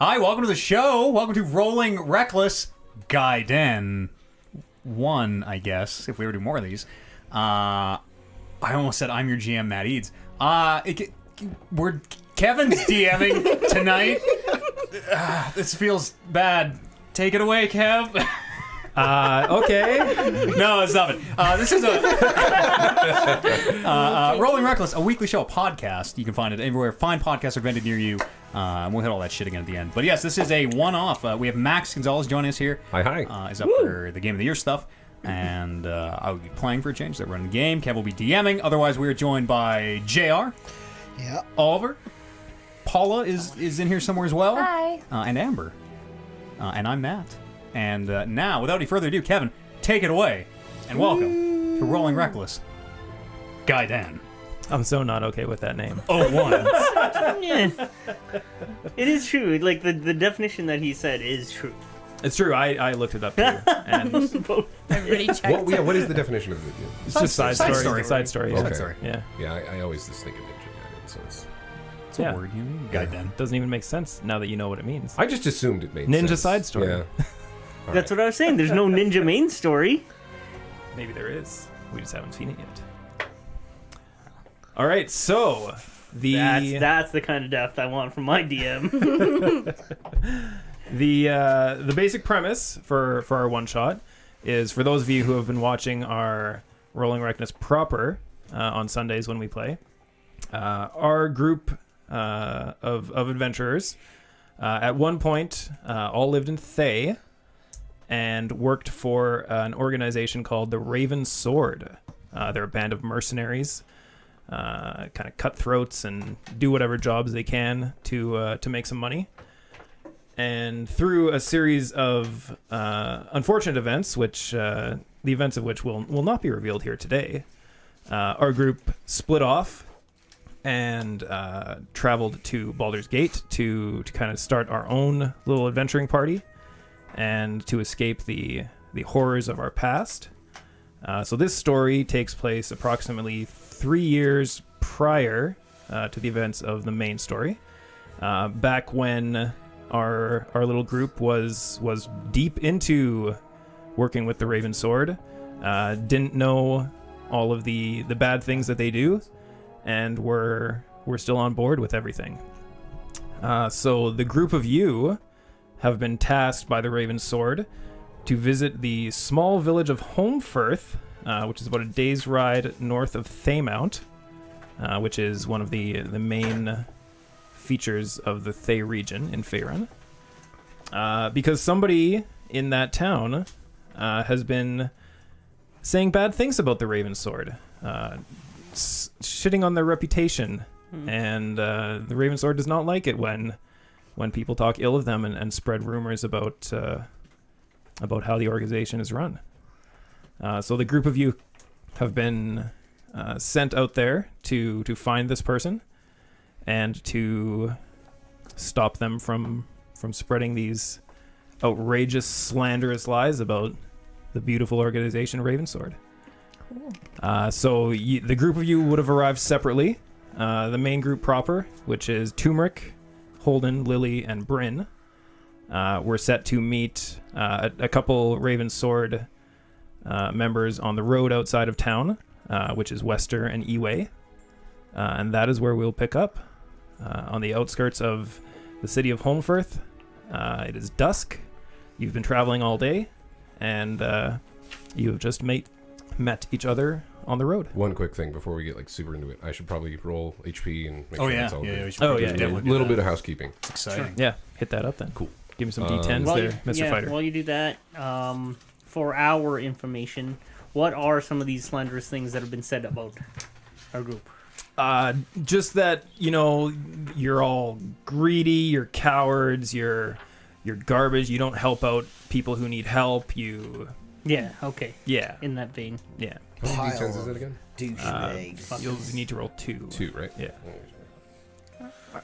Hi, welcome to the show. Welcome to Rolling Reckless Gaiden 1, I guess, if we were to do more of these. I almost said I'm your GM, Matt Eads. Kevin's DMing tonight. This feels bad. Take it away, Kev. Okay. No, stop it. This is a Rolling Reckless, a weekly show, a podcast. You can find it everywhere. Fine podcasts are invented near you. We'll hit all that shit again at the end. But yes, this is a one-off. We have Max Gonzalez joining us here. Hi. Is up for the Game of the Year stuff. And I will be playing for a change. They're running the game. Kev will be DMing. Otherwise, we are joined by JR. Yeah. Oliver. Paula is in here somewhere as well. Hi. And Amber. And I'm Matt. And now, without any further ado, Kevin, take it away. And welcome to Rolling Reckless Gaiden. I'm so not okay with that name. 01. Yeah. It is true. Like, the definition that he said is true. It's true. I looked it up too. And Everybody checked. What is the definition of it? it's just side story. Side story. Okay. Sorry. Yeah. Yeah, I always just think of Ninja Gaiden, so It's a word, you know? Gaiden. Doesn't even make sense now that you know what it means. I just assumed it made sense. Ninja side story. Yeah. That's what I was saying. There's no ninja main story. Maybe there is. We just haven't seen it yet. All right. So That's the kind of depth I want from my DM. the basic premise for our one shot is, for those of you who have been watching our Rolling Reckless proper on Sundays when we play, our group of adventurers at one point all lived in Thay and worked for an organization called the Raven Sword. They're a band of mercenaries, kind of cutthroats, and do whatever jobs they can to make some money. And through a series of unfortunate events, which the events of which will not be revealed here today, our group split off and traveled to Baldur's Gate to kind of start our own little adventuring party and to escape the horrors of our past. So this story takes place approximately 3 years prior to the events of the main story, back when our little group was deep into working with the Raven Sword, didn't know all of the bad things that they do, and we're still on board with everything. So the group of you have been tasked by the Raven Sword to visit the small village of Holmfirth, which is about a day's ride north of Thaymount, which is one of the main features of the Thay region in Faerun. Because somebody in that town has been saying bad things about the Raven Sword, shitting on their reputation, and the Raven Sword does not like it when people talk ill of them and spread rumors about how the organization is run. So the group of you have been sent out there to find this person and to stop them from spreading these outrageous, slanderous lies about the beautiful organization Raven Sword. Cool. So the group of you would have arrived separately. The main group proper, which is Turmeric, Holden, Lily, and Bryn, were set to meet a couple Raven Sword members on the road outside of town, which is Wester and Eway. And that is where we'll pick up, on the outskirts of the city of Holmfirth. It is dusk. You've been traveling all day, and you have just met each other on the road. One quick thing before we get like super into it, I should probably roll HP and make sure it's all good. We should A little bit of housekeeping. It's exciting. Sure. Yeah, hit that up then. Cool. Give me some D10s there, Mr. Fighter. While you do that, for our information, what are some of these slanderous things that have been said about our group? Just that, you're all greedy, you're cowards, you're garbage, you don't help out people who need help, Yeah, okay. Yeah. In that vein. Yeah. How many D10s is it again? You'll need to roll 2. 2, right? Yeah.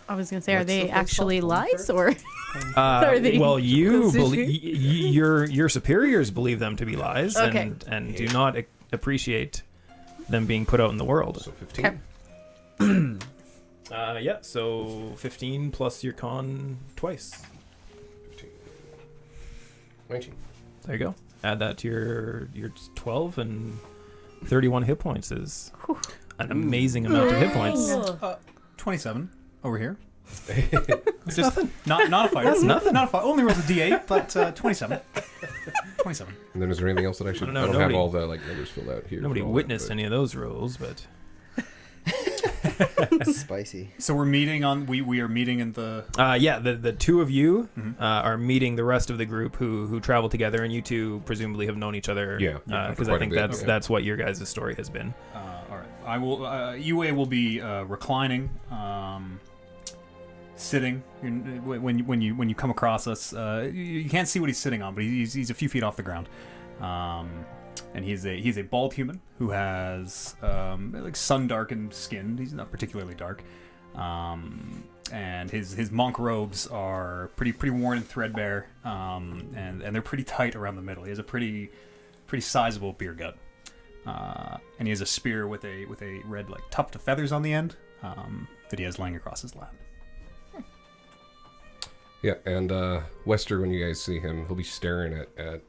I was gonna say, are What's they the first actually one? lies, or are they well, you considered? believe your superiors believe them to be lies, Okay. and do not appreciate them being put out in the world. So 15. Okay. Yeah, so 15 plus your con twice. 19. There you go. Add that to your 12 and 31 hit points is an amazing amount of hit points. 27 over here. It's nothing. Not a fighter. That's nothing. Not a fighter. Only rolled a D8, but 27. 27. And then is there anything else that I should? I don't know, I don't nobody- have all the numbers filled out here. Nobody for all witnessed that, any of those rolls, but Spicy. So we're meeting on. We are meeting in the. the two of you are meeting the rest of the group who travel together, and you two presumably have known each other. Yeah, because for I quite a think bit, that's what your guys' story has been. All right. I will. UA will be reclining, sitting. When you come across us, you can't see what he's sitting on, but he's a few feet off the ground. And he's a bald human who has like sun-darkened skin. He's not particularly dark, and his monk robes are pretty worn and threadbare, and they're pretty tight around the middle. He has a pretty sizable beer gut, and he has a spear with a red like tuft of feathers on the end that he has laying across his lap. Yeah, and Wester, when you guys see him, he'll be staring at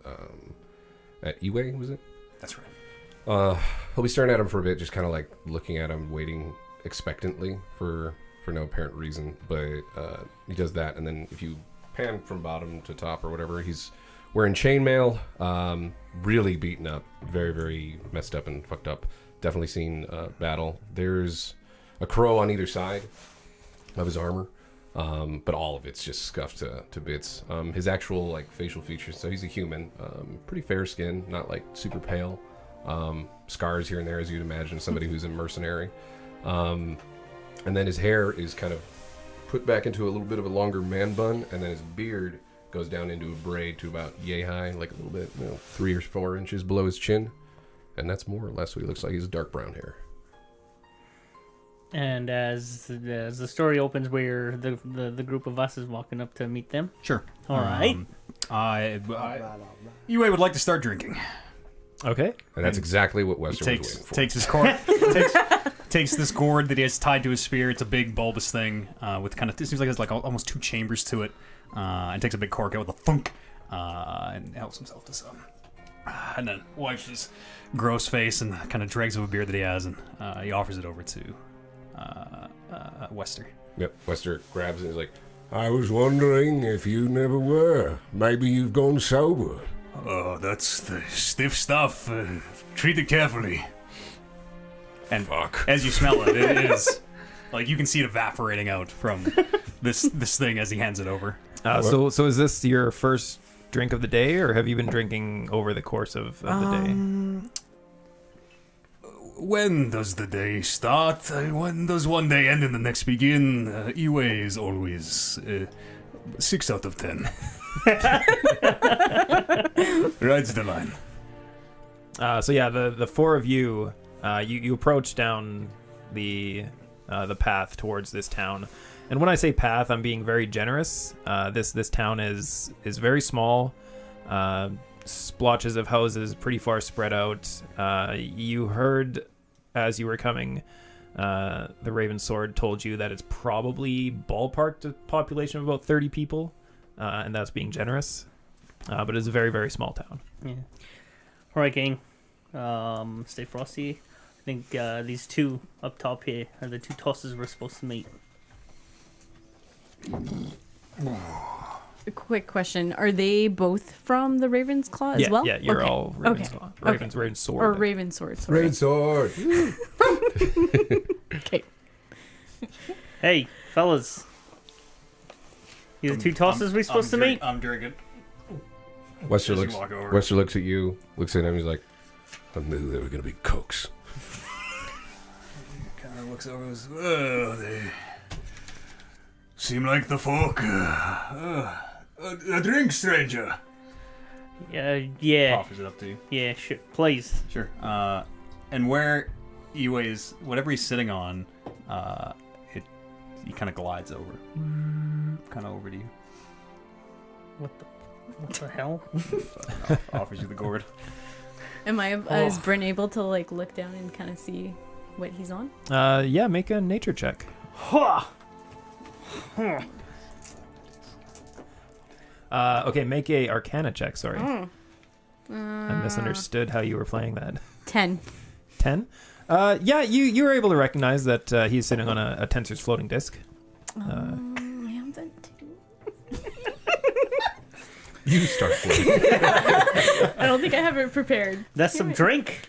Iwe, was it? That's right. He'll be staring at him for a bit, just kind of like looking at him, waiting expectantly for no apparent reason. But he does that, and then if you pan from bottom to top or whatever, he's wearing chainmail, really beaten up, very, very messed up and fucked up. Definitely seen battle. There's a crow on either side of his armor. But all of it's just scuffed to bits. His actual like facial features, so he's a human, pretty fair skin, not like super pale. Scars here and there, as you'd imagine somebody who's a mercenary. And then his hair is kind of put back into a little bit of a longer man bun, and then his beard goes down into a braid to about yay high, like a little bit, 3 or 4 inches below his chin, and that's more or less what he looks like. He's dark brown hair. And as the story opens, where the group of us is walking up to meet them. Sure. All right. UA would like to start drinking. Okay. And that's exactly what Wester was waiting for. Takes his cord. takes this gourd that he has tied to his spear. It's a big bulbous thing with kind of. It seems like it's like almost 2 chambers to it. And takes a big cork out with a thunk, and helps himself to some. And then wipes his gross face and kind of dregs of a beer that he has, and he offers it over to Wester. Yep. Wester grabs it and is like, I was wondering if you never were. Maybe you've gone sober. Oh, that's the stiff stuff. Treat it carefully. And fuck. As you smell it, it is like you can see it evaporating out from this thing as he hands it over. So is this your first drink of the day, or have you been drinking over the course of the day? When does the day start? When does one day end and the next begin? Iwe is always 6 out of 10. Rides the line. So yeah, the 4 of you, you approach down the path towards this town, and when I say path, I'm being very generous. This town is very small. Splotches of houses pretty far spread out. You heard as you were coming, the Raven Sword told you that it's probably ballparked a population of about 30 people, and that's being generous. But it's a very, very small town. Yeah. All right, gang. Stay frosty. I think these 2 up top here are the 2 tosses we're supposed to meet. A quick question: are they both from the Raven's Claw as well? Yeah, you're okay. all Raven's Okay. Claw. Raven's Sword. Or Raven Sword. Sorry. Raven Sword! Okay. Hey, fellas. You the 2 tosses we're supposed to meet? I'm drinking. Wester As you looks. walk over. Wester looks at you, looks at him. He's like, "I knew they were gonna be cokes." Kind of looks over and goes, "Oh, they seem like the folk. A drink, stranger." Yeah. Offers it up to you. Yeah, sure. Please. Sure. And where Iwe is, whatever he's sitting on, he kind of glides over, kind of over to you. What the hell? Offers you the gourd. Is Bryn able to like look down and kind of see what he's on? Yeah, make a nature check. Okay, make a Arcana check. Sorry, I misunderstood how you were playing that. 10. 10. Yeah, you were able to recognize that he's sitting on a Tensor's floating disc. I have that too. You start floating. I don't think I have it prepared. That's some drink.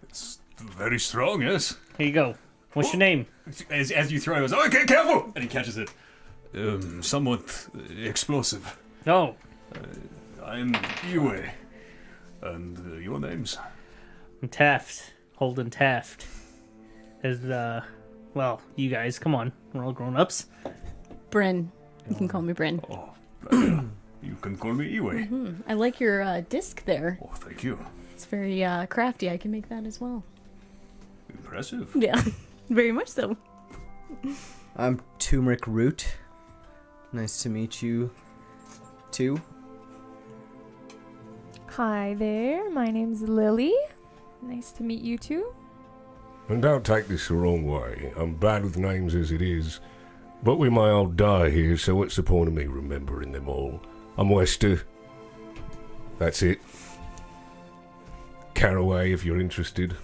It's very strong, yes. Here you go. What's your name? As you throw it, he goes, okay, careful! And he catches it. Somewhat explosive. Oh, I'm Iwe. And your names? I'm Taft. Holden Taft. As, well, you guys, come on. We're all grown-ups. Bryn. You can call me Bryn. Oh, you can call me Iwe. I like your disc there. Oh, thank you. It's very crafty. I can make that as well. Impressive. Yeah, very much so. I'm Turmeric Root. Nice to meet you, too. Hi there, my name's Lily. Nice to meet you too. And don't take this the wrong way. I'm bad with names as it is. But we may all die here, so what's the point of me remembering them all? I'm Wester. That's it. Caraway, if you're interested.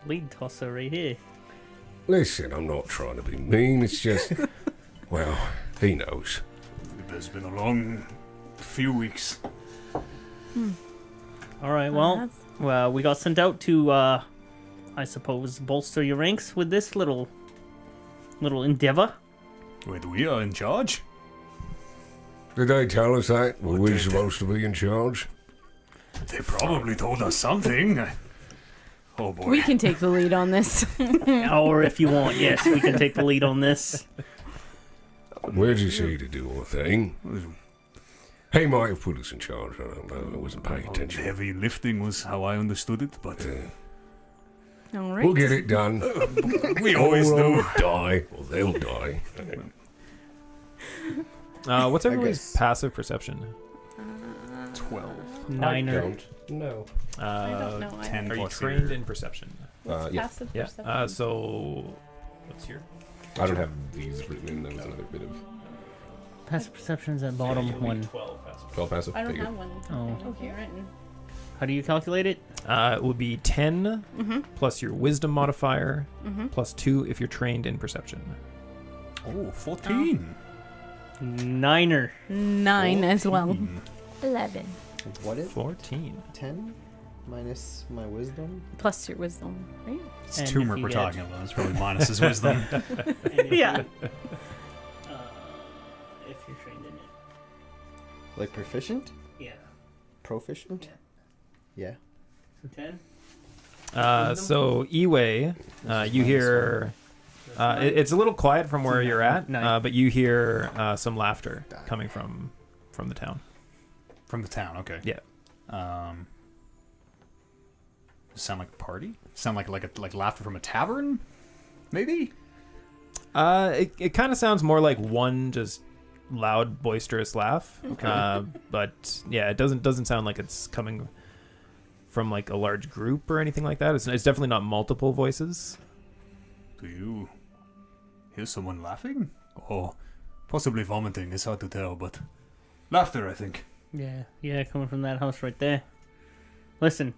Lead tosser right here. Listen, I'm not trying to be mean, it's just... well, he knows. It has been a long few weeks. All right, well, we got sent out to, I suppose, bolster your ranks with this little endeavor. Wait, we are in charge? Did they tell us that? Were What we did- supposed to be in charge? They probably told us something. Oh boy. We can take the lead on this. Or if you want, yes, we can take the lead on this. Where'd you see to do our thing? He might have put us in charge, I don't know, I wasn't paying attention. Heavy lifting was how I understood it, but All right. We'll get it done. we always Or do. we'll die. Well, they'll die. What's everybody's guess. passive perception? 12. Niner. Don't know. I don't know. 10 Are you plus trained your- in perception? Yeah. Passive Yeah. perception? So, what's your? I don't have these written in. That was another bit of Passive perception's at bottom one. 12 passive. 12 passive. I don't Figure. have one. Oh. Okay, written. How do you calculate it? It would be 10 plus your wisdom modifier Mm-hmm. plus 2 if you're trained in perception. Oh, 14. Niner. 9 as well. 14. 11. What is 14. 10 minus my wisdom? Plus your wisdom, right? It's And if turmeric you we're get- talking about. It's probably minus his wisdom. Yeah. If you're trained in it. Like proficient? Yeah. Proficient? Yeah. So 10? So Iwe, you hear. It's a little quiet from where you're at, Nine. but you hear some laughter coming from the town. From the town, okay. Yeah. Sound like a party? Sound like laughter from a tavern? Maybe? It kind of sounds more like one just loud, boisterous laugh. But yeah, it doesn't sound like it's coming from like a large group or anything like that. It's definitely not multiple voices. Do you hear someone laughing? Or possibly vomiting, it's hard to tell, but laughter, I think. Yeah, coming from that house right there. Listen,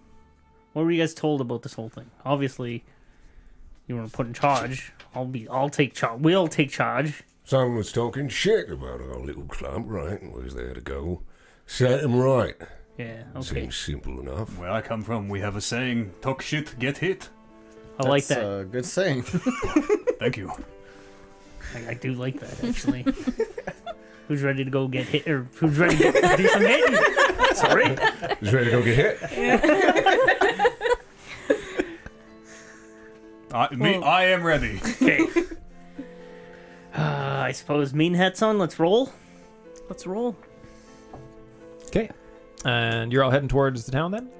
what were you guys told about this whole thing? Obviously, you were put in charge. I'll take charge. We'll take charge. Someone was talking shit about our little club, right? And was there to go set him right. Yeah, okay. Seems simple enough. Where I come from, we have a saying, talk shit, get hit. I like That's that. a good saying. Thank you. I do like that, actually. Who's ready to go get hit? Or who's ready to do some hitting? Sorry. He's ready to go get hit? I am ready. Okay. I suppose mean hat's on. Let's roll. Let's roll. Okay. And you're all heading towards the town then?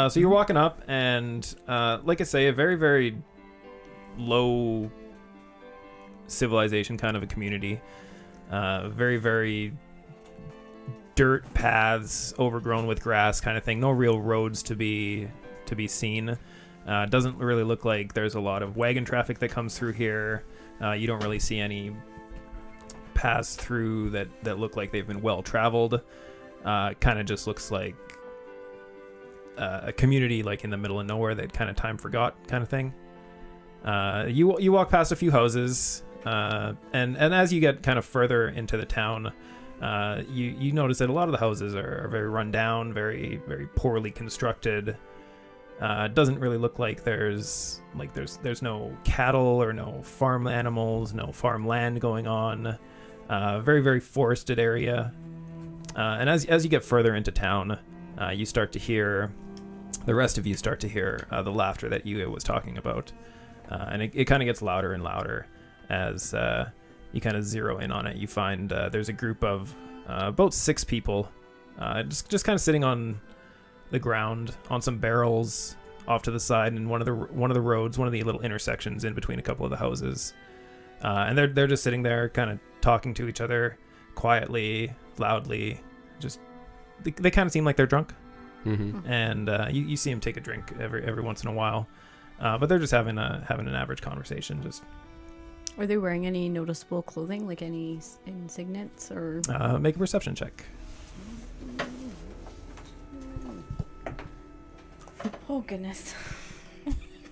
So you're walking up, and like I say, a very, very low civilization kind of a community. Very, very dirt paths overgrown with grass kind of thing. No real roads to be seen. Doesn't really look like there's a lot of wagon traffic that comes through here. You don't really see any paths through that look like they've been well traveled. Kind of just looks like a community like in the middle of nowhere that kind of time forgot kind of thing. You walk past a few houses, and as you get kind of further into the town, you notice that a lot of the houses are very run down, very very poorly constructed. It doesn't really look like there's no cattle or no farm animals, no farmland going on. Very very forested area. And as you get further into town, you start to hear, the rest of you start to hear the laughter that Yuga was talking about. And it kind of gets louder and louder as you kind of zero in on it. You find there's a group of about 6 people just kind of sitting on the ground on some barrels off to the side in one of the roads, one of the little intersections in between a couple of the houses. And they're just sitting there kind of talking to each other quietly, loudly. Just they kind of seem like they're drunk. Mm-hmm. And you see them take a drink every once in a while. But they're just having an average conversation. Just Are they wearing any noticeable clothing, like any insignets or? make a perception check. Oh goodness.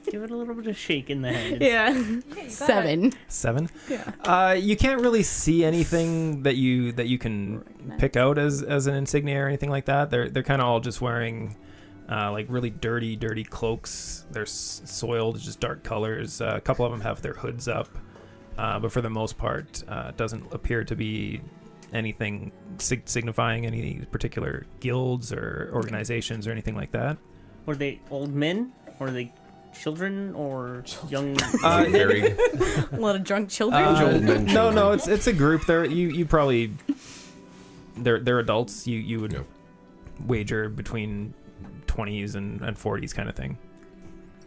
Give it a little bit of shake in the head. Yeah. Okay, 7. 7. Yeah. You can't really see anything that you can pick out as an insignia or anything like that. They're kind of all just wearing like really dirty cloaks. They're soiled, just dark colors. A couple of them have their hoods up, but for the most part, it doesn't appear to be anything signifying any particular guilds or organizations or anything like that. Were they old men? Or are they children or young? Very A lot of drunk children. No, it's a group. You probably they're adults. You would Yep. wager between 20s and 40s kind of thing.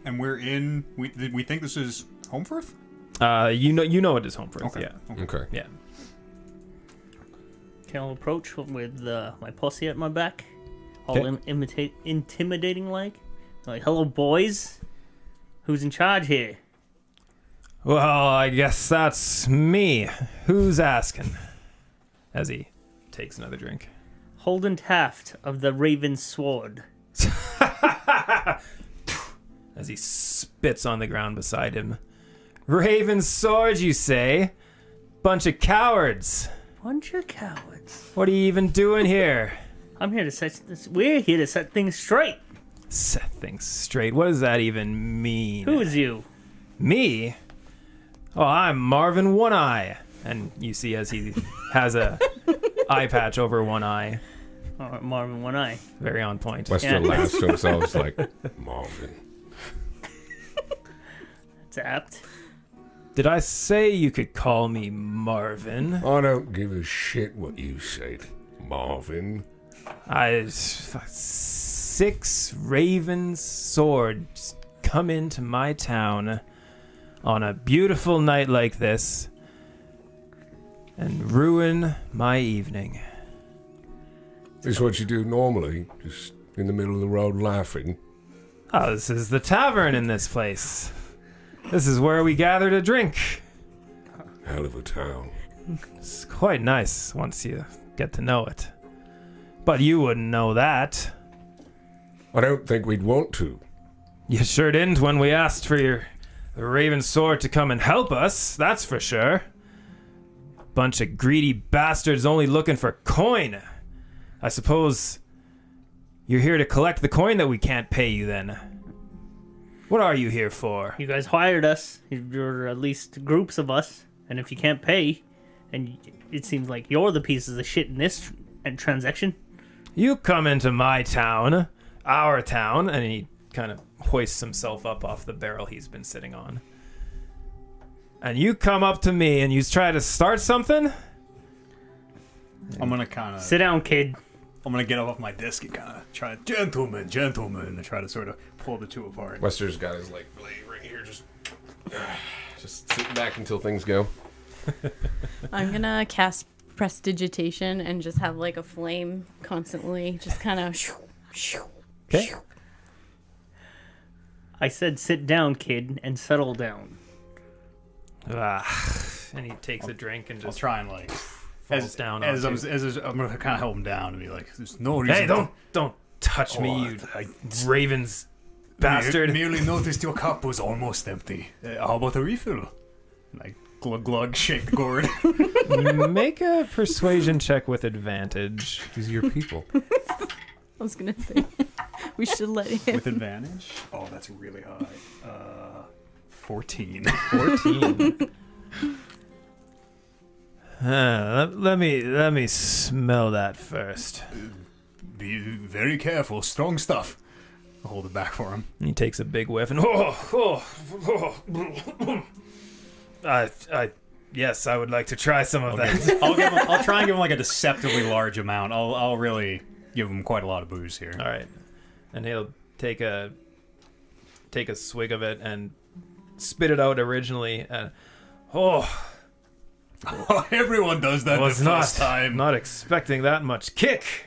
And we think this is Homefirth? You know it is Homefirth. Okay. Yeah. okay. Yeah. Can I approach with my pussy at my back, all Okay. intimidating like hello boys, who's in charge here? Well, I guess that's me. Who's asking? As he takes another drink. Holden Taft of the Raven Sword. As he spits on the ground beside him. Raven Sword, you say? Bunch of cowards. Bunch of cowards. What are you even doing here? I'm here to set this. We're here to set things straight. Set things straight. What does that even mean? Who is you? Me? Oh, I'm Marvin One Eye. And you see as he has a eye patch over one eye. Oh, Marvin One Eye. Very on point. Wester Yeah. laughs to himself. It's like, Marvin. It's apt. Did I say you could call me Marvin? I don't give a shit what you said, Marvin. 6 Raven Swords come into my town on a beautiful night like this and ruin my evening. This is what you do normally, just in the middle of the road laughing. Oh, this is the tavern in this place. This is where we gather to drink. Hell of a town. It's quite nice once you get to know it. But you wouldn't know that. I don't think we'd want to. You sure didn't when we asked for your Raven Sword to come and help us, that's for sure. Bunch of greedy bastards only looking for coin. I suppose you're here to collect the coin that we can't pay you then. What are you here for? You guys hired us. You're at least groups of us. And if you can't pay, and it seems like you're the pieces of shit in this transaction. You come into my town, our town, and he kind of hoists himself up off the barrel he's been sitting on. And you come up to me and you try to start something? I'm gonna kind of Sit down, kid. I'm gonna get up off my desk and kind of try, gentlemen, and try to sort of pull the two apart. Wester's got his like blade right here, just sitting back until things go. I'm gonna cast prestidigitation and just have like a flame constantly, just kind of. Okay. I said sit down, kid, and settle down. And he takes a drink and I'll just try and like falls down. As onto. I'm gonna kind of help him down and be like, "There's no reason." Hey, don't touch me, you Ravens bastard! Merely noticed your cup was almost empty. How about a refill? Like glug glug, shake the gourd. Make a persuasion check with advantage. These are your people. I was gonna say we should let him. With advantage? Oh, that's really high. 14. 14. Let me smell that first. Be very careful. Strong stuff. I'll hold it back for him. He takes a big whiff and yes, I would like to try some of that. I'll try and give him like a deceptively large amount. I'll really give him quite a lot of booze here. All right, and he'll take a swig of it and spit it out originally. And Everyone does that was the first time. not expecting that much kick.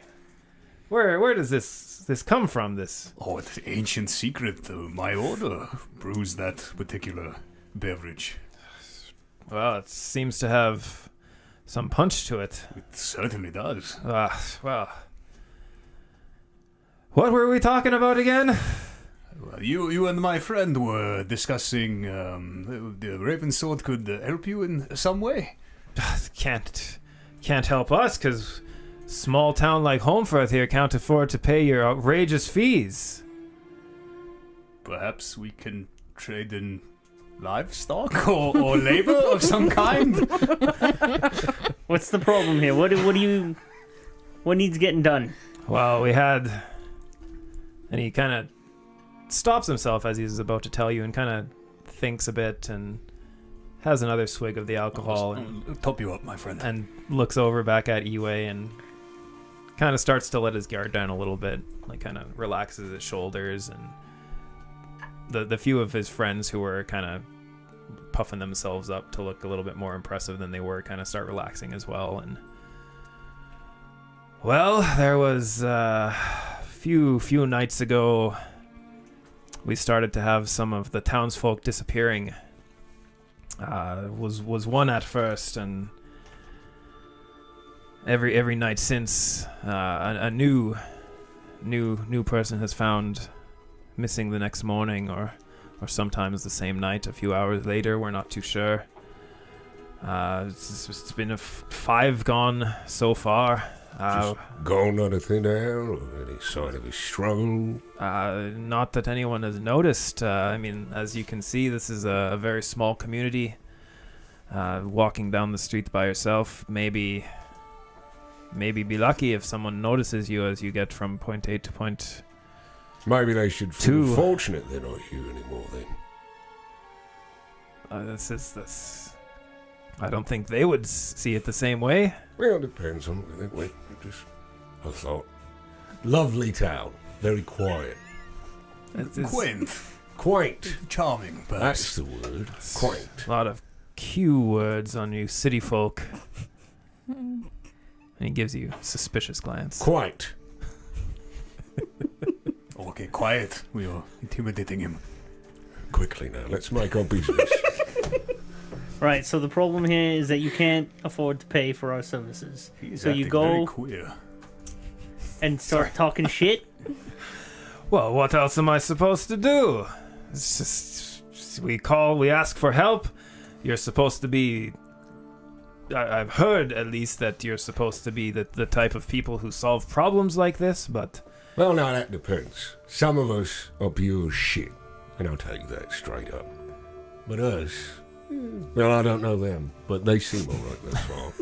Where does this come from? This It's an ancient secret. My order brews that particular beverage. well, it seems to have some punch to it. It certainly does. Well, what were we talking about again? Well, you and my friend were discussing the Raven Sword could help you in some way. Can't help us because small town like Holmfirth here can't afford to pay your outrageous fees. Perhaps we can trade in livestock or labor of some kind. What's the problem here? What needs getting done? Well, we had, and he kind of stops himself as he's about to tell you and kind of thinks a bit and has another swig of the alcohol and Top you up, my friend. and looks over back at Iwe and kind of starts to let his guard down a little bit, like kind of relaxes his shoulders, and the few of his friends who were kind of puffing themselves up to look a little bit more impressive than they were kind of start relaxing as well. And well, there was a few nights ago we started to have some of the townsfolk disappearing. Was one at first, and every night since, a new person has found missing the next morning, or sometimes the same night, a few hours later. We're not too sure. It's been 5 gone so far. Just gone on a thin air, or any sign of a struggle? Not that anyone has noticed. I mean, as you can see, this is a very small community. Walking down the street by yourself, maybe be lucky if someone notices you as you get from point A to point. Maybe they should feel 2. fortunate they're not here anymore then. This. I don't think they would see it the same way. Well, it depends on I thought. Lovely town. Very quiet. Quaint. Charming, That's perhaps. the word. Quaint. A lot of Q words on you city folk. And he gives you a suspicious glance. Quite. Okay, quiet. We are intimidating him. Quickly now, let's make our business. Right, so the problem here is that you can't afford to pay for our services. He's So you acting go- very queer. And start talking shit? Well, what else am I supposed to do? It's just we ask for help. You're supposed to be. I've heard at least that you're supposed to be the type of people who solve problems like this, but Well, now that depends. Some of us are pure shit, and I'll tell you that straight up. But us, well, I don't know them, but they seem alright thus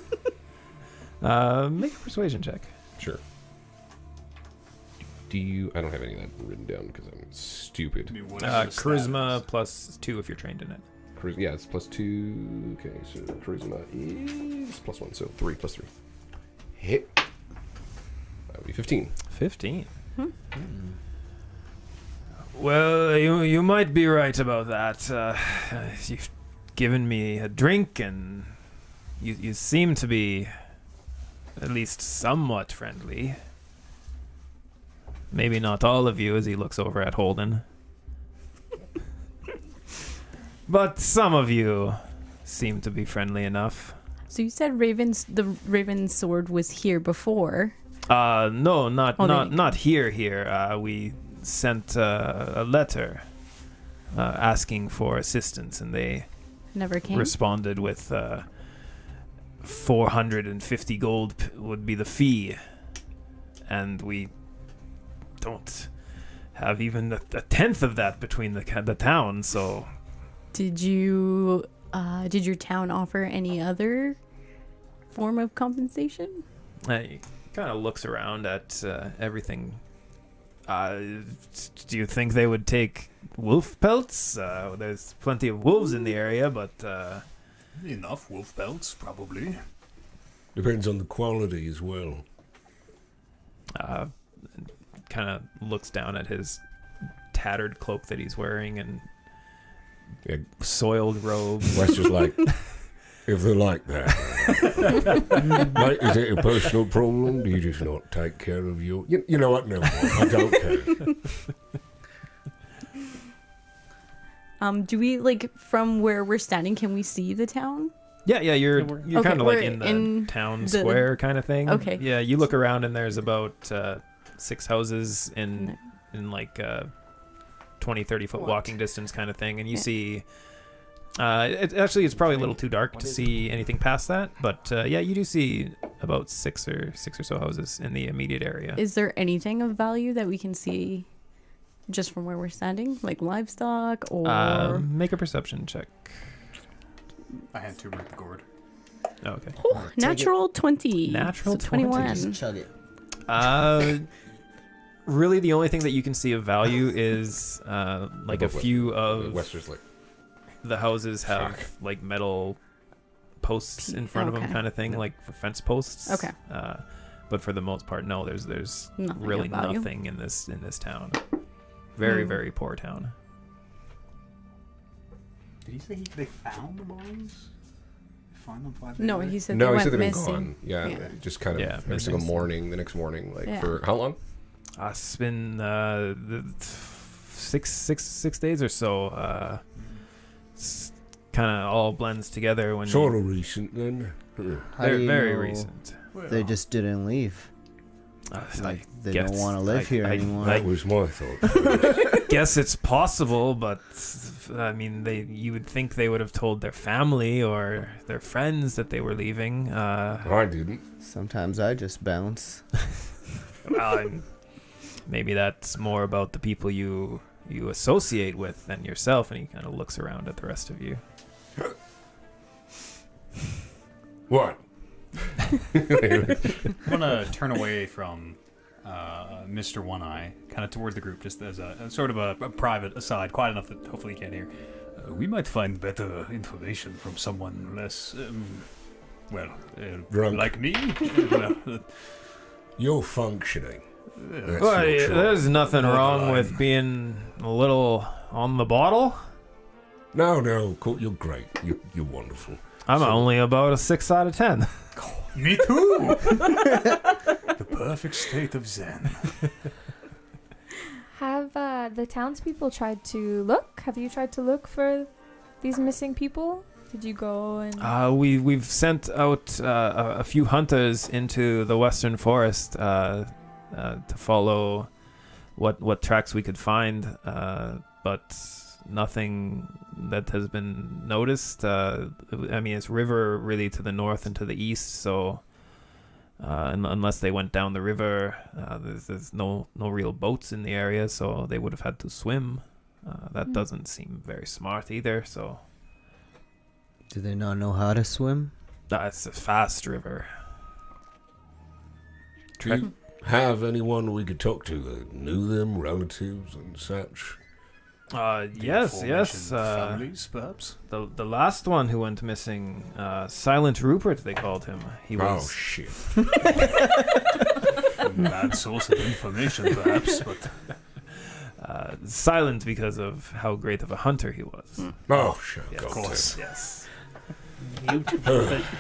far. make a persuasion check. Sure. Do you? I don't have any of that written down because I'm stupid. Charisma +2 if you're trained in it. Yeah, it's +2. Okay, so charisma is +1, so 3 + 3. Hit. That would be 15. 15. Well, you might be right about that. You've given me a drink, and you seem to be at least somewhat friendly. Maybe not all of you, as he looks over at Holden. But some of you seem to be friendly enough. So you said the Raven's sword was here before. No, not Oh, not they- not here. Here, we sent a letter asking for assistance, and they Never came. responded with 450 gold would be the fee, and we don't have even a tenth of that between the town. So Did your town offer any other form of compensation? he kind of looks around at everything. Do you think they would take wolf pelts? There's plenty of wolves in the area, but Enough wolf belts, probably. Depends on the quality as well. kind of looks down at his tattered cloak that he's wearing and Yeah. soiled robes. Wester's like, if they're like that, mate, is it a personal problem? Do you just not take care of your... You know what? No, I don't care. Do we, like, from where we're standing, can we see the town? Yeah, you're Okay, kind of like we're in the in town the- square kind of thing. Okay. Yeah, you look around and there's about 6 houses in like 20, 30 foot What? walking distance kind of thing, and you Yeah. see. It's probably a little too dark to see anything past that, but yeah, you do see about six or so houses in the immediate area. Is there anything of value that we can see just from where we're standing? Like livestock or... Make a perception check. I had to rip the gourd. Oh, okay. Oh, natural 20. Natural so 20. 21. Just chug it. Really, the only thing that you can see of value is like a Above few of Wester's like, the houses have Fuck. like metal posts in front of them, Okay. kind of thing, Yeah. like for fence posts. Okay. But for the most part, no. There's Nothing of really value. nothing in this town. Very Hmm. very poor town. Did he say they found the bodies? Find them 5 days No, later? he said no, they he went said they've been missing. gone. Yeah, Yeah. just kind of Yeah, every single missing. morning, the next morning, like Yeah. for how long? It's been 6 days or so. Kind of all blends together when Sort of recent then. How do very you very know recent. They just didn't leave. Like they don't guess- want to live here anymore. That was my thought. Guess it's possible, but I mean, you would think they would have told their family or their friends that they were leaving. I didn't. Sometimes I just bounce. Well, maybe that's more about the people you associate with than yourself. And he kind of looks around at the rest of you. What? I'm gonna turn away from Mr. One Eye, kind of toward the group, just as a sort of a private aside, quiet enough that hopefully you can't hear. We might find better information from someone less, Drunk. like me. You're functioning. That's Well, your choice. there's nothing wrong Borderline. with being a little on the bottle. No, cool. You're great. You're wonderful. I'm only about a 6 out of 10. Me too. The perfect state of zen. Have the townspeople tried to look? Have you tried to look for these missing people? Did you go and... We've sent out a few hunters into the western forest to follow what tracks we could find, but nothing that has been noticed. I mean, it's river really to the north and to the east, so unless they went down the river, there's no real boats in the area, so they would have had to swim. That doesn't seem very smart either, so Do they not know how to swim? it's a fast river. Do you have anyone we could talk to that knew them, relatives and such? Yes. Families, perhaps. The last one who went missing, Silent Rupert, they called him. He Oh, was shit. Bad source of information, perhaps, but silent because of how great of a hunter he was. Oh, shit. Yes. God of course. Yes. damn.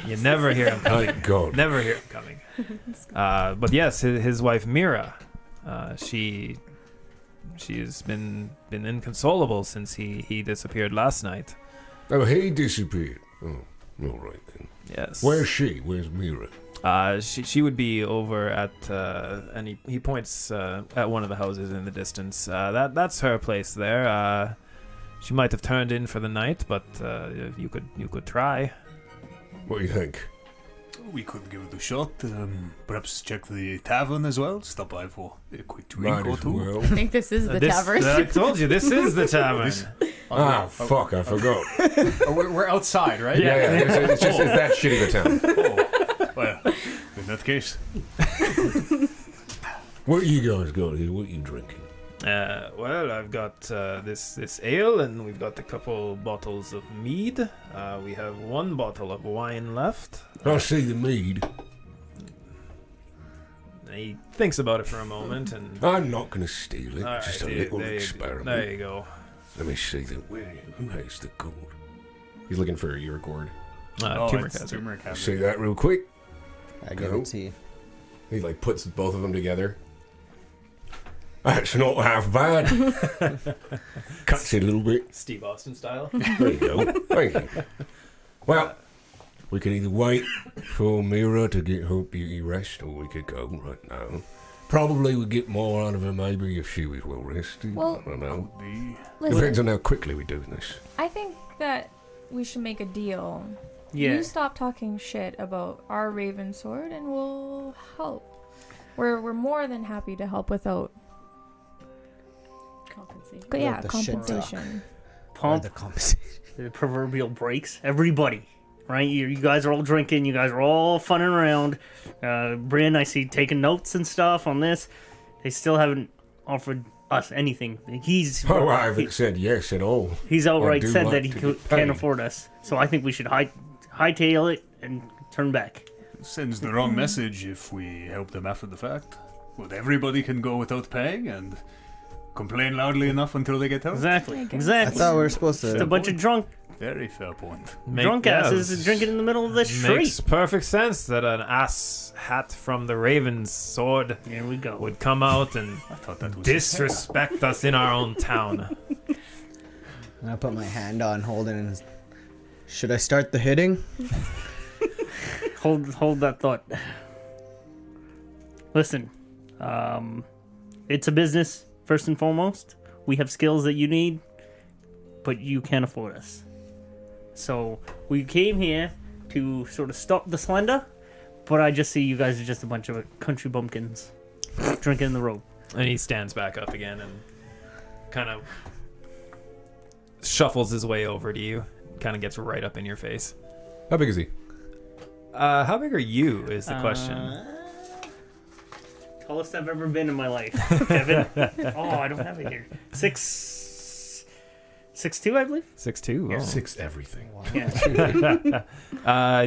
You never hear him coming. Thank God. Never hear him coming. But yes, his wife Mira, she's been inconsolable since he disappeared last night. Oh, he disappeared. Oh, all right then. Yes. Where's she? Where's Mira? She would be over at and he points at one of the houses in the distance. That's her place there. She might have turned in for the night, but you could try. What do you think? We could give it a shot. Perhaps check the tavern as well. Stop by for a quick drink Might or as two. well. I think this is the tavern. I told you, this is the tavern. Fuck, I forgot. We're outside, right? Yeah. It's that shitty of a town. Well, in that case. What you guys got here? What you drinking? Well, I've got this ale, and we've got a couple bottles of mead. We have one bottle of wine left. I see the mead. He thinks about it for a moment, and I'm not going to steal it. All Just right, a little there experiment. there you go. Let me see the who has the gold. He's looking for your gourd. Turmeric it's has it. turmeric has See it. that real quick. I guarantee. He like puts both of them together. That's not half bad. Cuts it a little bit. Steve Austin style. There you go. Thank you. Well, we could either wait for Mira to get her beauty rest, or we could go right now. Probably we'd get more out of her maybe if she was well rested. Well, I don't know. Listen, Depends on how quickly we do this. I think that we should make a deal. Yeah. You stop talking shit about our Raven Sword, and we'll help. We're more than happy to help without. Compensation. Yeah, The shit talk. compensation. Or Pump the compensation. the proverbial breaks. Everybody, right? You guys are all drinking. You guys are all funning around. Bryn, I see taking notes and stuff on this. They still haven't offered us anything. Oh, I haven't said yes at all. He's outright do said like that he to get can't paid. afford us. So I think we should hightail it and turn back. Sends the wrong message if we help them after the fact. Well, everybody can go without paying and complain loudly enough until they get help. Exactly. I guess. I Exactly. thought we were supposed Just a to. bunch of Very fair point. drunk asses drinking in the middle of the street. Makes perfect sense that an ass hat from the Raven's sword Here we go. would come out and I thought that was disrespect us in our own town. I put my hand on holding. And should I start the hitting? Hold that thought. Listen, it's a business first and foremost. We have skills that you need, but you can't afford us. So we came here to sort of stop the slender, but I just see you guys are just a bunch of country bumpkins drinking in the road. And he stands back up again and kind of shuffles his way over to you. Kind of gets right up in your face. How big is he? How big are you is the question. Tallest I've ever been in my life, Kevin. Oh, I don't have it here. 6'2", I believe. 6'2". Oh. Six everything. Yeah.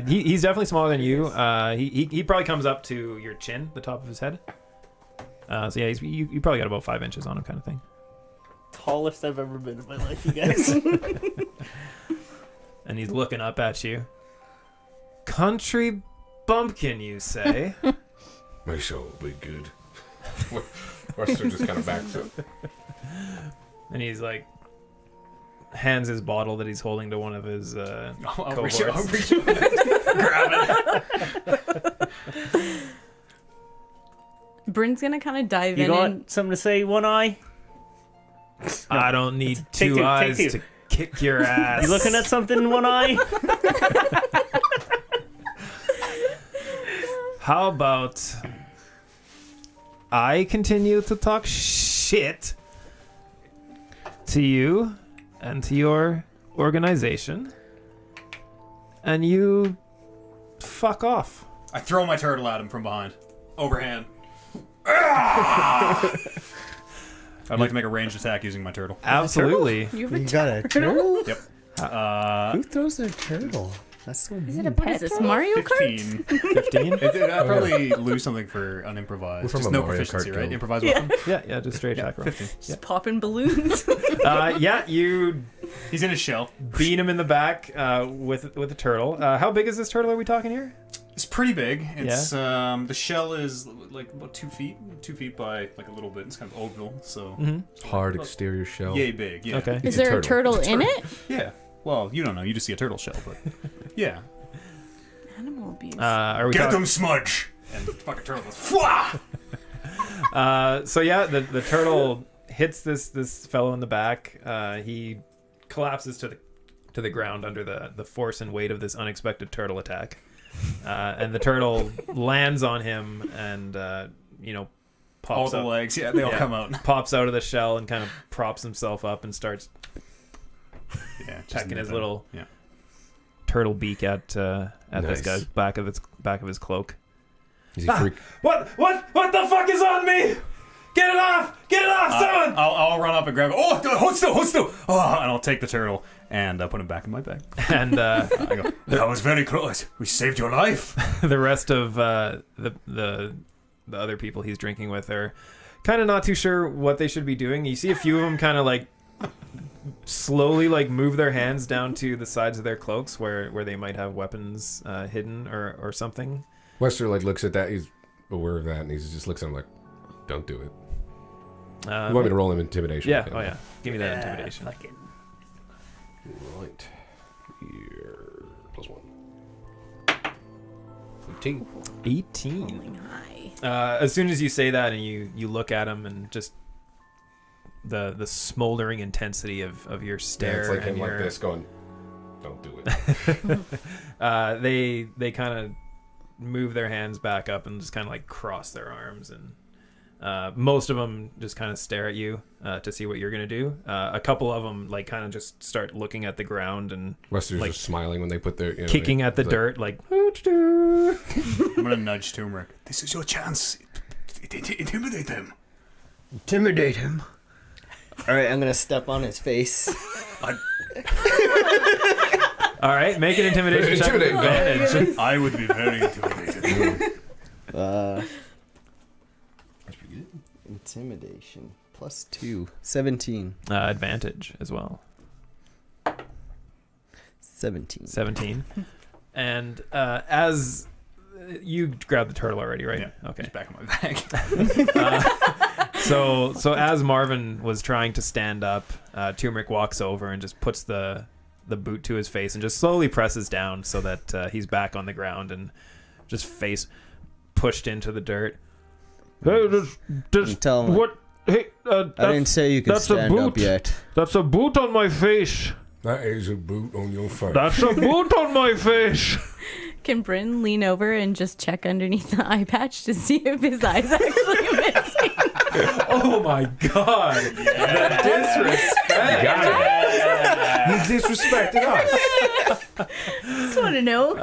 He's definitely smaller than you. He probably comes up to your chin, the top of his head. So yeah, you probably got about 5 inches on him, kind of thing. Tallest I've ever been in my life, you guys. And he's looking up at you. Country bumpkin, you say? My soul will be good. Western just kind of backs up. And he's like, hands his bottle that he's holding to one of his I'll reach out, cohorts. grab it. Bryn's gonna kind of dive You in got and something to say, One Eye? I don't need Take two two, eyes take two. to kick your ass. You looking at something, One Eye? How about I continue to talk shit to you and to your organization, and you fuck off. I throw my turtle at him from behind. Overhand. I'd like to make a ranged attack using my turtle. Absolutely. you have a You got a turtle? Yep. Who throws their turtle? That's so Is it mean. a What pet is this, turtle? Mario Kart? 15. 15? I'd probably lose something for unimprovised. We're from Just a no Mario proficiency, Kart right? guild. Improvised Yeah. weapon? Yeah, just straight Yeah, attack roll. 15. Just popping balloons. Yeah, you He's in his shell. beat him in the back with a turtle. How big is this turtle are we talking here? It's pretty big. It's the shell is like about 2 feet. 2 feet by like a little bit. It's kind of oval, so Hard exterior shell. yay big. Yeah. Okay. Is there a turtle in it? Yeah. Well, you don't know. You just see a turtle shell, but yeah. abuse. Are we Get talking- them, Smudge! And the fucking turtle goes, Fwah! So yeah, the turtle hits this fellow in the back. He collapses to the ground under the force and weight of this unexpected turtle attack. And the turtle lands on him and pops All the up, legs, they all come out. pops out of the shell and kind of props himself up and starts Yeah, just pecking his nipping. little Yeah. turtle beak at this Nice. guy's back of his cloak. Is he freak? What the fuck is on me? Get it off, someone! I'll run up and grab it. Oh, hold still. Oh, and I'll take the turtle and put him back in my bag. And I go, that was very close. We saved your life. the rest of the other people he's drinking with are kind of not too sure what they should be doing. You see a few of them kind of like slowly like move their hands down to the sides of their cloaks where they might have weapons hidden or something. Wester like looks at that. He's aware of that, and he just looks at him like, "Don't do it." You want me to roll him intimidation? Yeah. Okay. Oh yeah. Give me that intimidation. Fucking. Right. Here. +1. 18. 18. Rolling high. As soon as you say that and you look at him and just the smoldering intensity of your Yeah, stare it's like and him like your this going, "Don't do it." they kind of move their hands back up and just kind of like cross their arms, and most of them just kind of stare at you to see what you're gonna do. A couple of them like kind of just start looking at the ground and Wester's like just smiling when they put their kicking at the he's like, dirt like I'm gonna nudge Turmeric. This is your chance. Intimidate them. Intimidate him. All right, I'm gonna step on his face. all right, make an intimidation check with Intimidate. advantage. I would be very intimidated. That's pretty good. Intimidation +2, 17. Advantage as well. 17. And as you grabbed the turtle already, right? Yeah, Okay. Just back in my bag. So as Marvin was trying to stand up, Turmeric walks over and just puts the boot to his face and just slowly presses down so that he's back on the ground and just face pushed into the dirt. Hey, Tell him, what? Hey, I didn't say you could that's a stand up boot. yet. That's a boot on my face. That is a boot on your face. That's a boot on my face. Can Bryn lean over and just check underneath the eye patch to see if his eyes actually missing? Oh my god! The disrespect! You disrespected us. Just want to know.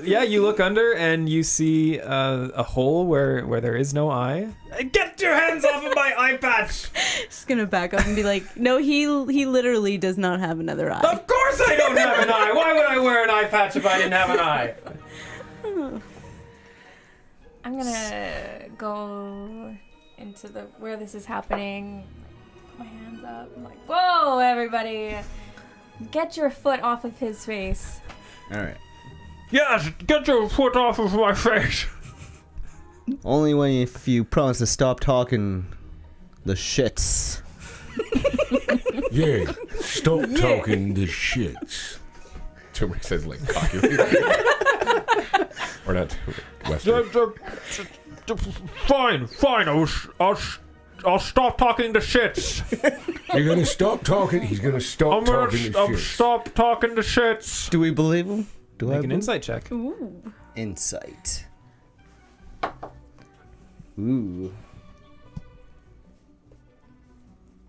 Yeah, you look under and you see a hole where there is no eye. Get your hands off of my eye patch! Just gonna back up and be like, no, he literally does not have another eye. Of course I don't have an eye! Why would I wear an eye patch if I didn't have an eye? I'm gonna go into where this is happening. Put my hands up. I'm like, whoa, everybody! Get your foot off of his face. All right. Yes, get your foot off of my face. Only if you promise to stop talking the shits. Yeah, stop talking the shits. Turmeric says like cocky. Or not Wester. Fine. I'll stop talking to shits. You're gonna stop talking. He's gonna stop I'm gonna talking to shit. stop talking to shits. Do we believe him? Do I Make an believe- insight check. Ooh. Insight. Ooh.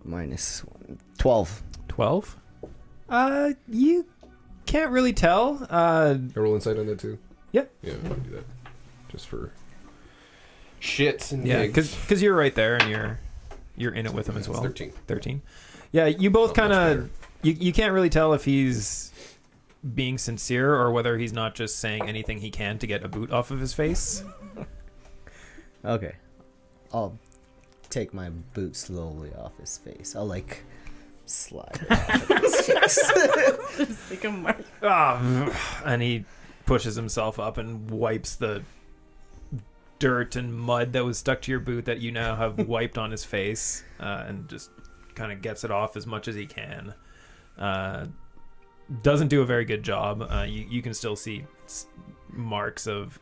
-1. 12. 12? You can't really tell. I roll insight on that too. Yeah. Yeah, I'm gonna do that. Just for shits and Yeah, gigs. because you're right there and you're in it with him as It's well. 13. 13. Yeah, you both Not much kind of better. you can't really tell if he's being sincere or whether he's not just saying anything he can to get a boot off of his face. Okay. I'll take my boot slowly off his face. I'll like slide it off of his face. Just like a mark. And he pushes himself up and wipes the dirt and mud that was stuck to your boot that you now have wiped on his face, and just kind of gets it off as much as he can. Doesn't do a very good job. You can still see marks of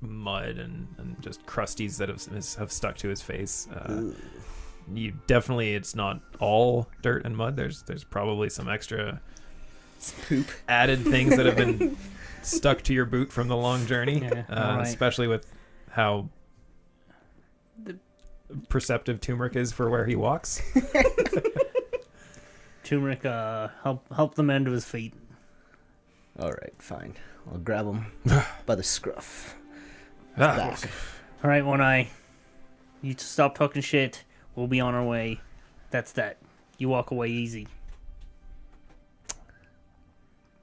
mud and just crusties that have stuck to his face. You definitely, it's not all dirt and mud. There's probably some extra Poop. added things that have been stuck to your boot from the long journey, Yeah, all right. especially with how perceptive Turmeric is for where he walks. Turmeric, help the man to his feet. All right, fine. I'll grab him by the scruff. Ah, Back. All right, One Eye. You stop talking shit. We'll be on our way. That's that. You walk away easy.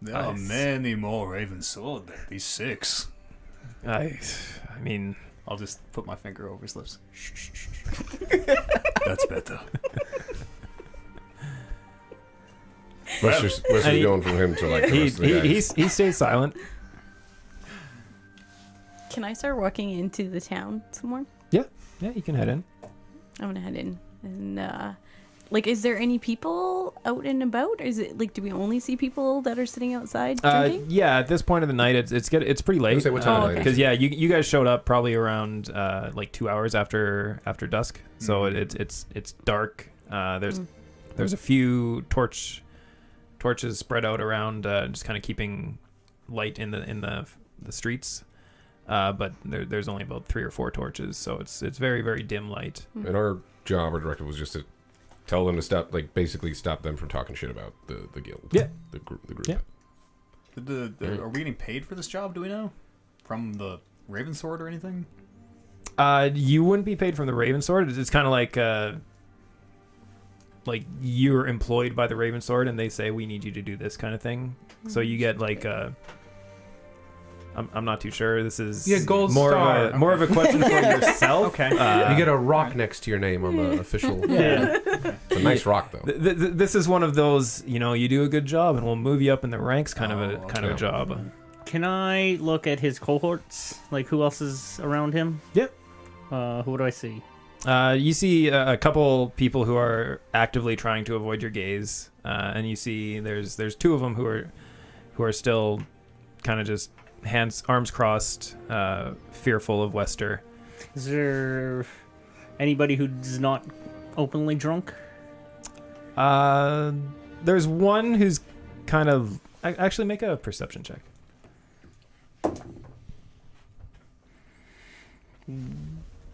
There are many more Raven Sword there. These 6. I mean, I'll just put my finger over his lips. Shh, shh, shh, shh. That's better. Wester's going from him to like the rest of the guys. he stays silent. Can I start walking into the town some more? Yeah, you can head in. I'm gonna head in. And like, is there any people out and about? Is it like, do we only see people that are sitting outside drinking? Yeah, at this point of the night, it's pretty late. Say what time Oh, of night okay. is Because you guys showed up probably around like 2 hours after dusk, so it's dark. There's a few torches spread out around, just kind of keeping light in the streets. But there's only about 3 or 4 torches, so it's very, very dim light. And our job, our directive was just to tell them to stop, like basically stop them from talking shit about the guild. Yeah. The group. Yeah. Are we getting paid for this job? Do we know? From the Raven Sword or anything? You wouldn't be paid from the Raven Sword. It's kind of like you're employed by the Raven Sword, and they say we need you to do this kind of thing. So you get like I'm not too sure. This is gold more star. more of a question for yourself. Okay. You get a rock next to your name on the official. Yeah. It's a nice rock though. This is one of those, you do a good job and we'll move you up in the ranks kind of a okay. job. Can I look at his cohorts? Like, who else is around him? Yep. Who do I see? You see a couple people who are actively trying to avoid your gaze, and you see there's 2 of them who are still kind of just arms crossed, fearful of Wester. Is there anybody who's not openly drunk? There's one who's kind of actually make a perception check.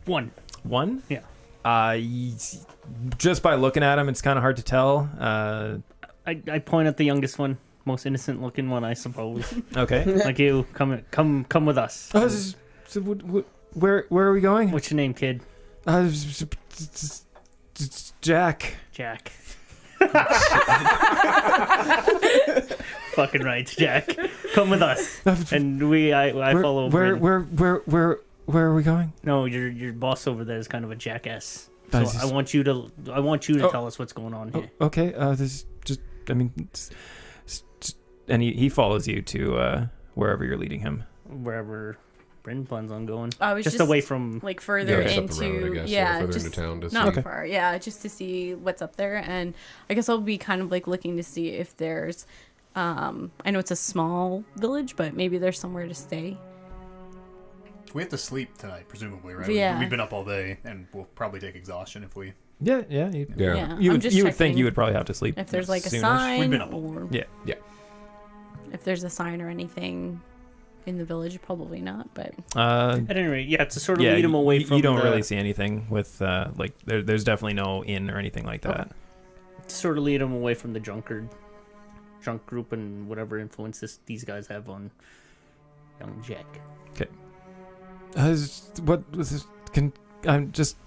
1. 1? Yeah. Just by looking at him, it's kind of hard to tell. I point at the youngest one, most innocent looking one, I suppose. Okay. Like you, come with us. Where are we going? What's your name, kid? Jack. Jack. Fucking right, Jack. Come with us. And I follow. Where are we going? No, your boss over there is kind of a jackass. So I want you to tell us what's going on here. Okay. And he follows you to wherever you're leading him. Wherever Bryn plans on going. I was just away from. like further just up the into road, I guess. yeah, further just into town to not see. far. Yeah, just to see what's up there, and I guess I'll be kind of like looking to see if there's. I know it's a small village, but maybe there's somewhere to stay. We have to sleep tonight, presumably, right? Yeah. We've been up all day, and we'll probably take exhaustion if we. Yeah. Yeah, You I'm would just you would think checking you would probably have to sleep. if there's like a soonish. sign We've been up. or Yeah. if there's a sign or anything in the village, probably not. But At any rate, yeah, to sort of lead him away from. You don't the, really see anything with there's definitely no inn or anything like that. To sort of lead him away from the drunk group and whatever influence these guys have on young Jack. What was this? I'm just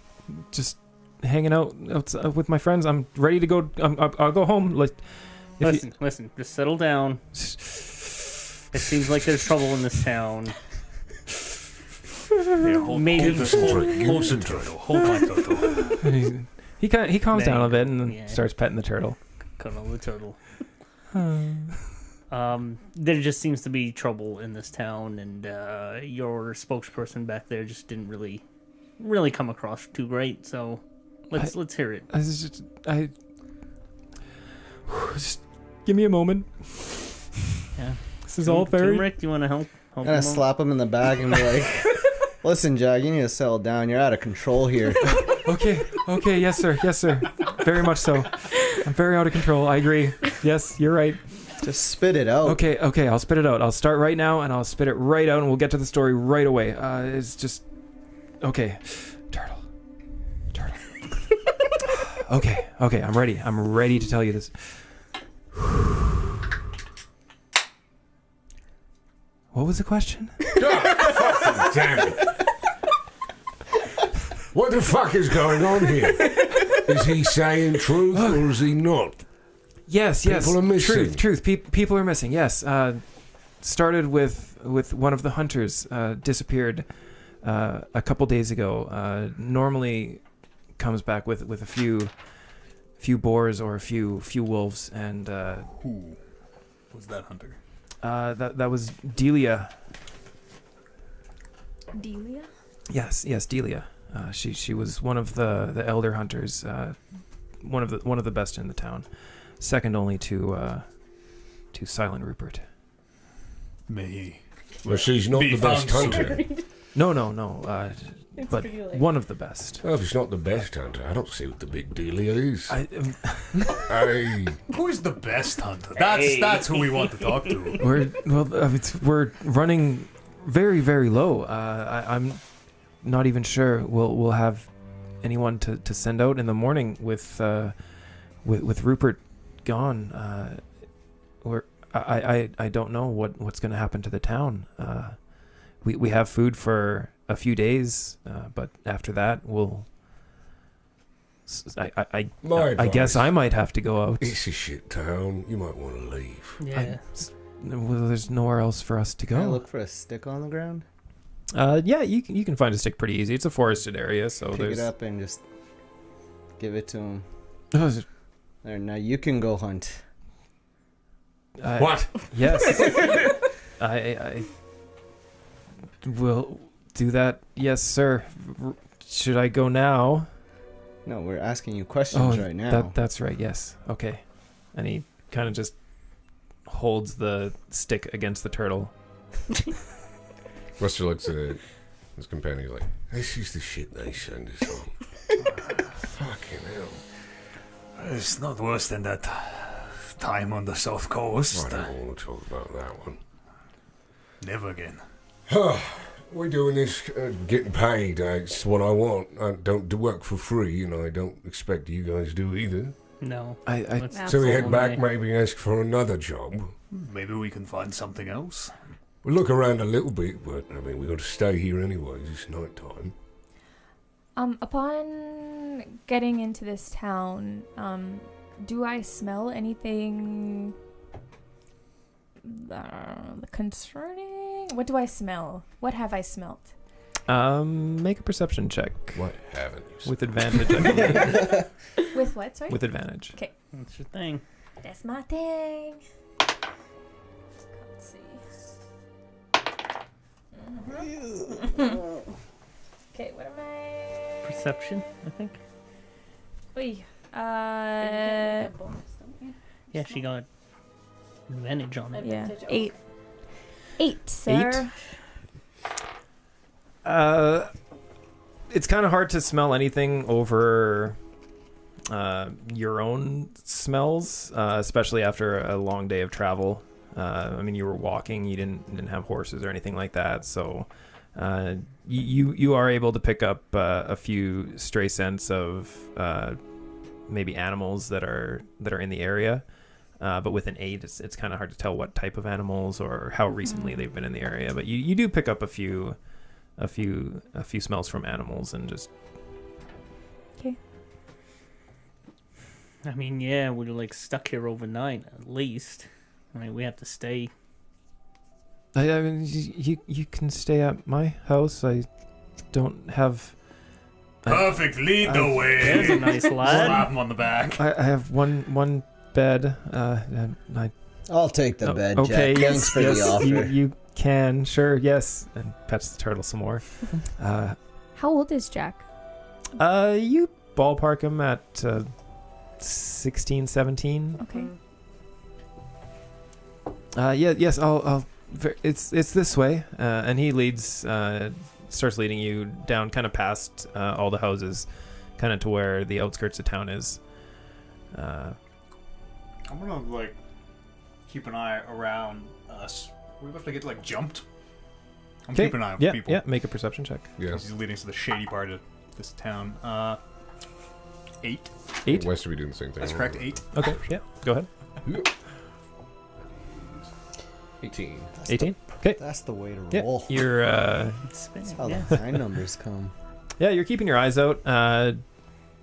hanging out with my friends. I'm ready to go. I'll go home. Like, Listen, just settle down. It seems like there's trouble in this town. Hold the turtle. Hold my turtle. he calms down a bit and then Yeah. starts petting the turtle. Cuddle the turtle. There just seems to be trouble in this town, and your spokesperson back there just didn't really come across too great. So let's hear it. Just give me a moment. Yeah. This is all very. Rick, do you want to help I'm gonna slap him in the back and be like, "Listen, Jack, you need to settle down. You're out of control here." Okay, yes sir. Very much so. I'm very out of control. I agree. Yes, you're right. Just spit it out. Okay, I'll spit it out. I'll start right now, and I'll spit it right out, and we'll get to the story right away. It's just... Okay. Turtle. Okay, I'm ready. I'm ready to tell you this. What was the question? God, damn it. What the fuck is going on here? Is he saying truth or is he not? Yes. People are missing. Truth. People are missing. Yes. Started with one of the hunters. Disappeared a couple days ago. Normally comes back with a few boars or a few wolves. And Who was that hunter? that was Delia. Delia? Yes, Delia. She was one of the elder hunters. One of the best in the town. Second only to Silent Rupert. May he Well, she's not be the best found hunter. No. But one of the best. Well, if it's not the best hunter, I don't see what the big dealio is. I, Hey, Who's the best hunter? That's who we want to talk to. we're running very, very low. I'm not even sure we'll have anyone to send out in the morning with Rupert gone. I don't know what's going to happen to the town. We have food for a few days, but after that I guess I might have to go out. it's a shit town. You might want to leave. Yeah. Well, there's nowhere else for us to Can I go. look for a stick on the ground? Yeah, you can find a stick pretty easy. It's a forested area, so Pick there's. it up and just give it to him. Oh, There, now you can go hunt. What? Yes. I will do that. Yes, sir. Should I go now? No, we're asking you questions right now. That's right. Yes. Okay. And he kind of just holds the stick against the turtle. Buster looks at his companion. He's like, This is the shit they send us on. Fucking hell. It's not worse than that time on the south coast. I don't want to talk about that one. Never again. We're doing this, getting paid. It's what I want. I don't do work for free, and I don't expect you guys do either. No. I Let's So we head follow back, me. maybe ask for another job. Maybe we can find something else. We'll look around a little bit, but I mean, we've got to stay here anyways. It's night time. Upon getting into this town, do I smell anything concerning? What do I smell? What have I smelt? make a perception check what haven't you seen? with advantage. I believe. With what, sorry? With advantage. That's your thing. That's my thing. Let's see. Okay, what am I? Perception, I think. Oy. Yeah, she got advantage on it. Yeah. 8, sir. 8? It's kind of hard to smell anything over your own smells, especially after a long day of travel. I mean, you were walking, you didn't have horses or anything like that, so you are able to pick up a few stray scents of maybe animals that are in the area. But with an 8, it's kind of hard to tell what type of animals or how recently they've been in the area. But you do pick up a few smells from animals and just. Okay. I mean, yeah, we're like stuck here overnight at least. I mean, we have to stay. I mean, you can stay at my house. I don't have. Perfect. Lead the There's way. There's a nice lad. Slap him on the back. I have one bed. And I. I'll take the bed, Okay. Jack. Thanks for the offer. You can, sure, yes, and pets the turtle some more. How old is Jack? You ballpark him at 16, 17. Okay. Yes, I'll It's this way, and he starts leading you down, kind of past all the houses, kind of to where the outskirts of town is. I'm gonna like keep an eye around us. We're about to get like jumped. I'm keeping an eye on people. Yeah, make a perception check. Yeah. He's leading us to the shady part of this town. 8. 8? West will be doing the same thing. That's correct. 8. Okay, yeah, go ahead. 18. 18? Okay. That's the way to Yeah, roll. you're That's how the high numbers come. yeah, you're keeping your eyes out. I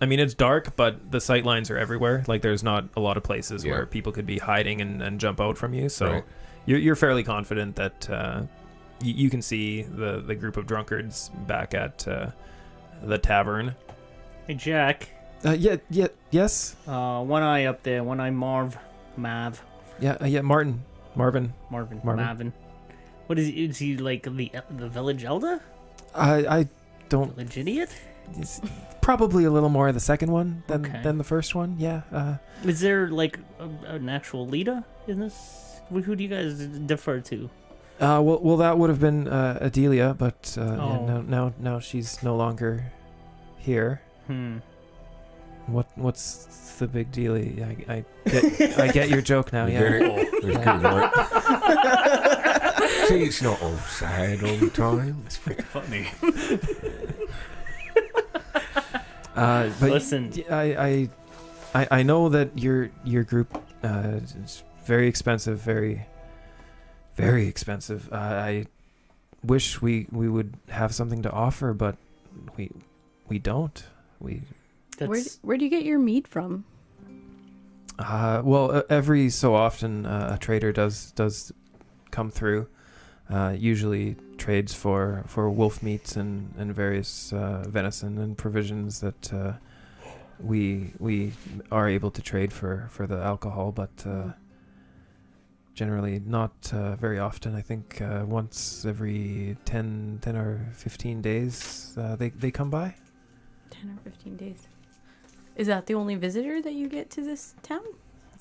mean, it's dark, but the sight lines are everywhere. Like, there's not a lot of places Yeah. where people could be hiding and jump out from you. So Right. you're fairly confident that you can see the group of drunkards back at the tavern. Hey, Jack. Yes. One eye up there. One eye Mav. Yeah, Marvin. Marvin. Marvin. What is he like the village elder? I don't. Village idiot? It's probably a little more the second one Okay. than the first one. Yeah. Is there like an actual leader in this? Who do you guys defer to? Well, that would have been Adelia, but Oh. now she's no longer here. What's the big deal? I get your joke now. Yeah. That's good, right? See, it's not all sad all the time. That's freaking funny. But Listen. I know that your group is very expensive, very expensive. I wish we would have something to offer, but we don't. Where do you get your meat from? Well, every so often a trader does come through. Usually trades for wolf meats and various venison and provisions that we are able to trade for the alcohol, but generally not very often. I think once every 10 or 15 days they come by. 10 or 15 days. Is that the only visitor that you get to this town?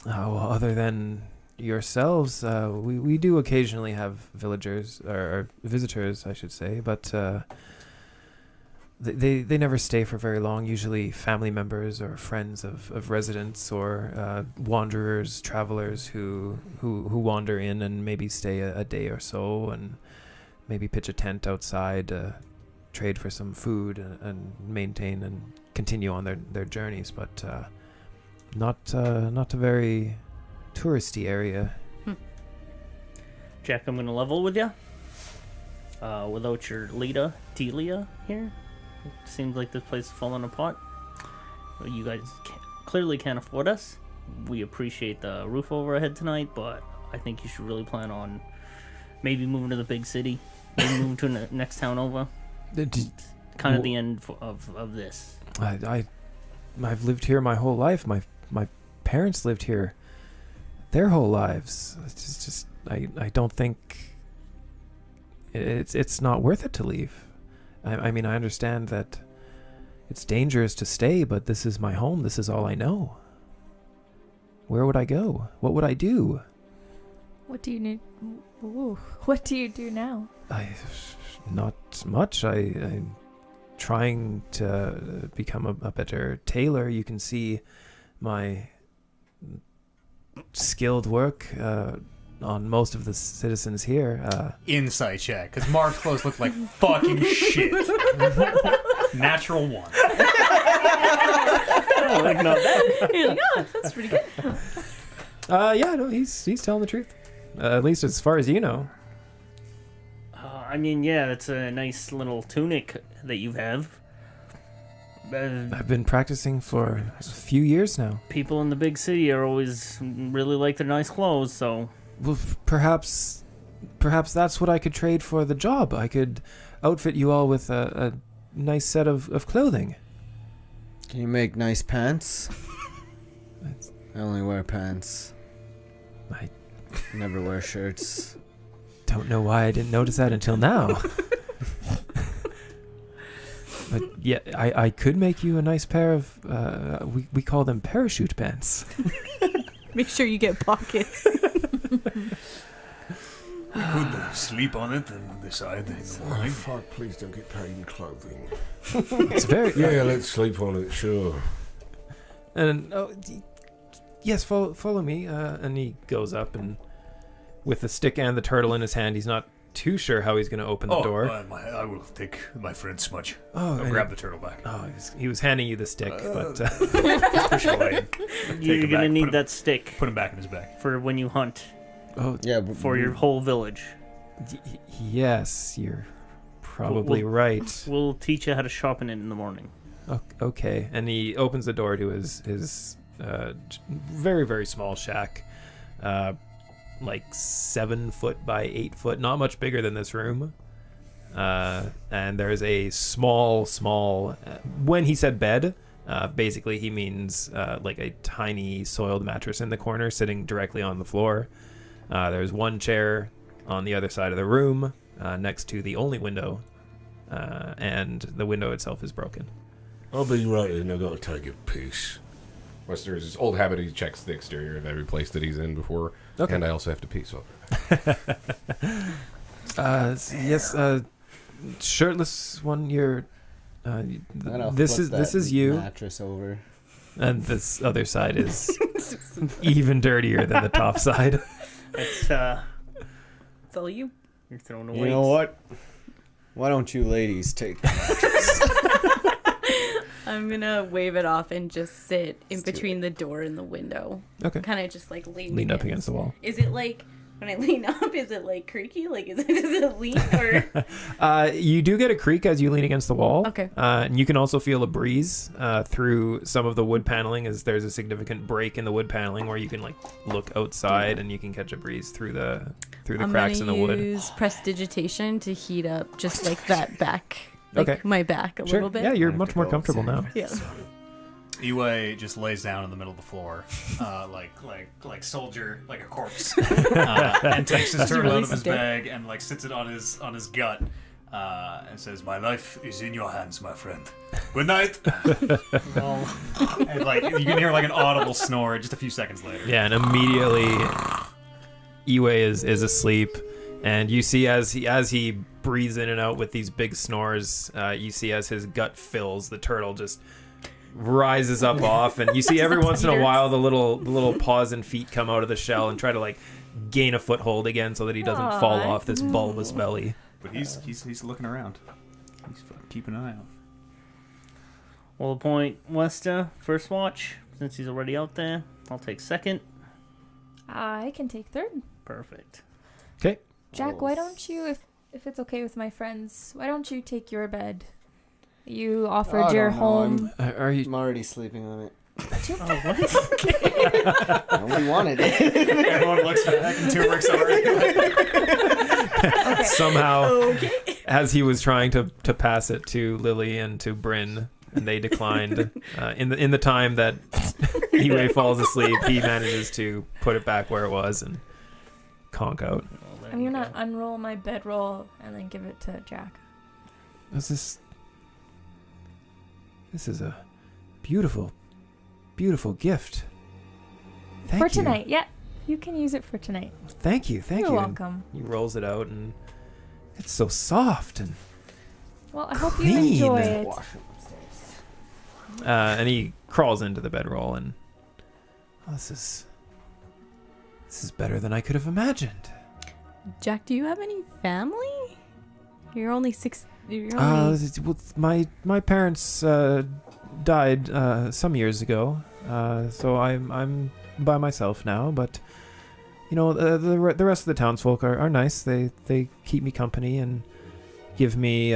Well, other than yourselves, we do occasionally have villagers or visitors, I should say, but they never stay for very long. Usually family members or friends of residents or wanderers, travelers who wander in and maybe stay a day or so and maybe pitch a tent outside, trade for some food and maintain and continue on their journeys, but not a very touristy area. Jack, I'm gonna level with you. Without your leader, Delia, here, it seems like this place is falling apart. You guys clearly can't afford us. We appreciate the roof over our head tonight, but I think you should really plan on maybe moving to the big city, maybe moving to the next town over. Kind of the end of this. I've lived here my whole life. My parents lived here their whole lives. It's just I don't think it's not worth it to leave. I mean, I understand that it's dangerous to stay, but this is my home. This is all I know. Where would I go? What would I do? What do you need? Ooh, what do you do now? Not much. I'm trying to become a better tailor. You can see my skilled work on most of the citizens here. Insight check, because Marv's clothes look like fucking shit. Natural 1. Oh, like, no, that. You're like, oh, that's pretty good. Yeah, no, he's telling the truth. At least as far as you know. I mean, yeah, that's a nice little tunic that you have. I've been practicing for a few years now. People in the big city are always really like their nice clothes, so... Well, perhaps that's what I could trade for the job. I could outfit you all with a nice set of clothing. Can you make nice pants? I only wear pants. I never wear shirts. Don't know why I didn't notice that until now. But yeah, I could make you a nice pair of, we call them parachute pants. Make sure you get pockets. We could sleep on it and decide in the morning. Fuck, please don't get paid in clothing. It's very Yeah, let's sleep on it, sure. And yes, follow me. And he goes up and with the stick and the turtle in his hand, he's not too sure how he's going to open the door. I will take my friend Smudge. Oh, I'll grab the turtle back. Oh, he was handing you the stick, but Push it away. You're gonna need that stick Put him back in his bag. for when you hunt oh Yeah, for your whole village. yes, you're probably right. We'll teach you how to sharpen it in the morning. Okay, and he opens the door to his very, very small shack, like 7 foot by 8 foot, not much bigger than this room. And there's a small, when he said bed, basically he means like a tiny soiled mattress in the corner sitting directly on the floor. There's one chair on the other side of the room, next to the only window, and the window itself is broken. I'll be right in. I've got to take a piss. Wester's his old habit. He checks the exterior of every place that he's in before, Okay. and I also have to pee. So Yes, shirtless one. You're. I'm gonna This flip is that you, mattress over. and this other side is even dirtier than the top side. It's It's all you. you're throwing away. You know what? Why don't you ladies take the mattress? I'm gonna wave it off and just sit in Let's do between the door and the window. Okay. Kind of just like Lean up against the wall. Is it like when I lean up? Is it like creaky? Like does it lean or? You do get a creak as you lean against the wall. Okay. And you can also feel a breeze through some of the wood paneling, as there's a significant break in the wood paneling where you can like look outside and you can catch a breeze through the cracks in the wood. I'm gonna use prestidigitation to heat up just like that back. Like Okay. my back a Sure. little bit. Yeah, you're I have much to more go comfortable now. Yeah. Iwe just lays down in the middle of the floor, like soldier, like a corpse, and takes his turtle really out of his stiff. bag and like sits it on his gut, and says, "My life is in your hands, my friend. Good night." And like you can hear like an audible snore just a few seconds later. Yeah, and immediately Iwe is asleep, and you see as he breathes in and out with these big snores, you see as his gut fills, the turtle just rises up off, and you see every once in a while the little paws and feet come out of the shell and try to like gain a foothold again so that he doesn't fall off this bulbous belly. But he's looking around. He's keeping an eye out. We'll appoint Westa first watch since he's already out there. I'll take second. I can take third. Perfect. Okay. Jack, why don't you, if it's okay with my friends, why don't you take your bed? You offered your home. Are you? I'm already sleeping on it. Oh, what? Nobody wanted it. Everyone looks back and Turmeric Okay. Somehow, as he was trying to pass it to Lily and to Bryn, and they declined. In the time that Iwe falls asleep, he manages to put it back where it was and conk out. Well, there I'm you gonna go. unroll my bedroll and then give it to Jack. This is a beautiful, beautiful gift. Thank For you. tonight, yeah. You can use it for tonight. Thank you. Thank You're you. welcome. He rolls it out, and it's so soft and Well, I hope Clean. you enjoy it. and he crawls into the bedroll, and this is better than I could have imagined. Jack, do you have any family? You're only 6. You're only... My parents died some years ago, so I'm by myself now. But you know, the rest of the townsfolk are nice. They keep me company and give me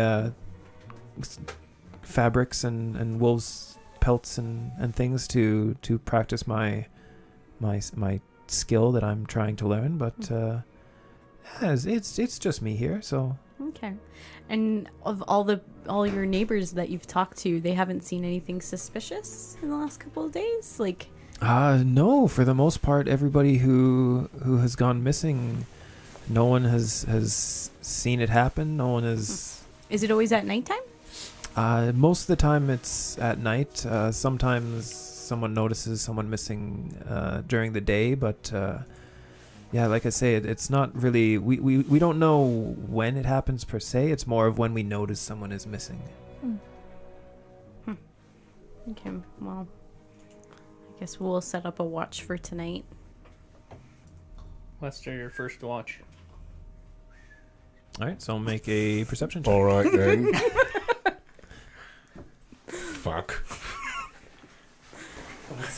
fabrics and wolves pelts and things to practice my skill that I'm trying to learn. But it's just me here, so. Okay. And of all your neighbors that you've talked to, they haven't seen anything suspicious in the last couple of days? Like No, for the most part, everybody who has gone missing, no one has seen it happen. No one has. Is it always at nighttime? Most of the time, it's at night. Sometimes someone notices someone missing during the day, but yeah, like I say, it's not really. We don't know when it happens per se. It's more of when we notice someone is missing. Okay, well, I guess we'll set up a watch for tonight. Lester, your first watch. All right, so I'll make a perception check. All right then. Fuck.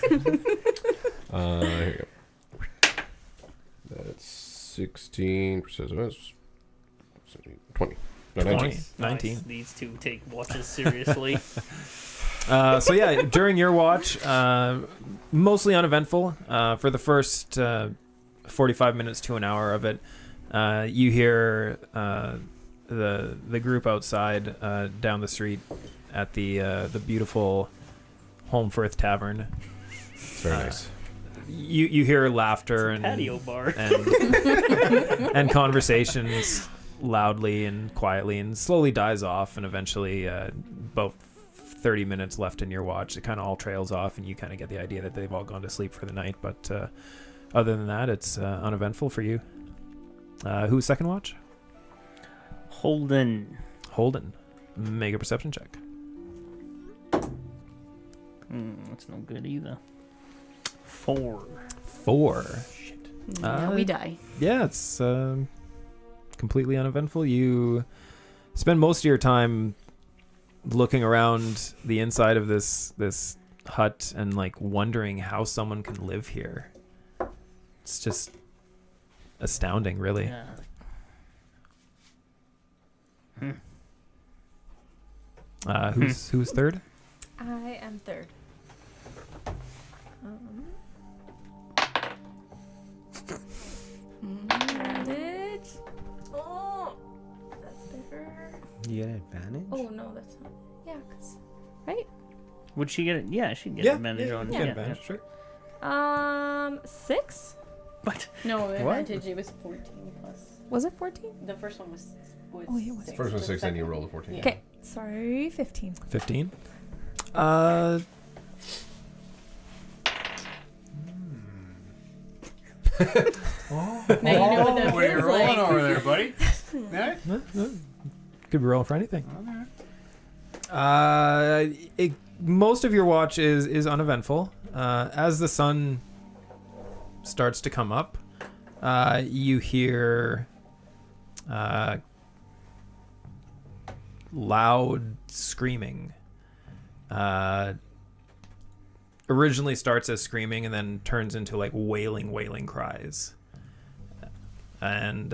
Here you go. That's 16 percent. 20. No, 19. 20. 19. Nice. These two take watches seriously. So yeah, during your watch, mostly uneventful. For the first 45 minutes to an hour of it, you hear the group outside down the street at the beautiful Holmfirth Tavern. It's very nice. You hear laughter and Patio bar. and conversations loudly and quietly, and slowly dies off, and eventually about 30 minutes left in your watch, it kind of all trails off, and you kind of get the idea that they've all gone to sleep for the night. But other than that, it's uneventful for you. Who's second watch? Holden. Make a perception check. That's no good either. 4. 4. Shit. Yeah, we die. Yeah, it's completely uneventful. You spend most of your time looking around the inside of this hut and like wondering how someone can live here. It's just astounding, really. Yeah. Who's third? I am third. Advantage. Oh, that's better. You get advantage? Oh no, that's not. Yeah, cause Would she get it? Yeah, she'd get Yeah, advantage on. You Yeah, get advantage, sure. 6. But No, advantage, it was 14 plus. Was it 14? The first one was Oh, yeah, it was. six. First one The 6, then you second- roll a 14. Yeah. Okay, sorry, 15. 15. Now you know what that What are you feels rolling like. over there, buddy? Yeah? Could be rolling for anything. Most of your watch is uneventful. As the sun starts to come up, you hear loud screaming. Originally starts as screaming and then turns into like wailing cries. And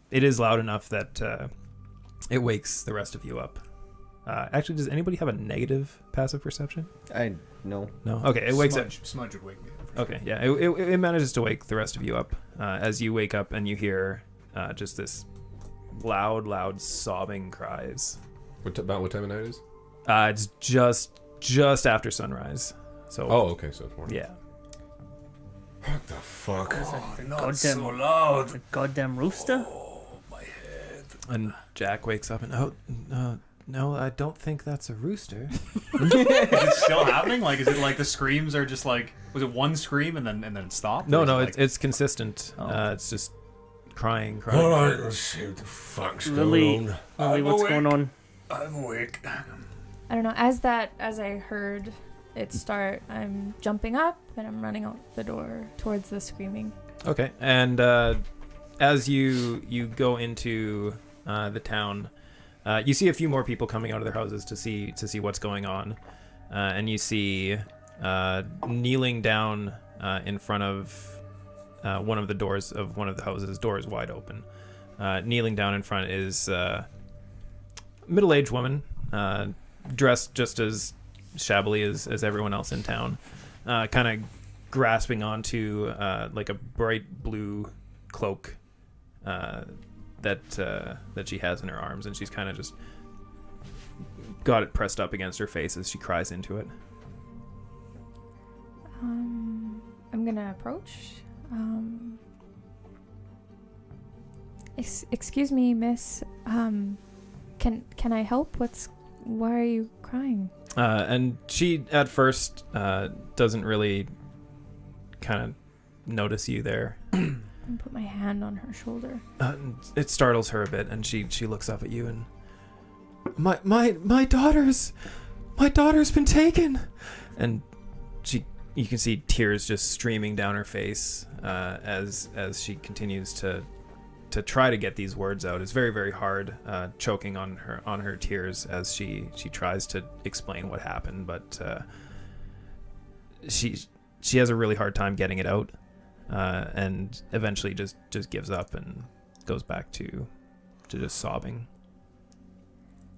it is loud enough that it wakes the rest of you up. Actually, does anybody have a negative passive perception? I no. No? Okay, it wakes up. Smudge would wake me up. Okay, yeah, it manages to wake the rest of you up as you wake up and you hear just this loud sobbing cries. About what time of night it is? It's just after sunrise. So Oh, okay, so it's morning. yeah. What the fuck? Not so loud. a goddamn rooster. And Jack wakes up and no, I don't think that's a rooster. Is it still happening? Like, is it like the screams are just like? Was it one scream and then it stopped? No, Or is it it's like, it's consistent. Oh. It's just crying. All right, let's see what the fuck's Lily, going on. Lily, what's going on? I'm awake. I don't know. As I heard it start, I'm jumping up and I'm running out the door towards the screaming. Okay, and as you go into the town, you see a few more people coming out of their houses to see what's going on, and you see kneeling down in front of one of the doors of one of the houses. Door is wide open. Kneeling down in front is a middle-aged woman, dressed just as shabbily as everyone else in town, kind of grasping onto like a bright blue cloak that she has in her arms, and she's kind of just got it pressed up against her face as she cries into it. I'm gonna approach. Excuse me, miss. Can I help? Why are you crying? And she at first doesn't really kind of notice you there. and put my hand on her shoulder. It startles her a bit, and she looks up at you and my daughter's been taken, and you can see tears just streaming down her face as she continues to try to get these words out. It's very, very hard, choking on her tears as she tries to explain what happened, but she has a really hard time getting it out, and eventually just gives up and goes back to just sobbing.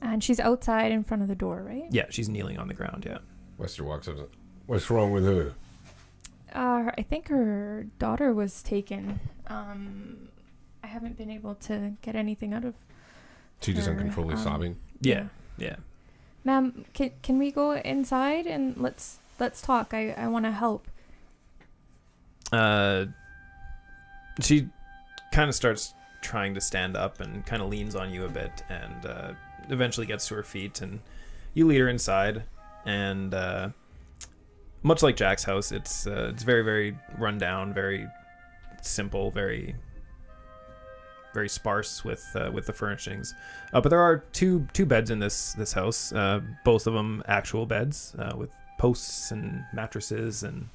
And she's outside in front of the door, right? Yeah, she's kneeling on the ground. Yeah. Wester walks up. What's wrong with her? I think her daughter was taken. I haven't been able to get anything out of She just her, uncontrollably sobbing. Yeah. Ma'am, can we go inside and let's talk? I want to help. She kind of starts trying to stand up and kind of leans on you a bit, and eventually gets to her feet, and you lead her inside. And much like Jack's house, it's very, very run down, very simple, very, very sparse with the furnishings. But there are two beds in this house, both of them actual beds, with posts and mattresses and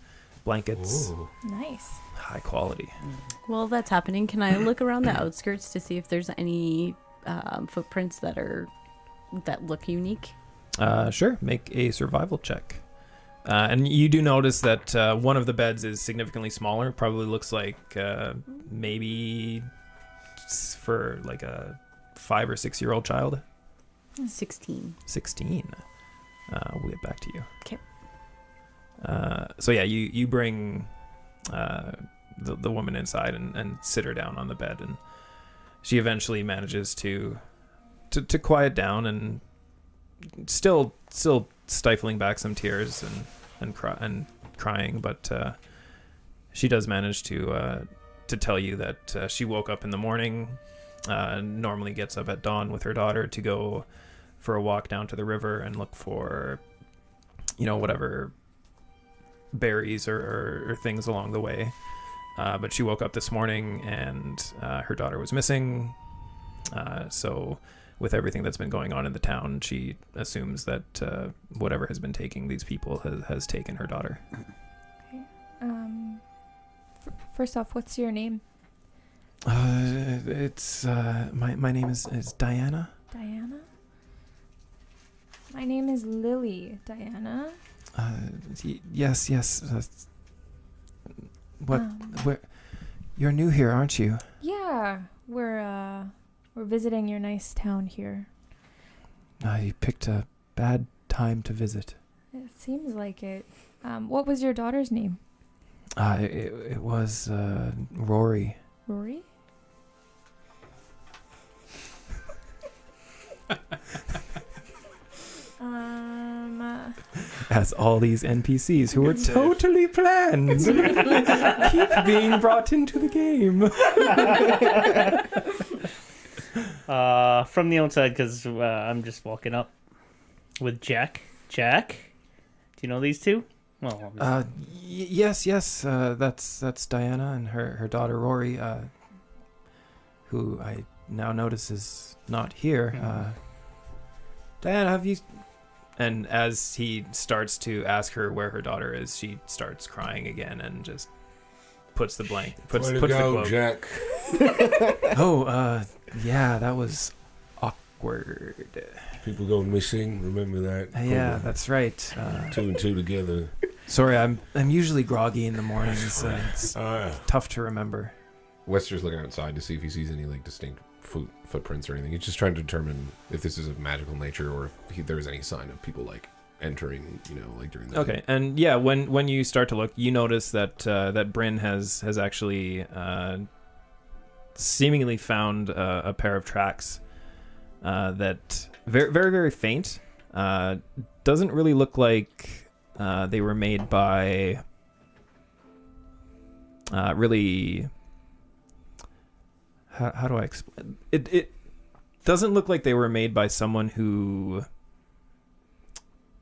blankets. Ooh. Nice. High quality. While that's happening, can I look around the outskirts to see if there's any footprints that look unique? Sure. Make a survival check. And you do notice that one of the beds is significantly smaller. Probably looks like maybe for like a 5 or 6 year old child. 16. 16. We'll get back to you. Okay. So yeah, you bring the woman inside and sit her down on the bed, and she eventually manages to quiet down, and still stifling back some tears and crying, but she does manage to tell you that she woke up in the morning, normally gets up at dawn with her daughter to go for a walk down to the river and look for, whatever berries or things along the way. But she woke up this morning and her daughter was missing. So with everything that's been going on in the town, she assumes that whatever has been taking these people has taken her daughter. Okay. First off, what's your name? It's my name is Diana. Diana? My name is Lily, Diana. Yes. Where? You're new here, aren't you? Yeah, we're visiting your nice town here. You picked a bad time to visit. It seems like it. What was your daughter's name? It was Rory. Rory? As all these NPCs who were totally planned keep being brought into the game. From the outside, because I'm just walking up with Jack. Jack, do you know these two? Well, yes. That's Diana and her daughter Rory, who I now notice is not here. Diana, have you? And as he starts to ask her where her daughter is, she starts crying again and just puts the blanket. Puts the cloak. Jack. Yeah, that was awkward. People go missing. Remember that? Yeah, that's right. 2 and 2 together. Sorry, I'm usually groggy in the mornings. It's tough to remember. Wester's looking outside to see if he sees any distinct footprints or anything. He's just trying to determine if this is of magical nature or if there is any sign of people entering, during the Okay, and yeah, when you start to look, you notice that that Bryn has actually seemingly found a pair of tracks that very, very, very faint. Doesn't really look like they were made by really. How do I explain? It doesn't look like they were made by someone who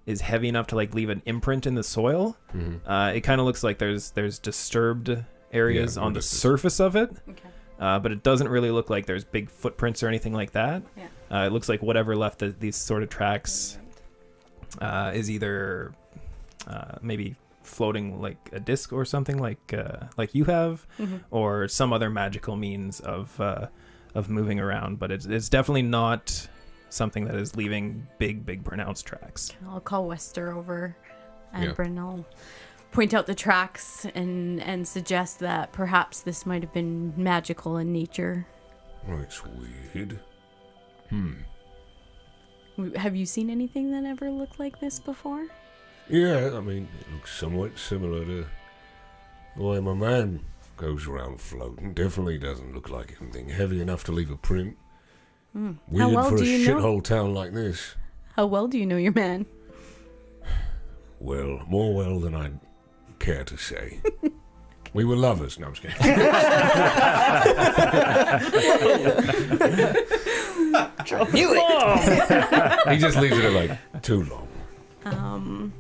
is heavy enough to leave an imprint in the soil. Mm-hmm. It kind of looks like there's disturbed areas Yeah, on the just- surface of it, Okay. but it doesn't really look like there's big footprints or anything like that. Yeah. It looks like whatever left these sort of tracks is either maybe floating like a disc or something like you have, Mm-hmm. or some other magical means of moving around. But it's definitely not something that is leaving big pronounced tracks. I'll call Wester over, and Yeah. Bryn will point out the tracks and suggest that perhaps this might have been magical in nature. Oh, it's weird. Have you seen anything that ever looked like this before? Yeah, I mean, it looks somewhat similar to the way my man goes around floating. Definitely doesn't look like anything heavy enough to leave a print. How Weird well for a do you know? shithole town like this. How well do you know your man? Well, more well than I'd care to say. We were lovers. No, I'm just kidding. He just leaves it at like, Too long.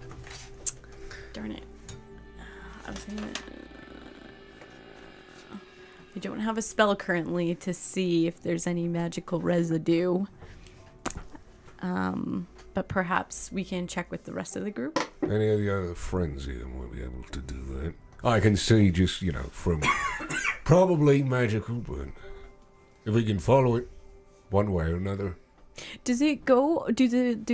Darn it. I was gonna. I don't have a spell currently to see if there's any magical residue. But perhaps we can check with the rest of the group. Any of the other friends here might be able to do that. I can see just, from probably magical, but if we can follow it one way or another. Does it go? Do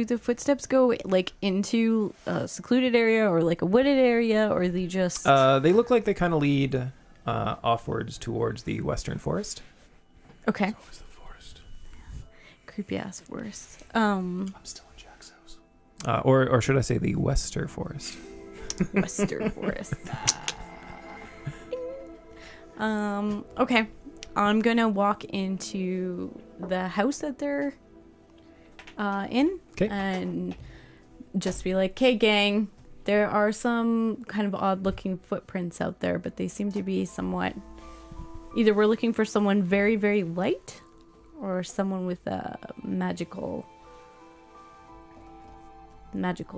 the footsteps go like into a secluded area or like a wooded area, or are they just? They look like they kind of lead offwards towards the western forest. Okay. always the forest. Creepy ass forest. I'm still in Jack's house. Or should I say the western forest? Western forest. Okay. I'm gonna walk into the house that they're in. 'Kay. And just be like, "Okay, gang, there are some kind of odd-looking footprints out there, but they seem to be somewhat. Either we're looking for someone very, very light, or someone with magical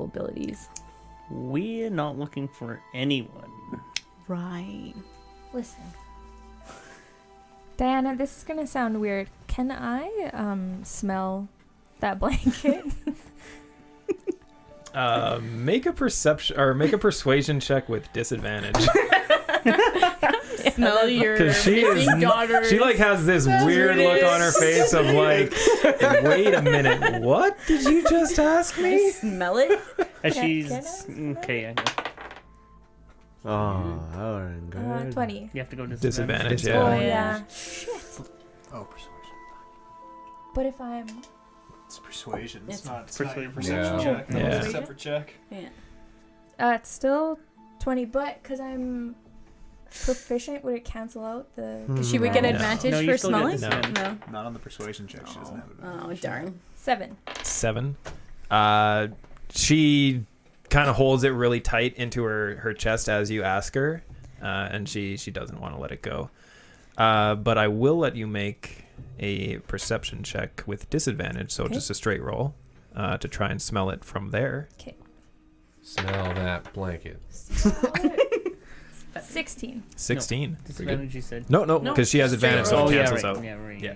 abilities." We're not looking for anyone. Right. Listen. Diana, this is gonna sound weird. Can I smell that blanket? Make a perception or make a persuasion check with disadvantage. Smell your Because she is, missing daughter. she like has this weird look on her face of like, wait a minute, what did you just ask me? Smell it. She's can I okay. I know. Oh, that wasn't good. 20. You have to go Disadvantage, Oh, yeah. yeah. Oh, persuasion. But if I'm... It's persuasion. It's It's not persuasion. your perception Yeah. check. No, Yeah. it's a separate check. Yeah. it's still 20, but because I'm proficient, would it cancel out the... She would get No. advantage No, you for still get smelling? disadvantage. No. Not on the persuasion check. She doesn't have it. Oh, darn. 7. 7. She kind of holds it really tight into her chest as you ask her, and she doesn't want to let it go. But I will let you make a perception check with disadvantage, so Okay. just a straight roll, to try and smell it from there. Smell that blanket. 16. 16. Disadvantage, you said. No, No, because she has straight advantage, so roll. it yeah, cancels right. out. Yeah, right. Yeah.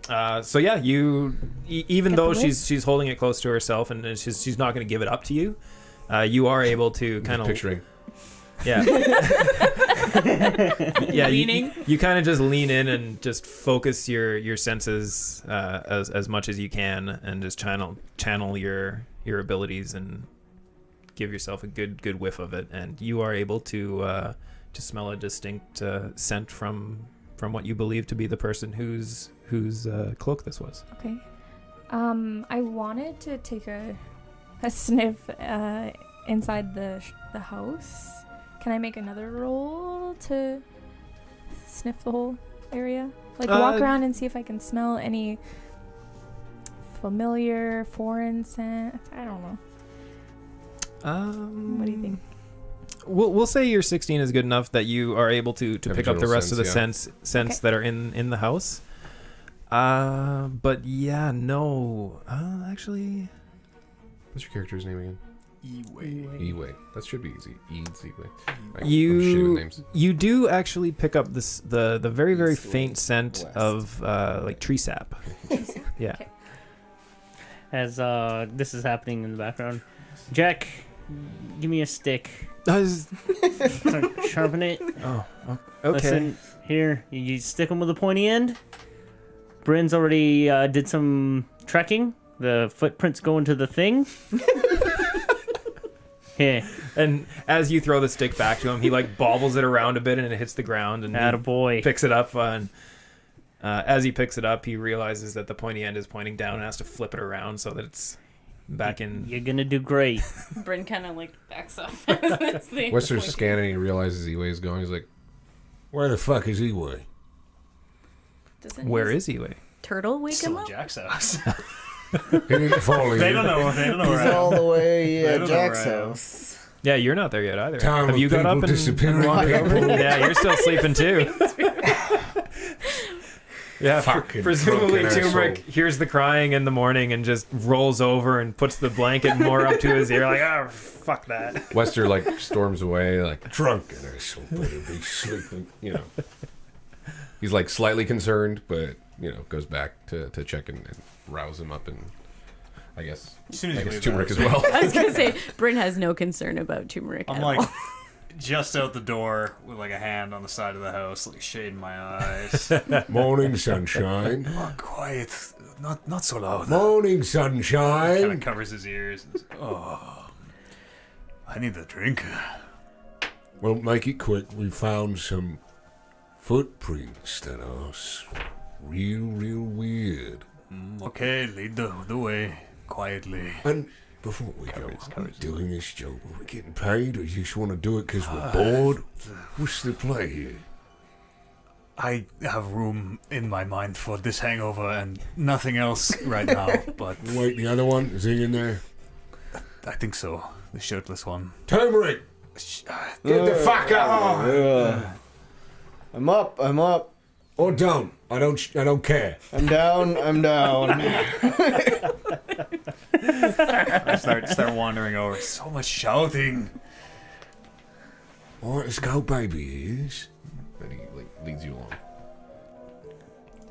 Yeah. So yeah, you even Get though the she's holding it close to herself and she's not going to give it up to you, you are able to kind of Picturing. yeah yeah Leaning. you kind of just lean in and just focus your senses as much as you can and just channel your abilities and give yourself a good whiff of it, and you are able to smell a distinct scent from what you believe to be the person whose cloak this was. Okay. I wanted to take a sniff inside the house. Can I make another roll to sniff the whole area? Like walk around and see if I can smell any familiar foreign scent. I don't know. What do you think? We'll say your 16 is good enough that you are able to Have a pick up the general rest of the sense, scents Okay. that are in the house. But yeah, no. Actually, What's your character's name again? E-way. That should be easy. Easy way. I'm shitty with names. You do actually pick up this the very, very faint scent West. of like tree sap. Yeah. Okay. As this is happening in the background, Jack, give me a stick. Start sharpen it. Oh, okay. Listen, here, you stick them with a pointy end. Bryn's already did some tracking. The footprints go into the thing. Here. And as you throw the stick back to him, he like bobbles it around a bit and it hits the ground and he Attaboy. picks it up. And as he picks it up, he realizes that the pointy end is pointing down and has to flip it around so that it's back in. You're gonna do great. Bryn kind of like backs up. Wester's scanning and he realizes E-way is going. He's like, Where the fuck is E-way? Where is Eway? Turtle wake Still him at up? Jack's house. He didn't fall in. They don't know. They don't know He's where I all am. the way I at don't know Jack's where I am. house. Yeah, you're not there yet either. Time Have of you got people up and disappearing walked over? people. Yeah, you're still sleeping too. Yeah, Fucking presumably drunken Turmeric asshole. hears the crying in the morning and just rolls over and puts the blanket more up to his ear, like, oh, fuck that. Wester like storms away, like Drunken asshole better be sleeping. you know. He's like slightly concerned, but you know, goes back to check and rouse him up, and I guess As soon as you leave the Turmeric as house. well. I was gonna say Bryn has no concern about turmeric I'm at like all. just out the door with like a hand on the side of the house, like shading my eyes. Morning sunshine. Oh, quiet, not so loud. Morning Kind sunshine. of covers his ears. Oh, I need a drink. Well, make it quick. We found some footprints that are real weird. Okay, lead the way quietly. And before we go, Covers, are we covers. doing this job? Are we getting paid, or you just want to do it because we're bored? What's the play here? I have room in my mind for this hangover and nothing else right now, but Wait, the other one, is he in there? I think so. The shirtless one. Turmeric, get the fuck up! I'm up. Or don't. I don't care. I'm down. I start wandering over. So much shouting. All right, let's go, baby. Yes. And he like leads you along.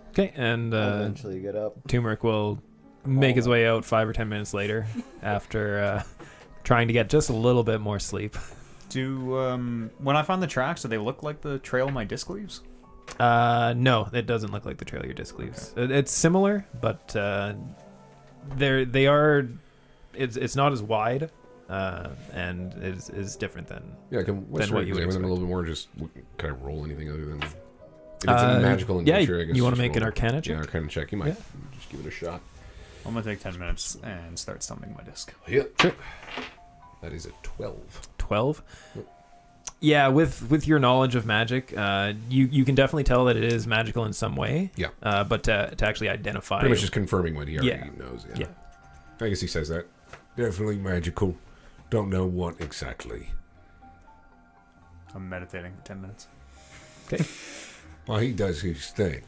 Okay, and I'll eventually get up. Turmeric will make his way out 5 or 10 minutes later after trying to get just a little bit more sleep. Do when I find the tracks, do they look like the trail my disc leaves? No, it doesn't look like the trail your disc leaves. It's similar, but they are. It's not as wide, and is different than. Yeah, can Wester what you would examine them a expect. little bit more? Just kind of roll anything other than if it's magical in yeah, nature. I guess you want to just make an roll. Arcana check? Yeah, Arcana check. You might Yeah. just give it a shot. I'm gonna take 10 minutes and start stumbling my disc. Yep. Sure. That is a 12. 12. Yep. Yeah, with your knowledge of magic, you can definitely tell that it is magical in some way. Yeah. But to actually identify. Pretty much just confirming what he already Yeah. knows. Yeah. I guess he says that. Definitely magical. Don't know what exactly. I'm meditating for 10 minutes. Well, he does his thing.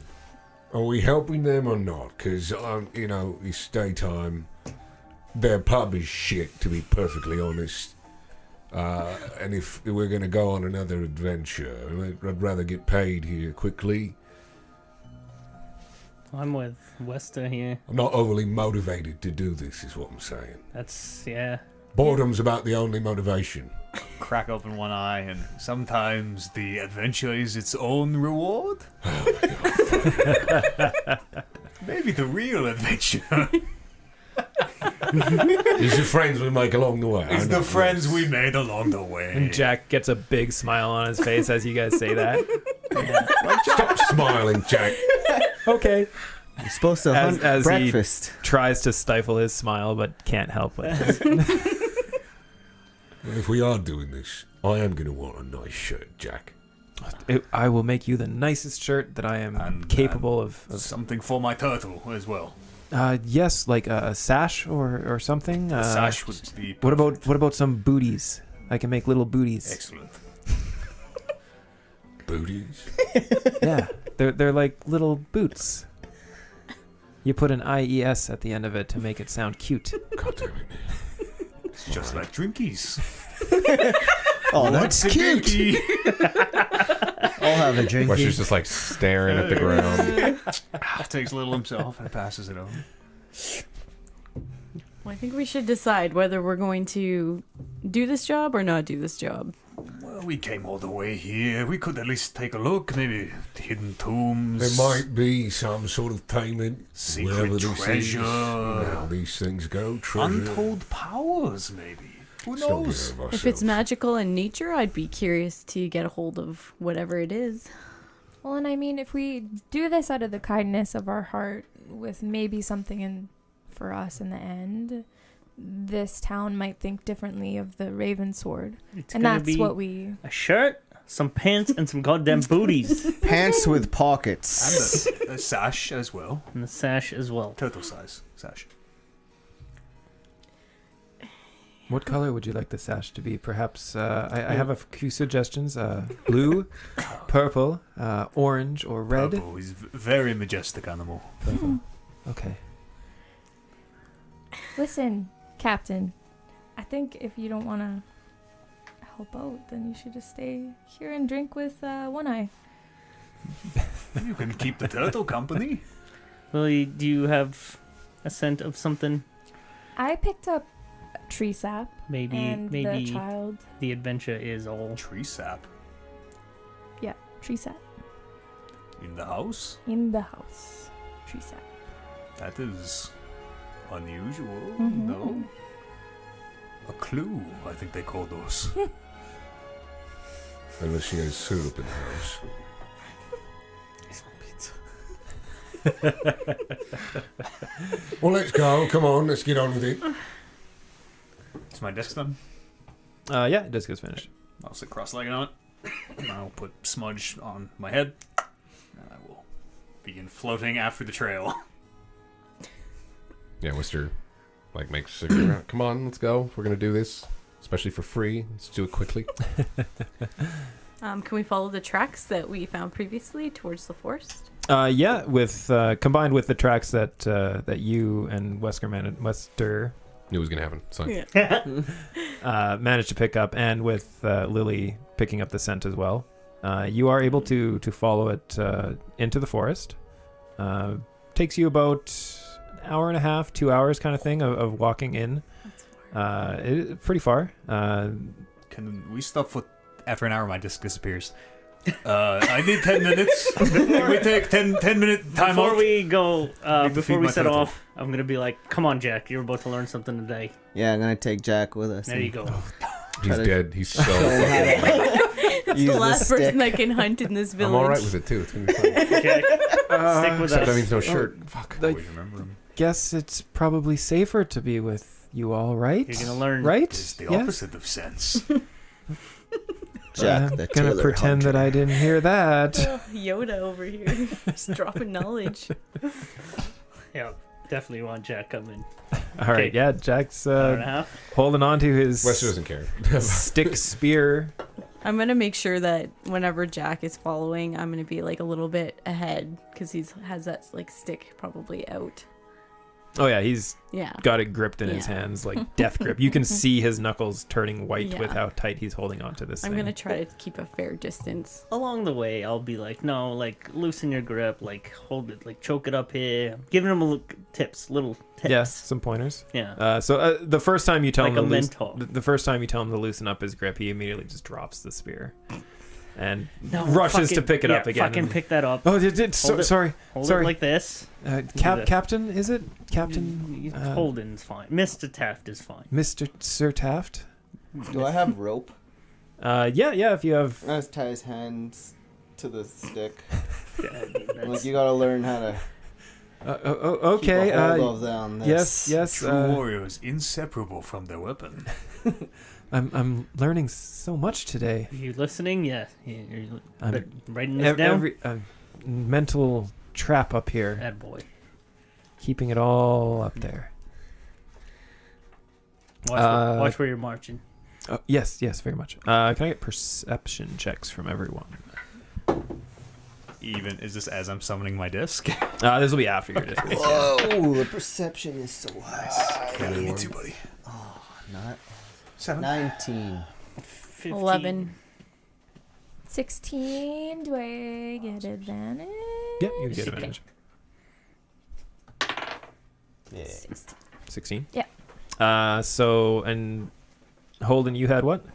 Are we helping them or not? Because, it's daytime. Their pub is shit, to be perfectly honest. And if we're going to go on another adventure, I'd rather get paid here quickly. I'm with Wester here. I'm not overly motivated to do this, is what I'm saying. That's, yeah. Boredom's about the only motivation. Crack open one eye, and sometimes the adventure is its own reward. Maybe the real adventure It's the friends we make along the way. I is know, the friends yes. we made along the way. And Jack gets a big smile on his face as you guys say that. Stop smiling, Jack. Okay. You're supposed to hunt As he- breakfast. Tries to stifle his smile, but can't help it. Well, if we are doing this, I am going to want a nice shirt, Jack. I will make you the nicest shirt that I am And, capable of. Something for my turtle as well. Yes, like a sash or something. The sash would be What about some booties? I can make little booties. excellent. Booties? Yeah, they're like little boots. You put an IES at the end of it to make it sound cute. God damn it. just like drinkies. Oh, that's cute. Drinky. I'll have a drink. Wester's just like staring at the ground. Takes a little himself and passes it on. Well, I think we should decide whether we're going to do this job or not do this job. Well, we came all the way here. We could at least take a look. Maybe hidden tombs. There might be some sort of payment. Secret wherever this is. treasure. You know how these things go. Treasure. Untold powers, maybe. Who Let's not get knows? ahead of If it's ourselves. magical in nature, I'd be curious to get a hold of whatever it is. Well, and I mean, if we do this out of the kindness of our heart, with maybe something in for us in the end, this town might think differently of the Raven Sword, It's and gonna that's be what we. a shirt, some pants, and some goddamn booties, Pants with pockets. And a sash as well. and the sash as well. Turtle size sash. What color would you like the sash to be? Perhaps I have a few suggestions: blue, purple, orange, or red. Purple is very majestic animal. Purple. Okay. Listen, Captain, I think if you don't want to help out, then you should just stay here and drink with One Eye. You can keep the turtle company. Lily, do you have a scent of something? I picked up tree sap Maybe and the maybe child. the adventure is all Tree sap Tree sap in the house. in the house. Tree sap. That is unusual. Mhm. No. A clue, I think they call those. Unless she has syrup in the house. Well, let's go. Come on, let's get on with it. Is my desk done? Yeah, disc is finished. I'll sit cross-legged on it. And I'll put smudge on my head. And I will begin floating after the trail. Yeah, Wister like makes a cigarette. Come on, let's go. If we're gonna do this, especially for free, let's do it quickly. Can we follow the tracks that we found previously towards the forest? Yeah, with combined with the tracks that that you and Wester Knew it was gonna happen. It's fine. managed to pick up, and with Lily picking up the scent as well, you are able to follow it into the forest. Takes you about an hour and a half, 2 hours kind of thing of walking in. That's far. Pretty far. Can we stop for... After an hour, my disc disappears. I need 10 minutes. Can we take 10-minute time Before out? we go, Need to before feed we my set turtle. off, I'm gonna be like, "Come on, Jack, you're about to learn something today." Yeah, I'm gonna take Jack with us. There and you go. He's Try to- dead. He's so show him how fucking. That's Use the the last stick. person that can hunt in this village. I'm all right with it too. It's gonna be fine. Jack, stick with Except that us. means no shirt. Fuck. Like, Always remember him. guess it's probably safer to be with you all, right? You're gonna learn. Right? It's the Yes? opposite of sense. Jack, I'm the gonna killer pretend hunter. that I didn't hear that. Yoda over here, just dropping knowledge. Yeah, definitely want Jack coming. All right, Okay. yeah, Jack's Hour and a half. holding on to his Wester doesn't care. stick spear. I'm gonna make sure that whenever Jack is following, I'm gonna be like a little bit ahead because he has that like stick probably out. Oh yeah, he's Yeah. got it gripped in his Yeah. hands like death grip. You can see his knuckles turning white with Yeah. how tight he's holding on to this I'm thing. gonna try to keep a fair distance. Along the way, I'll be like, "No, like loosen your grip, like hold it, like choke it up here." Giving him little tips. Yeah, some pointers. Yeah. So the first time you tell Like him to a mentor. the first time you tell him to loosen up his grip, he immediately just drops the spear and No, rushes to fucking- pick it yeah, up again. Fucking pick that up. Oh, Hold it. sorry. Hold sorry. it like this. Cap it. Captain, is it Captain? Holden's fine. Mr. Taft is fine. Mr. Sir Taft? Do I have rope? Yeah. If you have. I just tie his hands to the stick. Yeah, Like that's- you gotta learn how to Okay. keep a hold of them. Yes. True warriors inseparable from their weapon. I'm learning so much today. Are you listening? Yeah. You're I'm writing this down? every mental trap up here, Bad boy. keeping it all up there. Watch where you're marching. Oh, yes, very much. Can I get perception checks from everyone? Even is this as I'm summoning my disc? This will be after your disc. Whoa, the perception is so high. Yeah, me too, buddy. Not 7. 19. 15. 11. 16. Do I get advantage? Yeah, you get advantage. Yeah. 16. Yeah. So and Holden, you had what?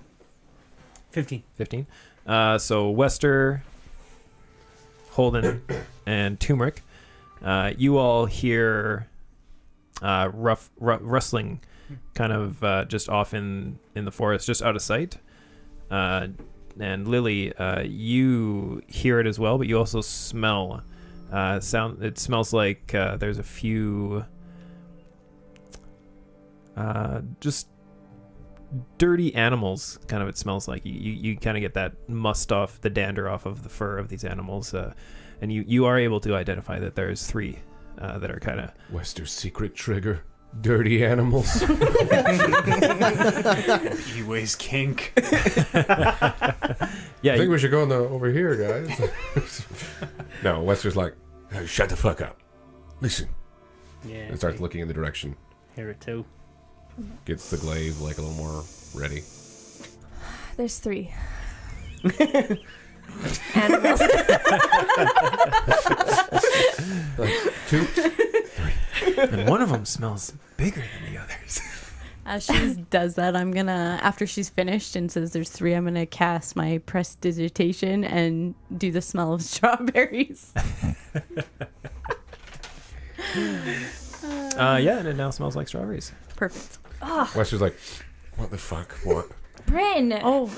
15. 15. So Wester, Holden, and Turmeric, you all hear rustling, kind of just off in the forest, just out of sight. And Lily, you hear it as well, but you also smell sound. It smells like there's a few just dirty animals. Kind of, it smells like you kind of get that must off, the dander off of the fur of these animals, and you are able to identify that there's 3 that are kind of Wester's secret trigger. Dirty animals. E-Way's kink. yeah. I think we should go over here, guys. No, Wester's like, Hey, shut the fuck up. Listen. Yeah. and starts looking in the direction. Hear it too. Gets the glaive like a little more ready. There's 3. Animals. Like 2. and one of them smells bigger than the others. As she does that, I'm gonna, after she's finished and says there's 3, I'm gonna cast my prestidigitation and do the smell of strawberries. Yeah, and it now smells like strawberries. Perfect. Wester's like, what the fuck? What? Bryn. Oh,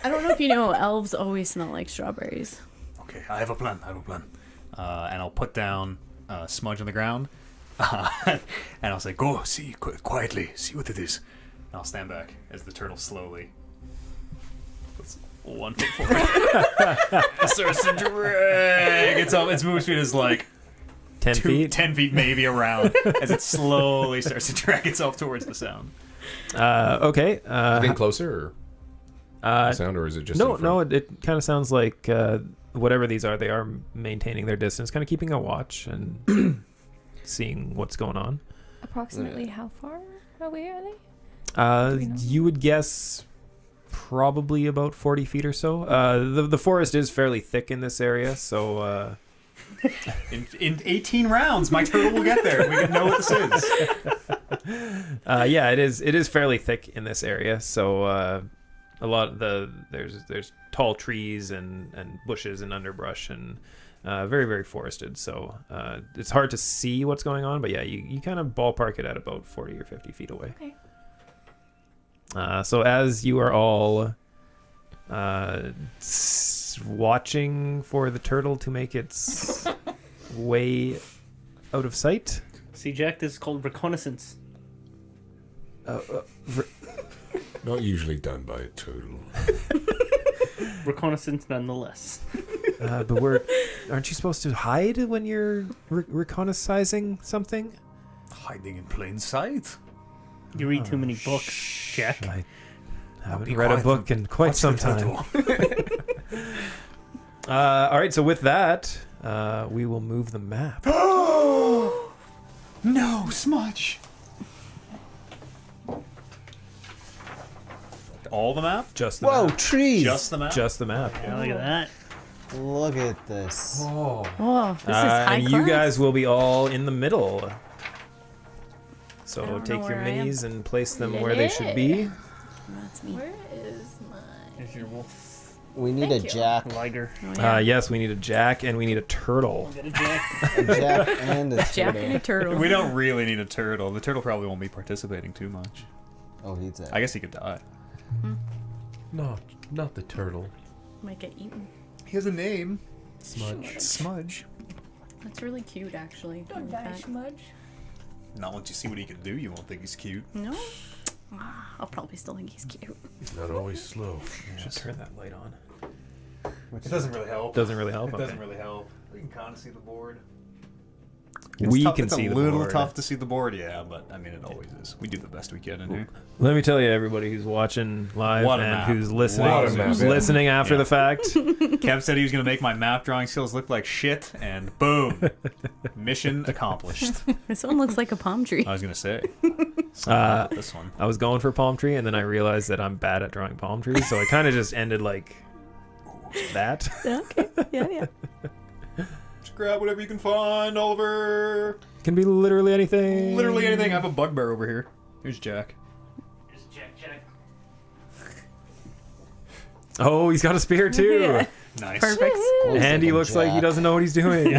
I don't know if you know, elves always smell like strawberries. Okay, I have a plan. And I'll put down Smudge on the ground. And I'll say, go, see, quietly, see what it is. And I'll stand back as the turtle slowly puts 1 foot forward. Starts to drag. Its movement speed is like 10 feet. 10 feet maybe around as it slowly starts to drag itself towards the sound. Okay. Getting closer, or sound, or is it just in front? It kind of sounds like whatever these are, they are maintaining their distance, kind of keeping a watch and seeing what's going on. Approximately how far away are they? Do we know? You would guess probably about 40 feet or so. The forest is fairly thick in this area, so In 18 rounds, my turtle will get there. We can know what this is. yeah, it is fairly thick in this area. So a lot of there's tall trees and bushes and underbrush and very, very forested. So it's hard to see what's going on, but yeah, you kind of ballpark it at about 40 or 50 feet away. Okay. So as you are all watching for the turtle to make its way out of sight. See, Jack, this is called reconnaissance. Not usually done by a turtle. Reconnaissance nonetheless. But aren't you supposed to hide when you're reconnaissing something? Hiding in plain sight. You read too many books, Jack. I haven't be read a quiet book in quite Watch some the time. turtle. All right, so with that, we will move the map. No, Smudge. All the map? Just the Whoa, map. trees! Just the map? Just the map. Yeah, look at that. Look at this. Whoa, this is high And class. you guys will be all in the middle. So I don't take know your where I am. minis and place them where they should be. That's me. Where is my... There's your wolf. We need Thank a you. jack. Liger. Oh, yeah. Yes, we need a jack and we need a turtle. Get a Jack. A jack and a Jack and a turtle. turtle. We don't really need a turtle. The turtle probably won't be participating too much. Oh, he's dead. I guess he could die. Not the turtle. Might get eaten. He has a name. Smudge. Smudge. That's really cute, actually. I Don't like die, that. Smudge. Not once you see what he can do, you won't think he's cute. No? I'll probably still think he's cute. Not always slow. Should turn that light on. It doesn't really help. Doesn't really help. It Okay. doesn't really help. We can kind of see the board. We can it's see a the little board. tough to see the board, yeah, but I mean, it always is. We do the best we can in here. Let me tell you, everybody who's watching live What a and map. who's listening, What a map, who's yeah. listening after Yeah. the fact. Kev said he was going to make my map drawing skills look like shit, and boom, mission accomplished. This one looks like a palm tree. I was going to say, This one. I was going for palm tree, and then I realized that I'm bad at drawing palm trees, so I kind of just ended like that. Okay. Yeah. Just grab whatever you can find, Oliver. Can be literally anything. Literally anything. I have a bugbear over here. Here's Jack. Just Jack. Oh, he's got a spear too. Yeah. Nice. Perfect. And he looks like he doesn't know what he's doing.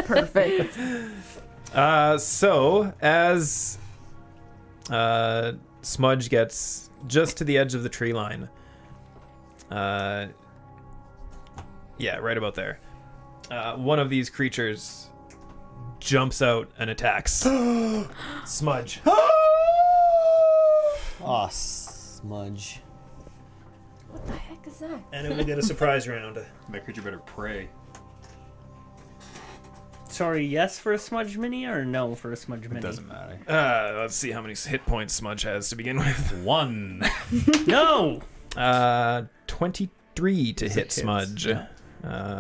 Perfect. So as Smudge gets just to the edge of the tree line, yeah, right about there, one of these creatures jumps out and attacks Smudge. Aw, Smudge. What the heck is that? And it will get a surprise round. That creature better pray. Sorry, yes for a smudge mini or no for a smudge mini? It doesn't matter. Let's see how many hit points Smudge has to begin with. 1. No! 23 to hit hits, Smudge. yeah.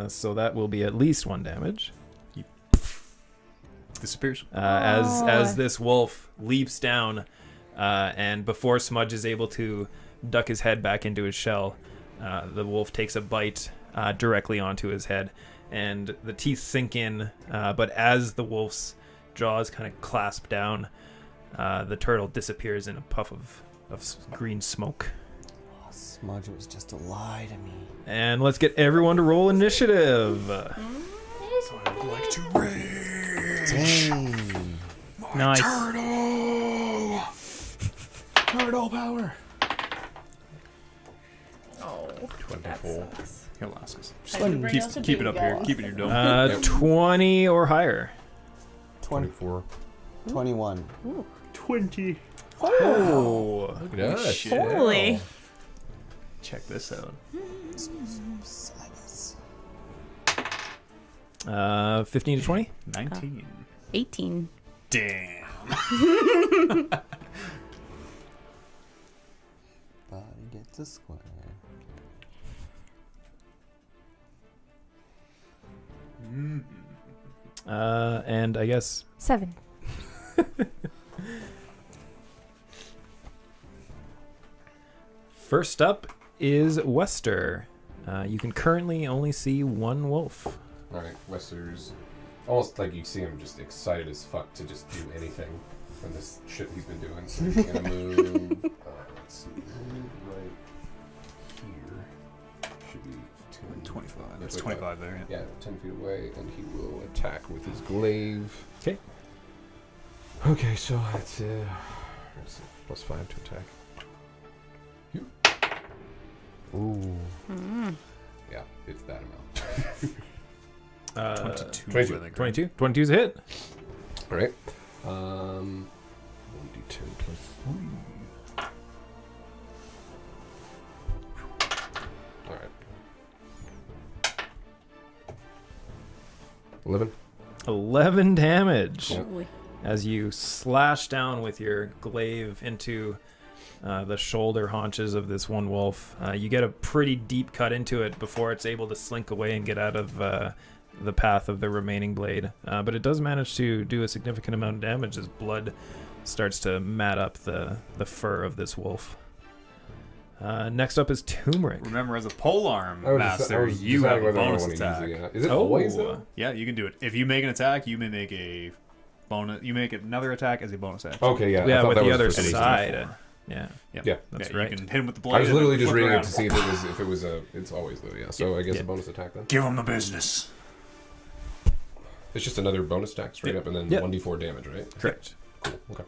So that will be at least 1 damage. Disappears. As this wolf leaps down, and before Smudge is able to duck his head back into his shell, the wolf takes a bite directly onto his head, and the teeth sink in, but as the wolf's jaws kind of clasp down, the turtle disappears in a puff of green smoke. Oh, Smudge was just a lie to me. And let's get everyone to roll initiative. I'd like to rage. Dang. Nice. Turtle power. Oh, 24. He'll last us. I can bring us a Keep it up here. bingo. Keep it in your dome. 20 or higher. 24. 21. 20. Oh. Look at that. shit. Holy. Check this out. Silas. 15 to 20. 19. 18. Damn. Body gets a square. And I guess 7. first up is Wester. You can currently only see one wolf. Alright, Wester's almost like you see him just excited as fuck to just do anything from this shit he's been doing. So he's gonna move. Let's see. Move right here. Should be 10. 25. Yeah, That's 25 there. Yeah. Yeah, 10 feet away, and he will attack with his glaive. Okay. Okay, so it's let's see, +5 to attack. Ooh. Yeah, it's that amount. 22, 22. I think. 22. 22's a hit. All right. 1d10 plus 3. All right. 11. 11 damage. Yeah. Holy. As you slash down with your glaive into the shoulder haunches of this one wolf. You get a pretty deep cut into it before it's able to slink away and get out of the path of the remaining blade. But it does manage to do a significant amount of damage as blood starts to mat up the fur of this wolf. Next up is Turmeric. Remember, as a polearm I was master, just you have deciding a whether I bonus wanna use attack. it, yeah. Is it always though? Yeah, you can do it. If you make an attack, you may make a bonus. You make another attack as a bonus action. Okay, yeah. I Yeah, thought with that the was other for the side. D4. Yeah. Yeah. That's Yeah, right. You can hit him with the blade. I was literally and just flip reading around. it to see if it was a. It's always though, yeah. So I guess Yeah. a bonus attack then. Give him the business. It's just another bonus stack straight Yeah. up, and then Yeah. 1d4 damage, right? Correct. Cool. Okay.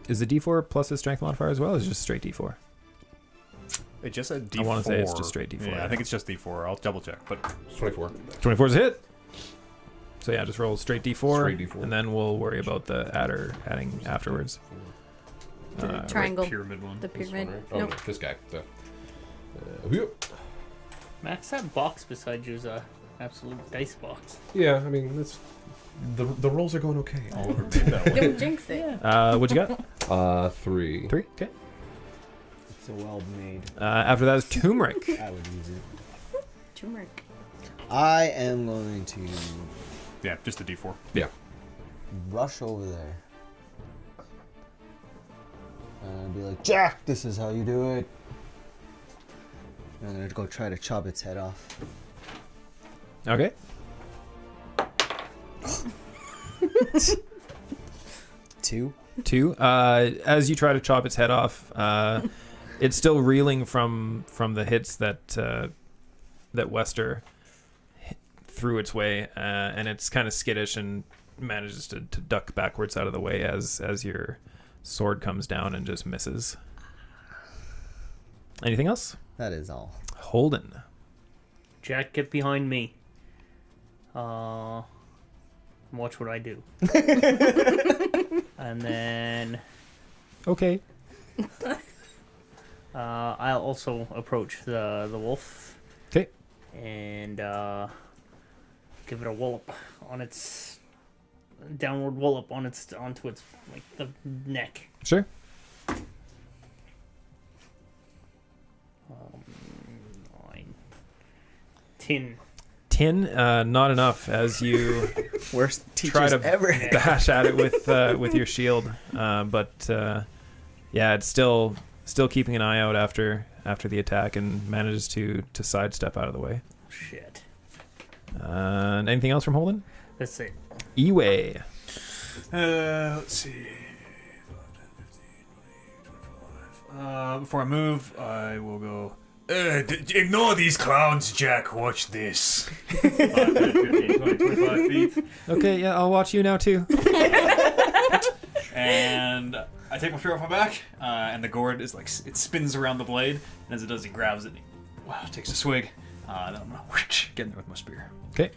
Is the D4 plus his strength modifier as well, or is it just straight D4? It just said D4. I wanna say it's just straight D4, Yeah, yeah. I think it's just D4. I'll double check, but It's 24. 24's a hit. So yeah, just roll straight D4, Straight D4. and then we'll worry about the adding afterwards. The triangle. pyramid one. The This pyramid. one, right? Oh, Nope. no, this guy. Whoop. Max, that box beside you is a absolute dice box. Yeah, I mean, that's the rolls are going okay. Oliver did that one. Don't jinx it. What you got? 3. 3. Okay. It's a well made. After that is Turmeric. I would use it. Turmeric. I am going to Yeah, just a D4. rush over there be like, Jack, this is how you do it. And I'm gonna go try to chop its head off. Okay. Two. As you try to chop its head off, it's still reeling from the hits that Wester threw its way, and it's kind of skittish and manages to duck backwards out of the way as your sword comes down and just misses. Anything else? That is all. Holden. Jack, get behind me. Watch what I do. And then Okay. I'll also approach the wolf. Okay. And give it a wallop on its downward wallop on onto its like the neck. Sure. 10. Not enough as you Worst try teachers to ever. bash at it with your shield, but yeah, it's still keeping an eye out after the attack and manages to sidestep out of the way. Shit. Anything else from Holden? That's it. Eway. Let's see. Before I move, I will go. Ignore these clowns, Jack. Watch this. 5, 10, 15, 20, 25 feet. Okay, yeah, I'll watch you now too. And I take my spear off my back, and the gourd is like it spins around the blade, and as it does, he grabs it. And he takes a swig. Then I'm gonna get in there with my spear. Okay.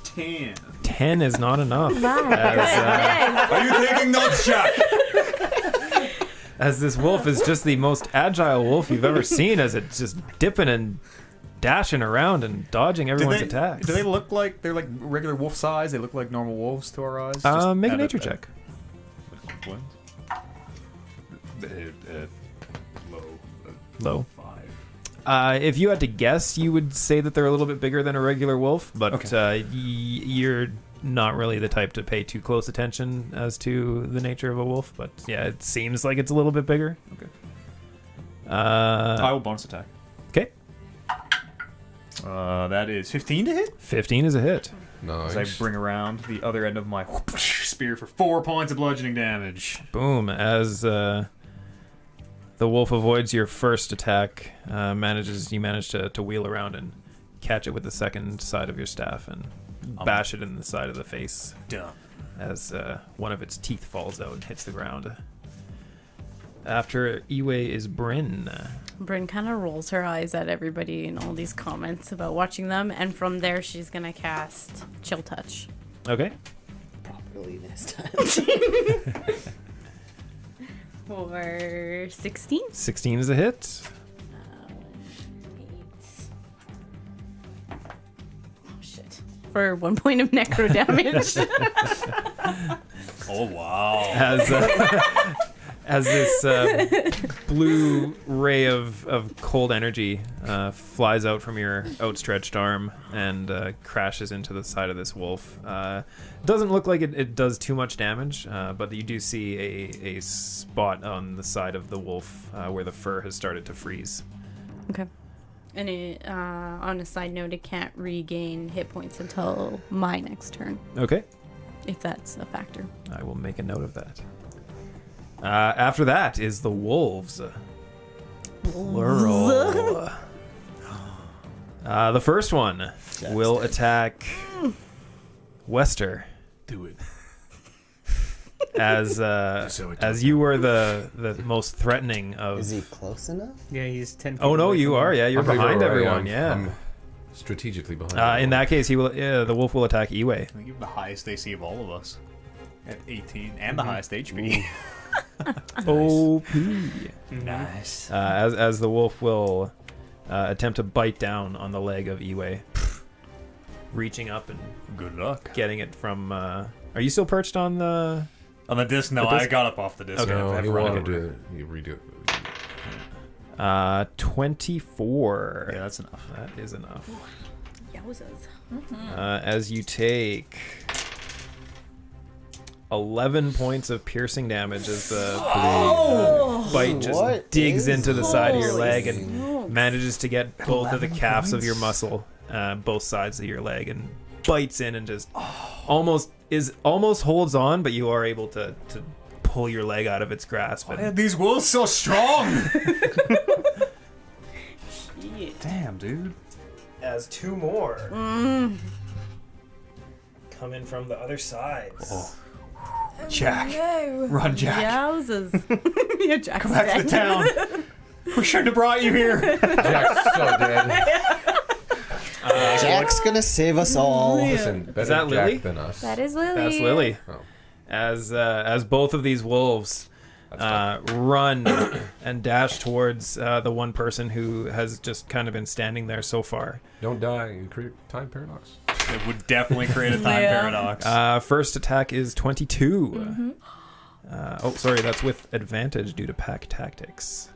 10. 10 is not enough. Are you taking notes, Jack? As this wolf is just the most agile wolf you've ever seen, as it's just dipping and dashing around and dodging everyone's attacks. Do they look like they're like regular wolf size? They look like normal wolves to our eyes. Make a nature check. What? Low. 5. If you had to guess, you would say that they're a little bit bigger than a regular wolf, but you're not really the type to pay too close attention as to the nature of a wolf. But yeah, it seems like it's a little bit bigger. Okay. I will bonus attack. Okay. That is 15 to hit. 15 is a hit. Nice. As I bring around the other end of my spear for 4 points of bludgeoning damage. Boom. As the wolf avoids your first attack, you manage to wheel around and catch it with the second side of your staff and bash it in the side of the face. Dumb. As one of its teeth falls out and hits the ground. After Eway is Bryn. Bryn kind of rolls her eyes at everybody and all these comments about watching them, and from there she's gonna cast Chill Touch. Okay. Properly this time. For 16. 16 is a hit. 8. Oh shit. For 1 point of necro damage. Oh wow. As this blue ray of cold energy flies out from your outstretched arm and crashes into the side of this wolf. Doesn't look like it does too much damage, but you do see a spot on the side of the wolf where the fur has started to freeze. Okay. And on a side note, it can't regain hit points until my next turn, Okay. if that's a factor. I will make a note of that. After that is the wolves. Plural. The first one will attack Wester. Do it. As you were the most threatening of. Is he close enough? Yeah, he's 10 feet Oh no, away you from are. me. Yeah, you're I'm pretty behind far away. everyone. I'm Yeah. strategically behind. In everyone. that case, the wolf will attack Eway. I think you have the highest AC of all of us. At 18, and the highest HP. OP. Nice. As the wolf will attempt to bite down on the leg of Eway, reaching up and Good luck. getting it from. Are you still perched on the? On the disc, no, The disc? I got up off the disc. Okay. No, I've you run want to over. do it. You redo it. 24. Yeah, that's enough. That is enough. Yowzas. As you take 11 points of piercing damage as the bite just What digs is into the side of your Holy leg and smokes. manages to get both of the 11 calves of points? your muscle, both sides of your leg, and bites in and just almost holds on, but you are able to pull your leg out of its grasp. Why And are these wolves so strong? Damn, dude. as two more come in from the other side. Oh. Jack. No. Run, Jack. Yowzers. Yeah, Jack's Come back to dead. the town. We shouldn't have brought you here. Jack's so dead. Jack's gonna save us all. Listen, better that Jack Lily? than us. That is Lily. That's Lily. Oh. As both of these wolves run and dash towards the one person who has just kind of been standing there so far. Don't die. You create time paradox. It would definitely create a time Yeah. paradox. First attack is 22. Mm-hmm. Sorry, that's with advantage due to pack tactics.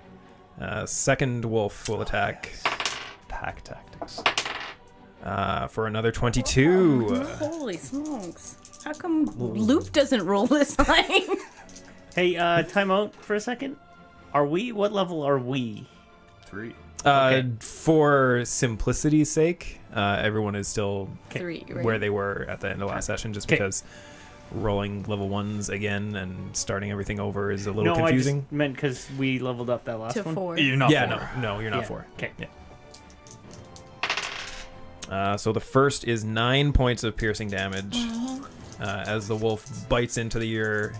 Second wolf will attack Pack tactics. for another 22. Holy smokes. How come Loop doesn't roll this time? Hey, time out for a second. What level are we? 3. Okay. For simplicity's sake, everyone is still 3, right? where they were at the end of last session, just 'Kay. because rolling level 1s again and starting everything over is a little No, confusing. I just meant because we leveled up that last to one. 4. You're not Yeah, 4. no, you're not Yeah. 4. Okay. So the first is 9 points of piercing damage as the wolf bites into your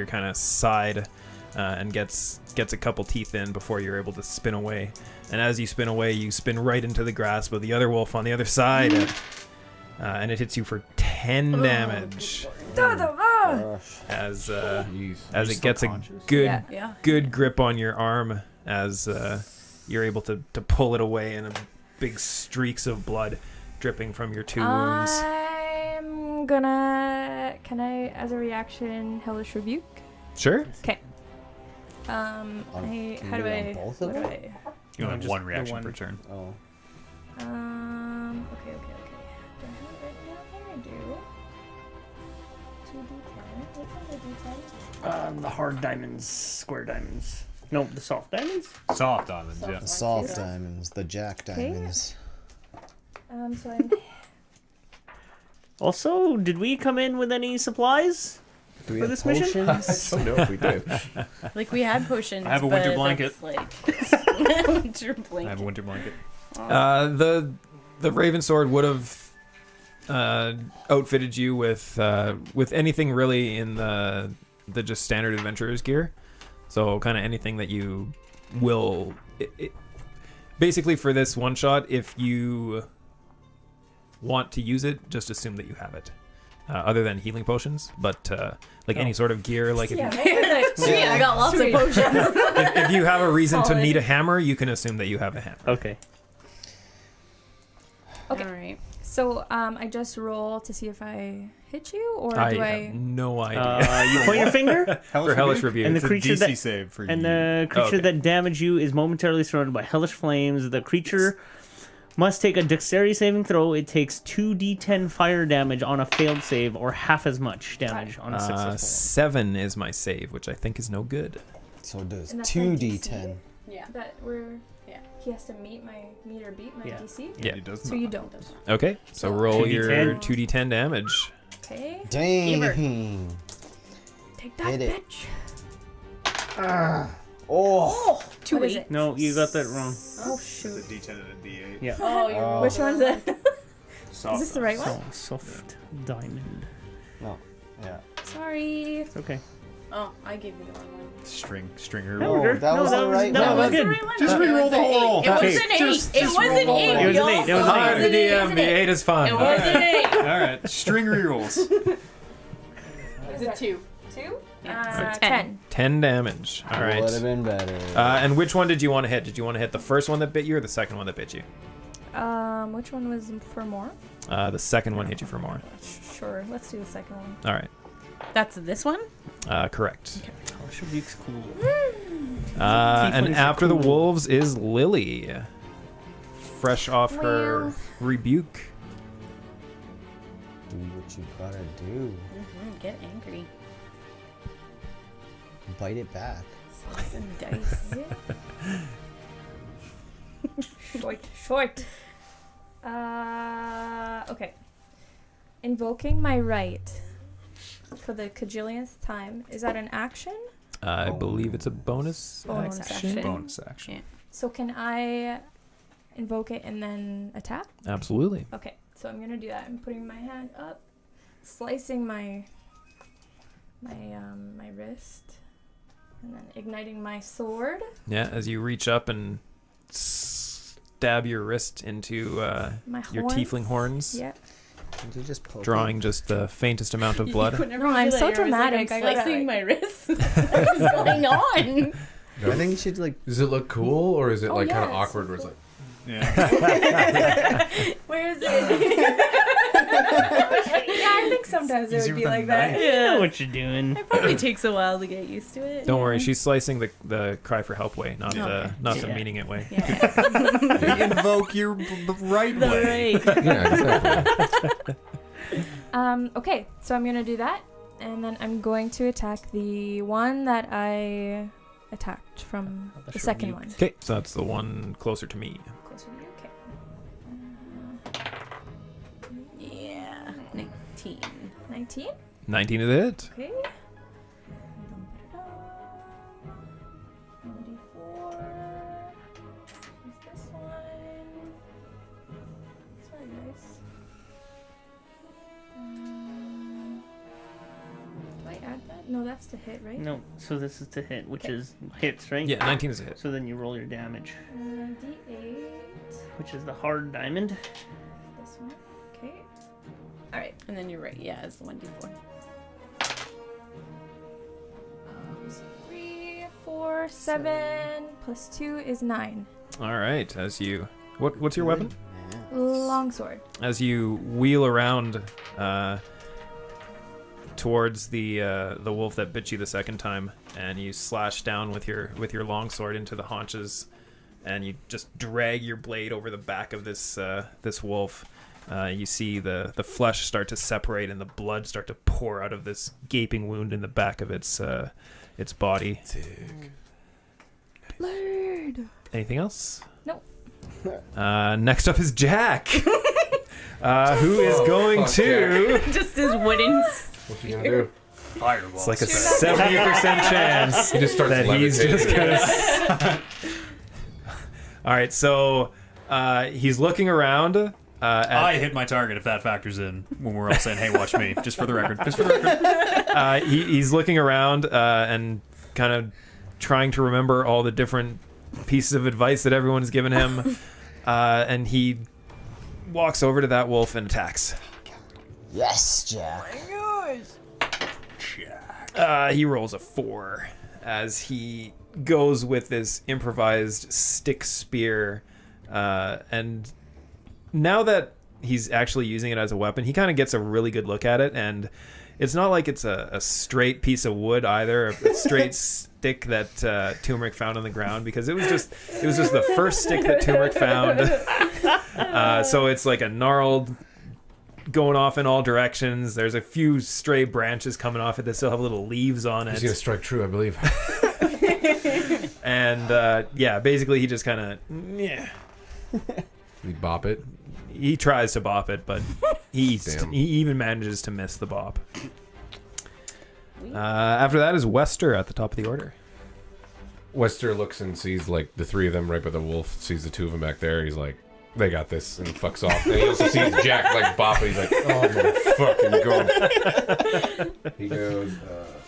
kind of side and gets a couple teeth in before you're able to spin away. And as you spin away, you spin right into the grasp of the other wolf on the other side, and it hits you for 10 damage as Jeez. as you it gets a still conscious? good Yeah. Yeah. good grip on your arm as you're able to pull it away, and big streaks of blood dripping from your 2 wounds. I'm gonna. Can I, as a reaction, hellish rebuke? Sure. Okay. Can How you do do it I? on both What of do them? I? You only have just one the reaction one. per turn. Oh. Okay. Do I have it written down here? I do. 2d10. What's on the d10? The hard diamonds, square diamonds. No, the soft diamonds. Soft diamonds, yeah. The soft diamonds, the jack Okay. diamonds. So I'm. Also, did we come in with any supplies? Do we For have this mission? potions? I don't know if we did. Like, we had potions. I have a winter but blanket. that's Like, winter I blanket. have a winter blanket. The Raven Sword would have outfitted you with anything really in the just standard adventurer's gear. So kind of anything that you will. Basically, for this one shot, if you want to use it, just assume that you have it. Other than healing potions, but like any sort of gear, like if, Yeah. Sweet, I got lots Sweet. of potions. if you have a reason to Solid. need a hammer, you can assume that you have a hammer. Okay. Okay. All right. So I just roll to see if I hit you, or I do have I? no idea. You point your finger, For hellish review. and the It's a creature DC that save for and you. the creature Okay. that damaged you is momentarily surrounded by hellish flames. The creature must take a dexterity saving throw. It takes 2d10 fire damage on a failed save, or half as much damage on a successful 7 is my save, which I think is no good. So it does And that's my 2d10. Yeah. That we're. Yeah. He has to meet my or beat my Yeah. DC. Yeah. It does So not. you don't. Okay, so So roll 2d10. your 2d10 damage. Okay. Dang. Take that, Hit it. bitch. Oh. What is it? No, you got that wrong. Oh It's shoot. a D10 and a D8. Yeah. Oh, you're Oh. Which one's it? Soft Is this the right one? So, soft diamond. No. Yeah. Sorry. It's okay. Oh, I gave you the wrong one. Stringer. No, Oh, we're good. that No, was that the was- right no, one. that was That good. the right one? Just Okay, re-roll it was the an whole roll. eight. It was Okay. an 8. Just It was an re-roll 8. the It was an 8. It was an I'm the 8. DM. The 8 is fun. It was an 8. All right, string rerolls. It's a 2. 2? Yeah, so 10. 10 damage. All right. Would have been better. And which one did you want to hit? Did you want to hit the first one that bit you or the second one that bit you? Which one was for more? The second one hit you for more. Sure. Let's do the second one. All right. That's this one? Correct. Hellish rebuke's cool. And Tieflings are after the cool. wolves is Lily. Fresh off her Well. rebuke. Do what you gotta do. Get angry. bite it back. Slice and dice. Short. Okay. Invoking my right for the cajillionth time. Is that an action? I believe it's a bonus Bonus action. Bonus action. Yeah. So can I invoke it and then attack? Absolutely. Okay, so I'm gonna do that. I'm putting my hand up, slicing my wrist, and then igniting my sword. Yeah, as you reach up and stab your wrist into My your horns. tiefling horns, Yep. Did you just poke drawing just the faintest amount of blood. No, I'm so dramatic. I I'm gotta, slicing like- my wrist. What is going on? it? I think you should like. Does it look cool or is it Oh, like yeah, kind of it's awkward so where it's cool. like Yeah. Where is it? Yeah, I think sometimes it Easier would be with a like that. knife. You know what you're doing. It probably takes a while to get used to it. Don't worry, she's slicing the cry for help way, not Okay. the Yeah. meaning it way. Yeah. You invoke your the right The way. right. yeah, exactly. Okay, so I'm gonna do that, and then I'm going to attack the one that I attacked from the second one. Okay, so that's the one closer to me. Closer to you, okay. Yeah. 19. 19. 19 is the hit. Okay. 94. Use this one. Sorry, guys. Do I add that? No, that's to hit, right? No, so this is to hit, which Okay. is hits, right? Yeah, 19 is a hit. So then you roll your damage, D8. which is the hard diamond. This one. Okay. All right. And then you're right. Yeah, it's the 1d4. So 3, 4, 7 plus 2 is 9. All right, as you what's your weapon? Longsword. As you wheel around towards the wolf that bit you the second time, and you slash down with your longsword into the haunches, and you just drag your blade over the back of this wolf. You see the flesh start to separate and the blood start to pour out of this gaping wound in the back of its body. Blade. Anything else? Nope. Next up is Jack, who is going fuck to. Just his wooden. What's he gonna do? Fireball. It's like a 70% chance He just starts that he's just levitating. gonna. All right, so he's looking around. I hit my target if that factors in when we're all saying, "Hey, watch me." Just for the record. Just for the record. He's looking around and kind of trying to remember all the different pieces of advice that everyone's given him, and he walks over to that wolf and attacks. Yes, Jack. He rolls a 4 as he goes with this improvised stick spear, and now that he's actually using it as a weapon, he kind of gets a really good look at it, and it's not like it's a straight piece of wood either, a straight stick that Turmeric found on the ground, because it was just the first stick that Turmeric found. So it's like a gnarled, going off in all directions. There's a few stray branches coming off it that still have little leaves on it. He's gonna strike true, I believe. And yeah, basically he just kind of We bop it. he tries to bop it, but he Damn. even manages to miss the bop. After that is Wester at the top of the order. Wester looks and sees like the three of them right by the wolf. Sees the two of them back there. He's like, "They got this," and he fucks off. And he also sees Jack like bop it. He's like, "Oh my fucking god!" He goes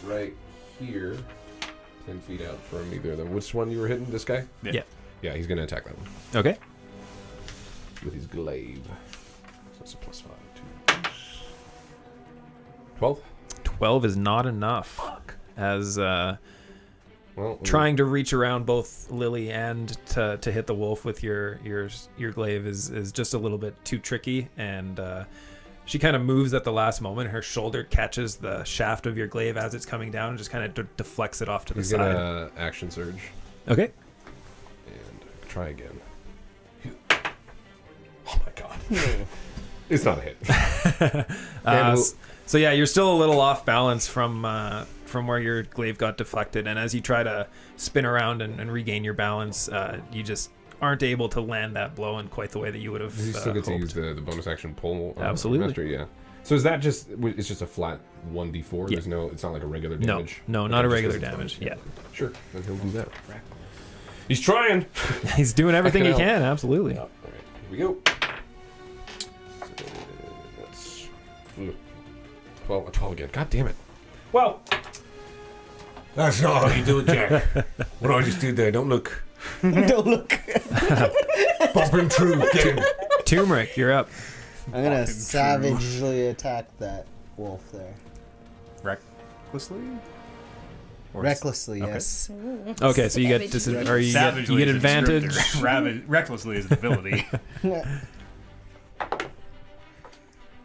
right here, 10 feet out from either of them. Which one you were hitting? This guy? Yeah. Yeah, he's gonna attack that one Okay. with his glaive. So that's a +5. 12. 12 is not enough. As Well, trying to reach around both Lily and to hit the wolf with your glaive is just a little bit too tricky, and she kind of moves at the last moment. Her shoulder catches the shaft of your glaive as it's coming down and just kind of deflects it off to the He's side. gonna action surge Okay. and try again. Oh my god. It's not a hit. So yeah, you're still a little off balance from from where your glaive got deflected, and as you try to spin around and regain your balance, you just aren't able to land that blow in quite the way that you would have You still get to hoped. use the bonus action pull. Absolutely. Mastery, yeah. So is that just? It's just a flat 1d4. Yeah. There's no. It's not like a regular No, damage. no, Okay, not a just regular as damage. bonus. Yeah, Sure. Then he'll do that. He's trying. he's doing everything he Fucking hell. can. Absolutely. All right. Here we go. So that's 12 again. God damn it. Well, That's not how you do it, Jack. What I just did there, don't look. Don't look. Bumping through, get him. turmeric, you're up. I'm gonna Fucking true. savagely attack that wolf there. Recklessly? Or Recklessly, okay. yes. Okay, so you get or you Savagely get is a advantage. descriptor. Recklessly is an ability.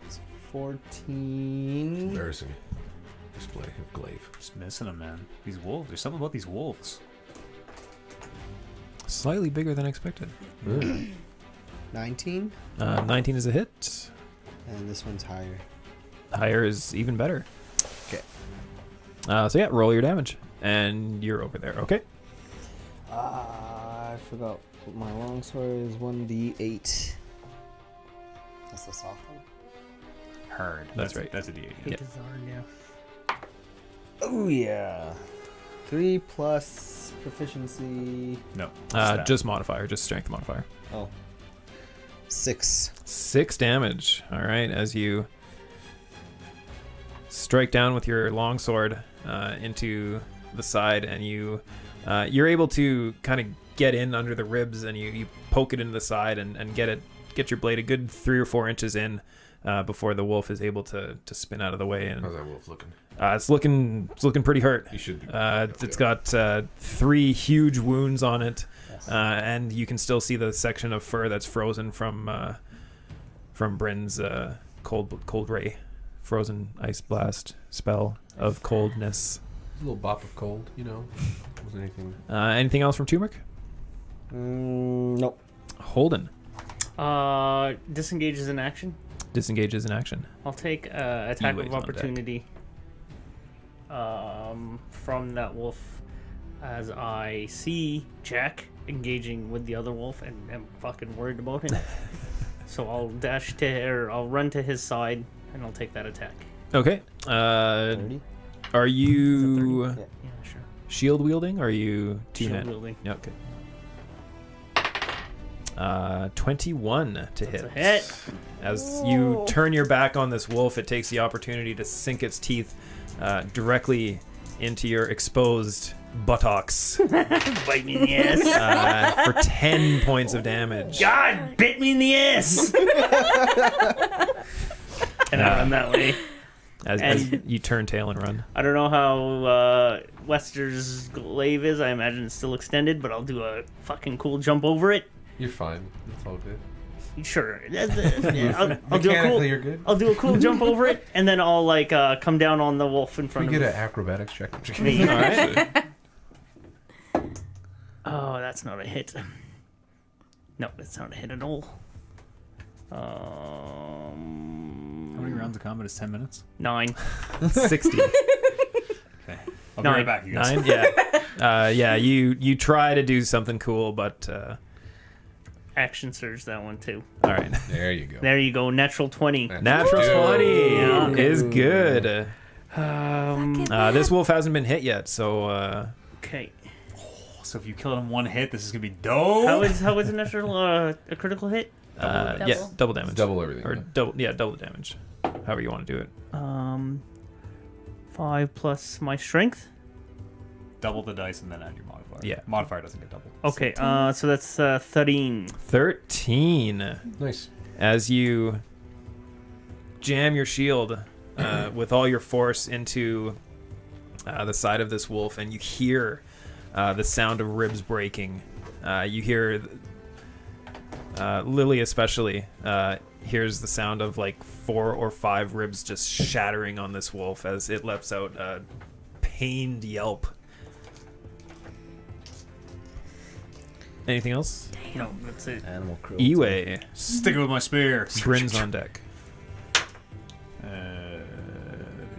It's 14. Embarrassing. Display of glaive. Just missing them, man. These wolves. There's something about these wolves. Slightly bigger than expected. 19. 19 is a hit. And this one's higher. Higher is even better. Okay. So yeah, roll your damage, and you're over there. Okay. I forgot what my longsword is. 1d8. That's the soft one. Hard. That's right. That's a D8. Yeah. Oh yeah. 3 plus proficiency. No. Just modifier, just strength modifier. Oh. 6. 6 damage. All right, as you strike down with your longsword into the side, and you're able to kind of get in under the ribs, and you poke it into the side and get your blade a good 3 or 4 inches in before the wolf is able to spin out of the way. And How's that wolf looking? it's looking pretty hurt. He should be. It's got 3 huge wounds on it, Yes. and you can still see the section of fur that's frozen from Bryn's cold ray, frozen ice blast spell of coldness. A little bop of cold, you know. Wasn't anything. Anything else from Turmeric? Nope. Holden Disengages in action. disengages in action. I'll take attack He of weighs on deck. opportunity from that wolf as I see Jack engaging with the other wolf and am fucking worried about him. So I'll run to his side and I'll take that attack. Okay. 30. Are you Yeah. Yeah, sure. shield wielding? Or are you Shield two-hand? wielding. Yeah. Okay. 21 to That's hit. a hit. As you turn your back on this wolf, it takes the opportunity to sink its teeth directly into your exposed buttocks Bite me in the ass. for 10 points of damage. God, bit me in the ass. And I run that way. As you turn tail and run. I don't know how Wester's glaive is. I imagine it's still extended, but I'll do a fucking cool jump over it. You're fine. It's all good. Sure. I'll do a cool. you're good. I'll do a cool jump over it, and then I'll come down on the wolf in Can front we of get him. an acrobatics check? All right. Oh, that's not a hit. No, that's not a hit at all. How many rounds of combat is 10 minutes? 9. 60. Okay. I'll be Nine. right back, you guys. 9? Yeah. Yeah, you try to do something cool, but... Action surge that one too. all right. There you go. There you go. Natural 20. Natural Dude. 20 Yeah. is good. Um. This wolf hasn't been hit yet, so... Okay. So if you kill it in one hit, this is going to be dope. How is a natural a critical hit? yeah, double damage. Double everything. Or yeah. double damage. However you want to do it. 5 plus my strength. Double the dice and then add your modifier. Yeah. Modifier doesn't get doubled. Okay. So that's 13. 13. Nice. As you jam your shield with all your force into the side of this wolf, and you hear the sound of ribs breaking. You hear Lily especially hears the sound of like 4 or 5 ribs just shattering on this wolf as it lets out a pained yelp. Anything else? No, that's it. Animal cruelty. Iwe, Sticking with my spear. Bryn's on deck.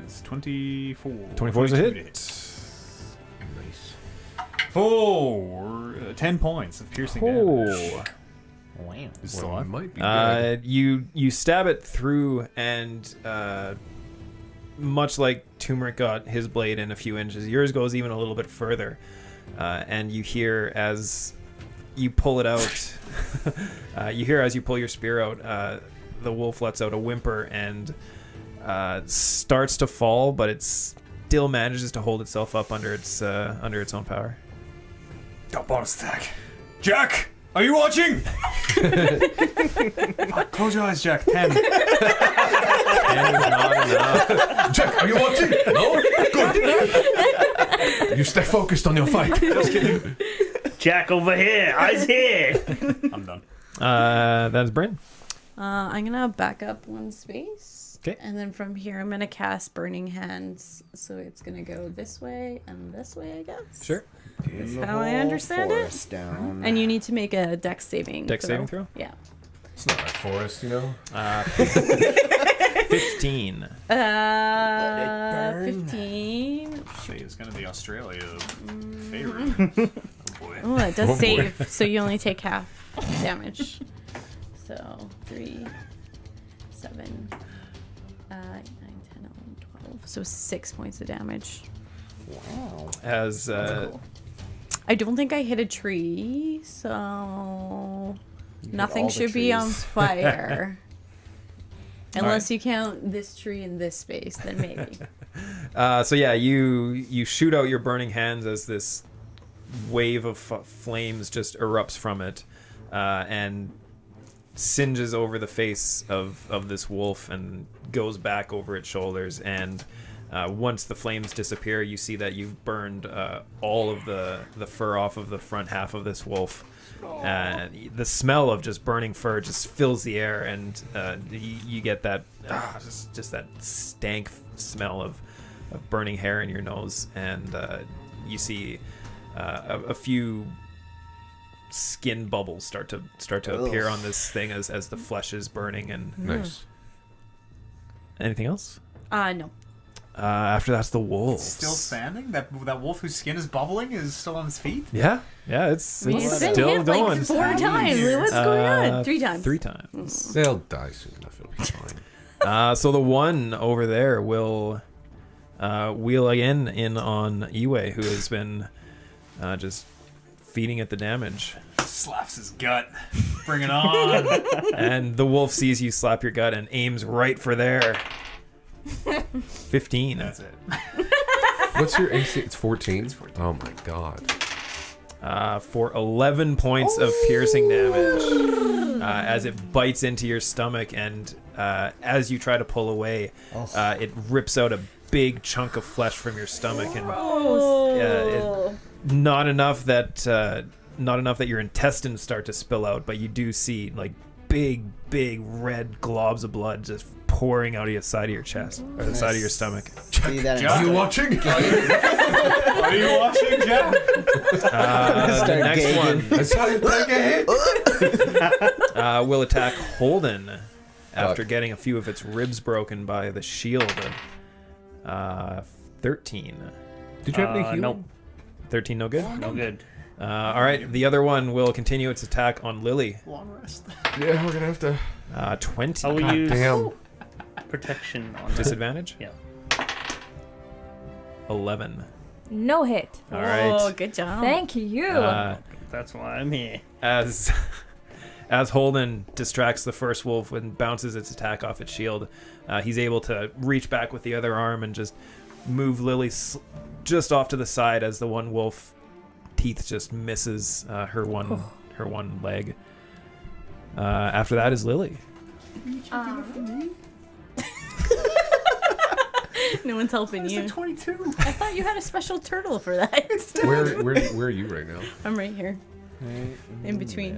It's 24. 24 is a 22 to hit. Nice. For 10 points of piercing damage. Oh. Wow. Is this Well, alive? might be good. You stab it through, and much like Turmeric got his blade in a few inches, yours goes even a little bit further. And you hear as you pull it out, as you pull your spear out, the wolf lets out a whimper and starts to fall, but it still manages to hold itself up under its own power. Got bonus attack. Jack, are you watching? Fuck, close your eyes, Jack. 10. And it's not enough. Jack, are you watching? No? Good. You stay focused on your fight. Just kidding. Jack over here. Eyes here. I'm done. That's Bryn. I'm gonna back up one space. 'Kay. And then from here, I'm gonna cast Burning Hands. So it's gonna go this way and this way, I guess. Sure. That's how I understand it. Forest down. And you need to make a dex saving. Dex saving throw? Yeah. It's not like forest, you know? 15. 15. Say it's gonna be Australia favorite. Oh boy. Oh, it does Oh, boy. save. So you only take half damage. So 3, 7, 9, 10, 11, 12. So 6 points of damage. Wow. As I don't think I hit a tree, so You hit nothing all the should be on trees. fire. Unless you count this tree in this space, then maybe. so yeah, you shoot out your burning hands as this wave of flames just erupts from it, and singes over the face of this wolf and goes back over its shoulders. And once the flames disappear, you see that you've burned all of the fur off of the front half of this wolf. The smell of just burning fur just fills the air, and you get that just that stank smell of burning hair in your nose, and you see a few skin bubbles start to appear on this thing as the flesh is burning. And Nice. anything else? No. After that's the wolves. Still standing? That wolf whose skin is bubbling is still on his feet? Yeah, it's I mean, it's been still hit going. like 4 times. What's going on? 3 times. 3 times. They'll die soon enough. It'll be fine. So the one over there will wheel again in on Iwe, who has been just feeding it the damage. Slaps his gut. Bring it on. And the wolf sees you slap your gut and aims right for there. 15. That's it. What's your AC? It's 14? It's 14. Oh my god. For 11 points of piercing damage as it bites into your stomach, and as you try to pull away, it rips out a big chunk of flesh from your stomach, and not enough that your intestines start to spill out, but you do see like big red globs of blood just pouring out of the side of your chest or the side of your stomach. See that? Are you watching? Are you watching, Jeff? The Start next gagging. one That's how you take a hit. will attack Holden after getting a few of its ribs broken by the shield. 13. Did you have any healing? Nope. 13 no good? No good. All right, the other one will continue its attack on Lily. Long rest. Yeah, we're gonna have to. 20. I will God use damn. protection on that. Disadvantage? Yeah. 11. No hit. All right. Oh, good job. Thank you. That's why I'm here. As Holden distracts the first wolf and bounces its attack off its shield, he's able to reach back with the other arm and just move Lily just off to the side as the one wolf teeth just misses her one leg. After that is Lily. No one's helping you. 22. I thought you had a special turtle for that. Where are you right now? I'm right here. In between.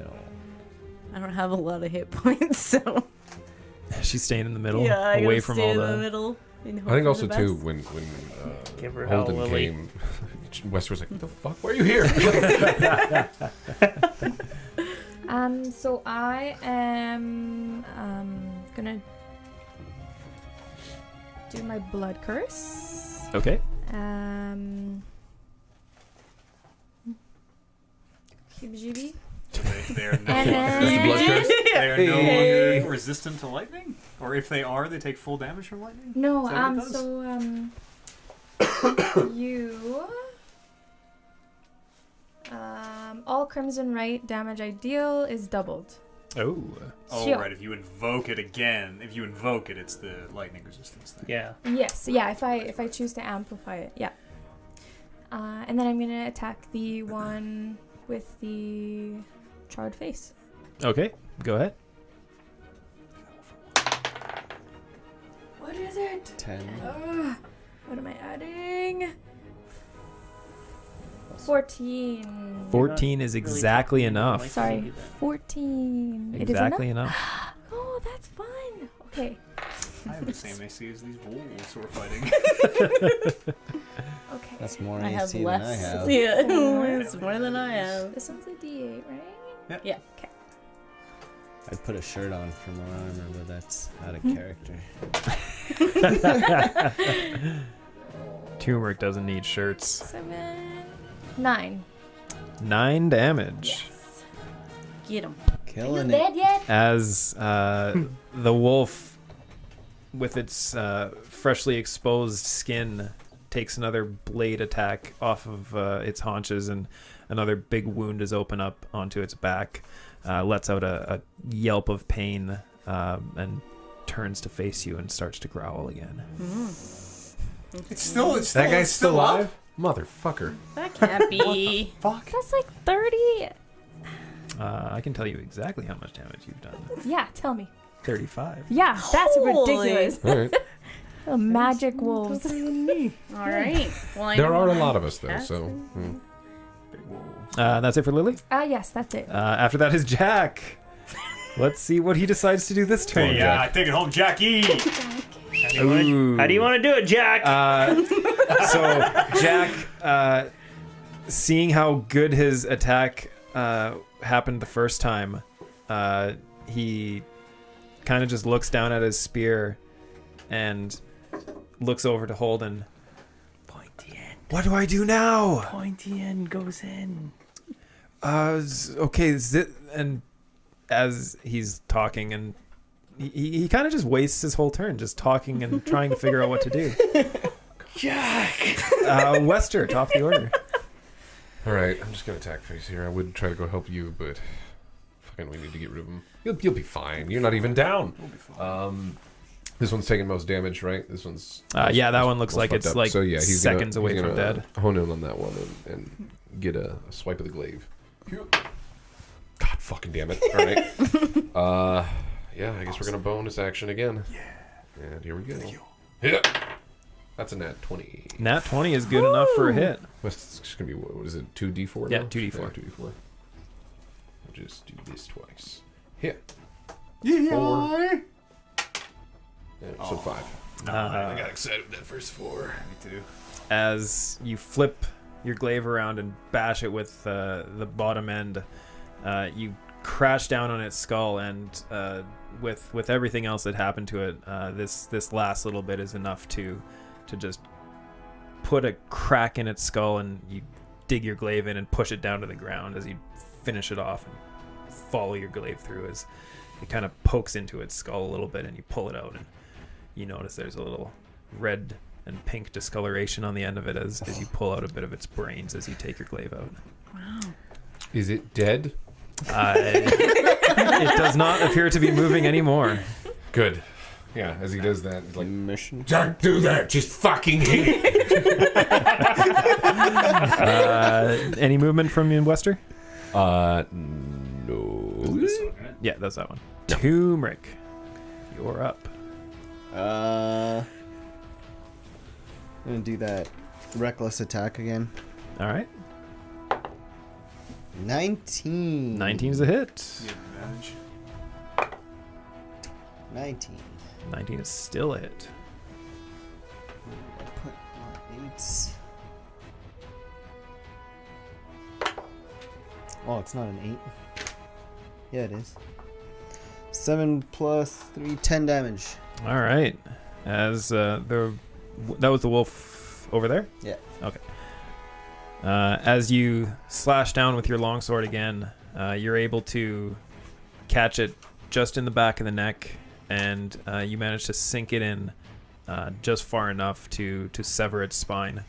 I don't have a lot of hit points, so She's staying in the middle, yeah, I away gotta from stay all in the the. middle. And hope I think for also the too best. when Give her hell, Holden Lily. came, Wester was like, "What the fuck? Why are you here?" So I am gonna do my blood curse. Okay. Heebie-jeebie. They are no And longer, then- blood curse? they are no longer resistant to lightning? Or if they are, they take full damage from lightning? No, Is that what it does? you all crimson right damage I deal is doubled. Oh. Oh, Sure. right. If you invoke it again, it's the lightning resistance thing. Yeah. Yes, yeah, if I choose to amplify it, yeah. And then I'm gonna attack the one with the charred face. Okay. Go ahead. What is it? 10. What am I adding? 14. 14 is exactly enough. Sorry, 14. Exactly It is enough. enough? Oh, that's fun. Okay. I have the same AC as these wolves we're fighting. Okay. That's more I have AC than I less. have. Yeah, it's more than I have. This one's a D8, right? Yeah. Okay. I put a shirt on from what I remember. That's out of character. Turmeric doesn't need shirts. 7, 9. 9 damage. Yes. Get him. Are you Killing it. dead yet? As the wolf, with its freshly exposed skin, takes another blade attack off of its haunches, and another big wound is open up onto its back. Lets out a yelp of pain and turns to face you and starts to growl again. It's That guy's still alive? Motherfucker. That can't be. Fuck. That's like 30. I can tell you exactly how much damage you've done. Yeah, tell me. 35. Yeah, that's Holy. ridiculous. All right. The magic wolves. All right. Well, I There know are a my lot of us, though, cat so. is- That's it for Lily. Yes, that's it. After that is Jack. Let's see what he decides to do this turn. Yeah, take it home, Jackie. Ooh. How do you want to do it, Jack? So Jack, seeing how good his attack happened the first time, he kind of just looks down at his spear and looks over to Holden. Pointy end. What do I do now? Pointy end goes in. Okay, and as he's talking, and he kind of just wastes his whole turn just talking and trying to figure out what to do. Jack! Wester, top of the order. All right, I'm just going to attack face here. I would try to go help you, but fucking we need to get rid of him. You'll be fine. You're not even down. This one's taking most damage, right? This one's... Yeah, that one looks like fucked it's up. like So, yeah, he's seconds gonna, away he's from gonna, dead. Hone in on that one and get a swipe of the glaive. God fucking damn it. All right. Yeah, I guess we're going to bonus action again. Yeah. And here we go. Yeah. That's a nat 20. Nat 20 is good enough for a hit. It's just going to be, what is it, 2d4 Yeah, now? 2d4. Yeah, 2d4. We'll just do this twice. Hit. Yeah. 4. Yeah, so 5. Uh, got excited with that first 4. Me too. as you flip your glaive around and bash it with the bottom end, you crash down on its skull, and with everything else that happened to it, this last little bit is enough to just put a crack in its skull, and you dig your glaive in and push it down to the ground as you finish it off and follow your glaive through as it kind of pokes into its skull a little bit, and you pull it out, and you notice there's a little red and pink discoloration on the end of it as you pull out a bit of its brains as you take your glaive out. Wow. Is it dead? It does not appear to be moving anymore. Good. Yeah, as he does that, he's like, Mission. Don't do that. Just fucking hit it. Any movement from you, Wester? no. Yeah, that's that one. Turmeric, you're up. I'm gonna do that reckless attack again. All right. 19. 19's a hit. You advantage. 19. 19 is still a hit. I put my 8s. Oh, it's not an 8. Yeah, it is. 7 plus 3, 10 damage. All right. As that was the wolf over there? Yeah. Okay. As you slash down with your longsword again, you're able to catch it just in the back of the neck, and you manage to sink it in just far enough to sever its spine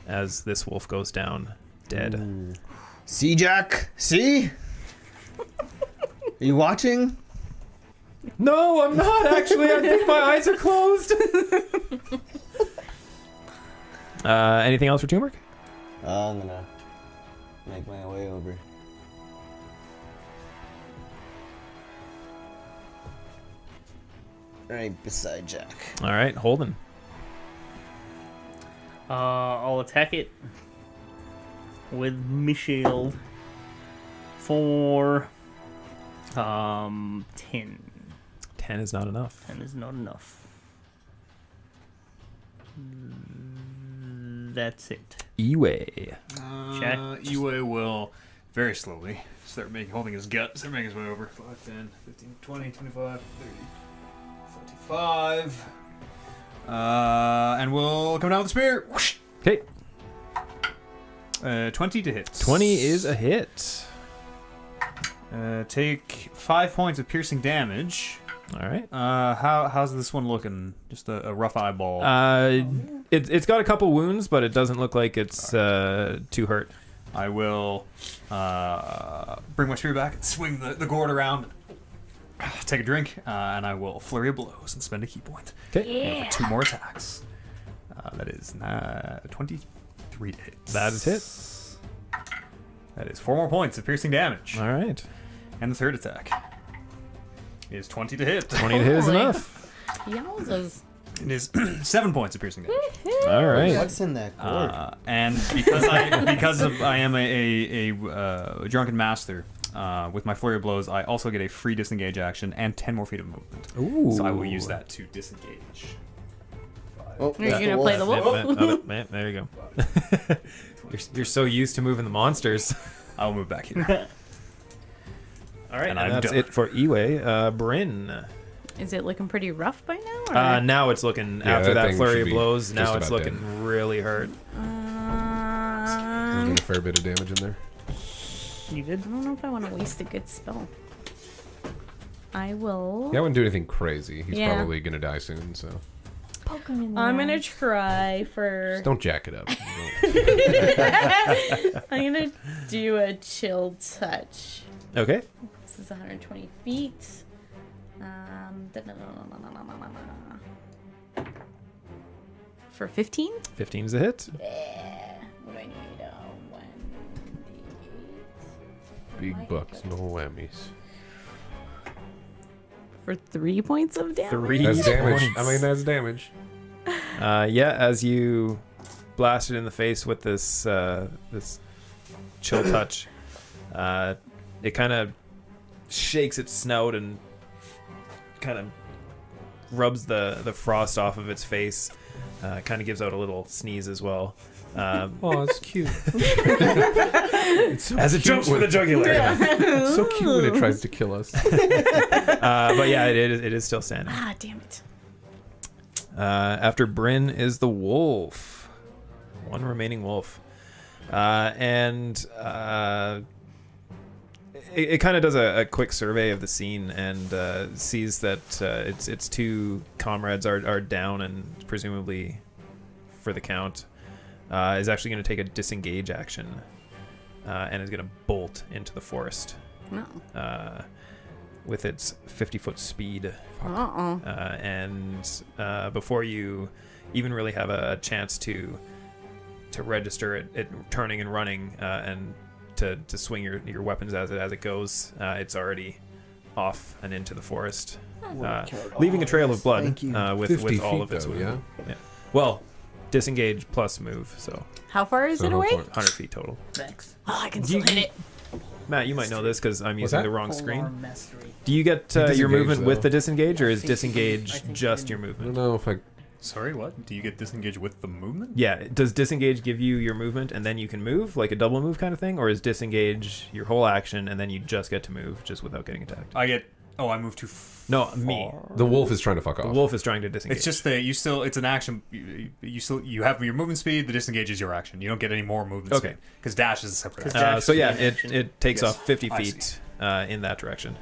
as this wolf goes down dead. Ooh. See, Jack? See? Are you watching? No, I'm not actually. I think my eyes are closed. Anything else for Turmeric? I'm gonna make my way over. Right beside Jack. All right, Holden. I'll attack it with my shield for 10. 10 is not enough. 10 is not enough. That's it. Eway. Check. Iwe will very slowly holding his gut, start making his way over. 5, 10, 15, 20, 25, 30, 45. And we'll come down with the spear. Whoosh. Okay. 20 to hit. 20 is a hit. Take 5 points of piercing damage. All right. How's this one looking? Just a rough eyeball. It's got a couple wounds, but it doesn't look like it's too hurt. I will bring my spear back and swing the gourd around. Take a drink, and I will flurry of blows and spend a key point. Okay. For 2 more attacks. That is 23 to hit. That is hit. That is 4 more points of piercing damage. All right. And the third attack is 20 to hit. 20 to hit is Holy. enough. Yowzas. It is 7 points of piercing damage. All right. What's in that gourd? And because I am a drunken master, with my flurry of blows, I also get a free disengage action and 10 more feet of movement. Ooh. So I will use that to disengage. Oh, Are you that's gonna the play the wolf. wolf? There you go. you're so used to moving the monsters. I will move back here. All right, And and I'm that's done. it for Eway. Bryn. Is it looking pretty rough by now? Or? Now it's looking, Yeah, after that that thing flurry should of be blows, just now it's about looking dead. really hurt. Get a fair bit of damage in there. You good? I don't know if I want to waste a good spell. I will. Yeah, I wouldn't do anything crazy. He's Yeah. probably gonna die soon, so Poke him in the I'm gonna eye. try for. just don't jack it up. I'm gonna do a chill touch. Okay. This is 120 feet. For 15? 15 is a hit. Yeah. What do I need? 1d8. Big bucks, no whammies. For 3 points of damage. 3 That's damage. points. I mean, that's damage. Yeah, as you blast it in the face with this this chill touch, it kind of shakes its snout and kind of rubs the frost off of its face. Kind of gives out a little sneeze as well. Oh, it's cute. As it jumps for the jugular. It's so cute when it tries to kill us. But yeah, it is still standing. Ah, damn it. After Bryn is the wolf. One remaining wolf. It kind of does a quick survey of the scene and sees that its 2 comrades are down and presumably for the count. Is actually going to take a disengage action and is going to bolt into the forest No. with its 50-foot speed. Uh-oh. And before you even really have a chance to register it turning and running and to swing your weapons as it goes, it's already off and into the forest, leaving a trail of blood Thank you. with 50 all of feet, its though, wound. Yeah. Well, disengage plus move, so How far is So it how away? far? 100 feet total. Thanks. Oh, I can still hit it. Matt, you might know this because I'm What's using that? the wrong screen. Polar mastery. Do you get your Disengage, movement with though. the disengage, or is I think you disengage can- just your I don't movement? know if I. Sorry, what? Do you get disengaged with the movement? Yeah, does disengage give you your movement and then you can move, like a double move kind of thing, or is disengage your whole action and then you just get to move just without getting attacked? I get Oh, I moved too No, me. The wolf is trying to fuck off. The wolf is trying to disengage. It's just that it's an action. You have your movement speed. The disengage is your action. You don't get any more movement Okay. speed because dash is a separate action. Dash so is yeah, an action. it takes Yes, off 50 I feet in that direction.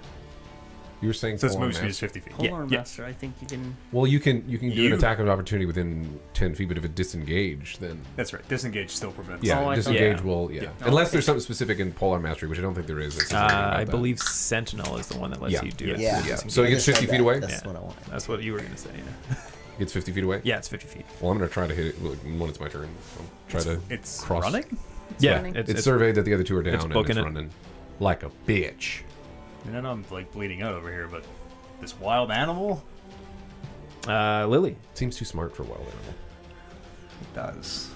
You were saying So its polearm move speed master. is 50 feet. Yeah, Polearm yeah. Master, I think you can. Well, you can do an You- attack of opportunity within 10 feet, but if it disengage, then That's right. Disengage still prevents. yeah, Oh, I thought- disengage Yeah. will Yeah. Unless there's something specific in polar mastery, which I don't think there is. that says anything about I that. believe Sentinel is the one that lets Yeah. you do Yeah. it. Yeah. Yeah. So I he gets just 50 said feet that. away. That's Yeah. what I wanted. That's what you were gonna say. Yeah, Gets 50 feet away. yeah, it's 50 feet. Well, I'm gonna try to hit it when it's my turn. I'll try to It's cross. running. Yeah, running. It's surveyed that the other two are down it's and booking it's it. running like a bitch. I know I'm like bleeding out over here, but this wild animal Lily. Seems too smart for a wild animal. does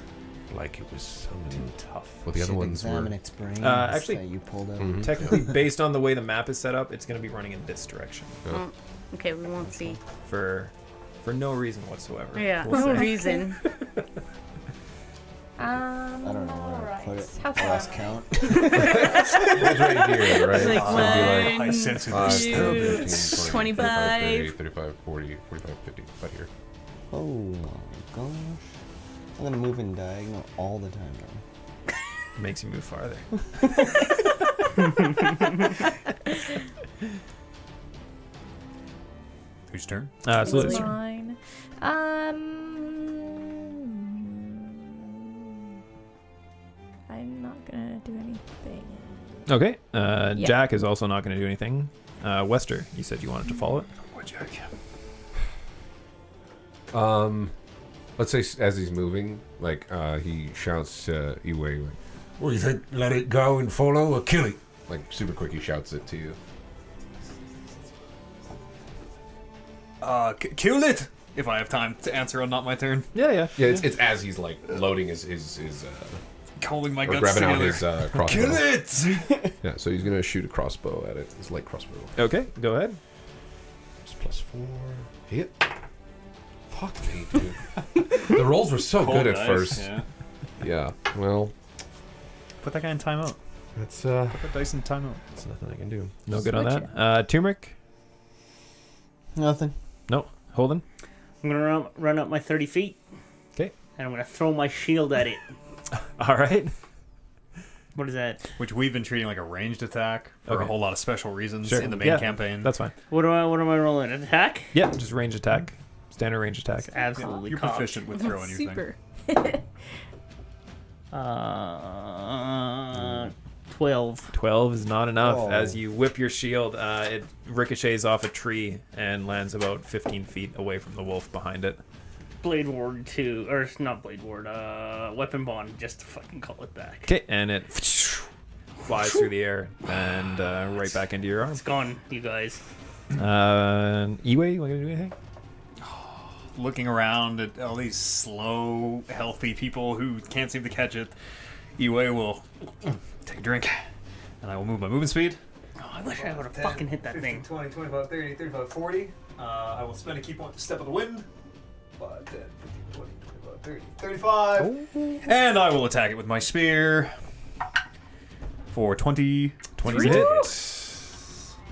Like it was something tough. Well, the other Should ones examine were. its brains actually- that you pulled out. Mhm. Technically, based on the way the map is set up, it's going to be running in this direction Yeah. Okay, we won't see. for no reason whatsoever. Yeah, we'll no say. reason. I don't know where Alright. to put it. How I far lost am I? count. It's right here, right? Like So it'd be like one, I sense it. 5, 10, two, 15, 20, 25. 30, 35, 40, 45, 50. About here. Oh my gosh. I'm gonna move in diagonal all the time now. Makes you move farther. Whose turn? So It's Lily's turn. mine. I'm not gonna do anything. Okay. Yeah. Jack is also not going to do anything. Wester, you said you wanted to follow it. Boy, Jack. Let's say as he's moving, like he shouts to Iwe, like, What do you think? Let it go and follow or kill it? like super quick. He shouts it to you. Kill it! If I have time to answer on not my turn. Yeah. Yeah, it's as he's like loading his Calling my or guts grabbing out together. his crossbow. Kill it! Yeah, so he's gonna shoot a crossbow at it. His light crossbow. Okay, go ahead. It's +4. Hit. Fuck me, dude. The rolls were so good at first. Yeah. Yeah. Well, Put that guy in timeout. that's Put that dice in timeout. that's nothing I can do. No good on Switch that. Turmeric? Nothing. No. Holden? I'm gonna run up my 30 feet. 'Kay. And I'm gonna throw my shield at it. All right. What is that? Which we've been treating like a ranged attack for Okay. a whole lot of special reasons Sure. in the main Yeah. campaign. That's fine. What am I rolling? An attack? Yeah, just range attack. Standard range attack. Absolutely. You're cocked. proficient with throwing your thing. Super. 12. 12 is not enough. Oh. As you whip your shield, it ricochets off a tree and lands about 15 feet away from the wolf behind it. Blade Ward 2, or not Blade Ward, Weapon Bond, just to fucking call it back. Okay, and it flies through the air and right back into your arm. It's gone, you guys. Iwe, you want to do anything? Looking around at all these slow, healthy people who can't seem to catch it, Iwe will take a drink, and I will move my movement speed. Oh, I wish I would have fucking hit that thing. 20, 25, 30, 35, 40. I will spend a key point to step of the wind. 5, 10, 15, 20, 25, 30, 35. And I will attack it with my spear for 20. 20 hit.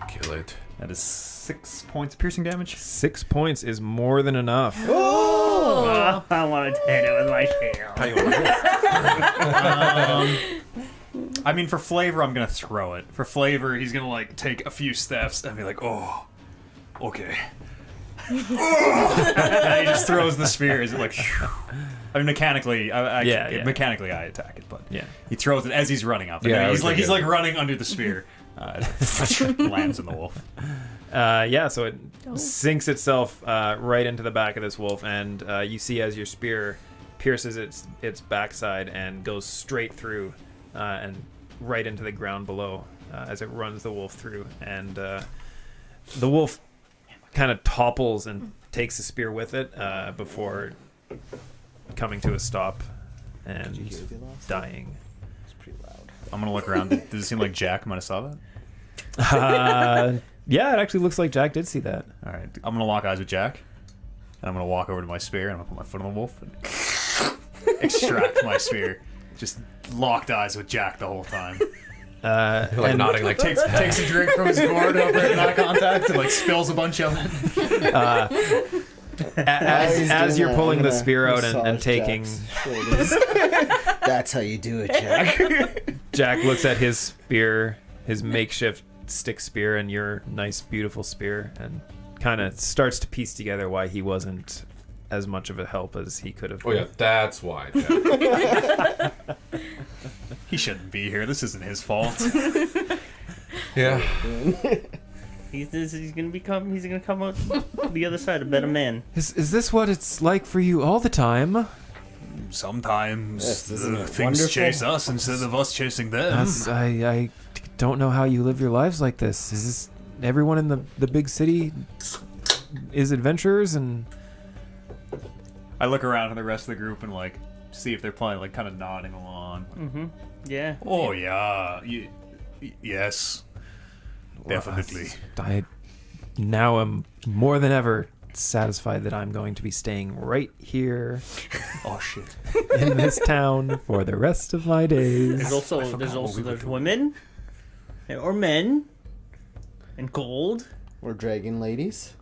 Kill it. That is 6 points of piercing damage. 6 points is more than enough. Oh, I wanted to hit it with my shield. I mean, for flavor, I'm going to throw it. For flavor, he's going to, like, take a few steps and be like, oh, okay. And he just throws the spear. Is it like, phew. I mean, mechanically, mechanically I attack it, but Yeah. he throws it as he's running up. Yeah, And I he's was like thinking- running under the spear. Lands in the wolf. So it sinks itself right into the back of this wolf, and you see as your spear pierces its backside and goes straight through and right into the ground below as it runs the wolf through. And the wolf kind of topples and takes the spear with it before coming to a stop and Did you hear the last dying. It's pretty loud. I'm going to look around. Does it seem like Jack might have saw that? Yeah, it actually looks like Jack did see that. All right. I'm going to lock eyes with Jack. And I'm going to walk over to my spear and I'm going to put my foot on the wolf and extract my spear. Just locked eyes with Jack the whole time. Like nodding, like takes a drink from his gourd over at eye contact and like spills a bunch of it. As you're pulling the spear out and taking, That's how you do it, Jack. Jack looks at his spear, his makeshift stick spear, and your nice, beautiful spear, and kind of starts to piece together why he wasn't as much of a help as he could have oh been. yeah, that's why. Jack. He shouldn't be here. This isn't his fault. Yeah. He's gonna come out the other side a better man. Is this what it's like for you all the time? Sometimes Yes, isn't it things wonderful? chase us instead of us chasing them. I don't know how you live your lives like this. Is this everyone in the big city is adventurers? And I look around at the rest of the group and like see if they're probably like kind of nodding along. Mm-hmm. Yeah. Oh yeah, yes, definitely. I now am more than ever satisfied that I'm going to be staying right here Oh shit. in this town for the rest of my days. There's women or men and gold Or dragon ladies.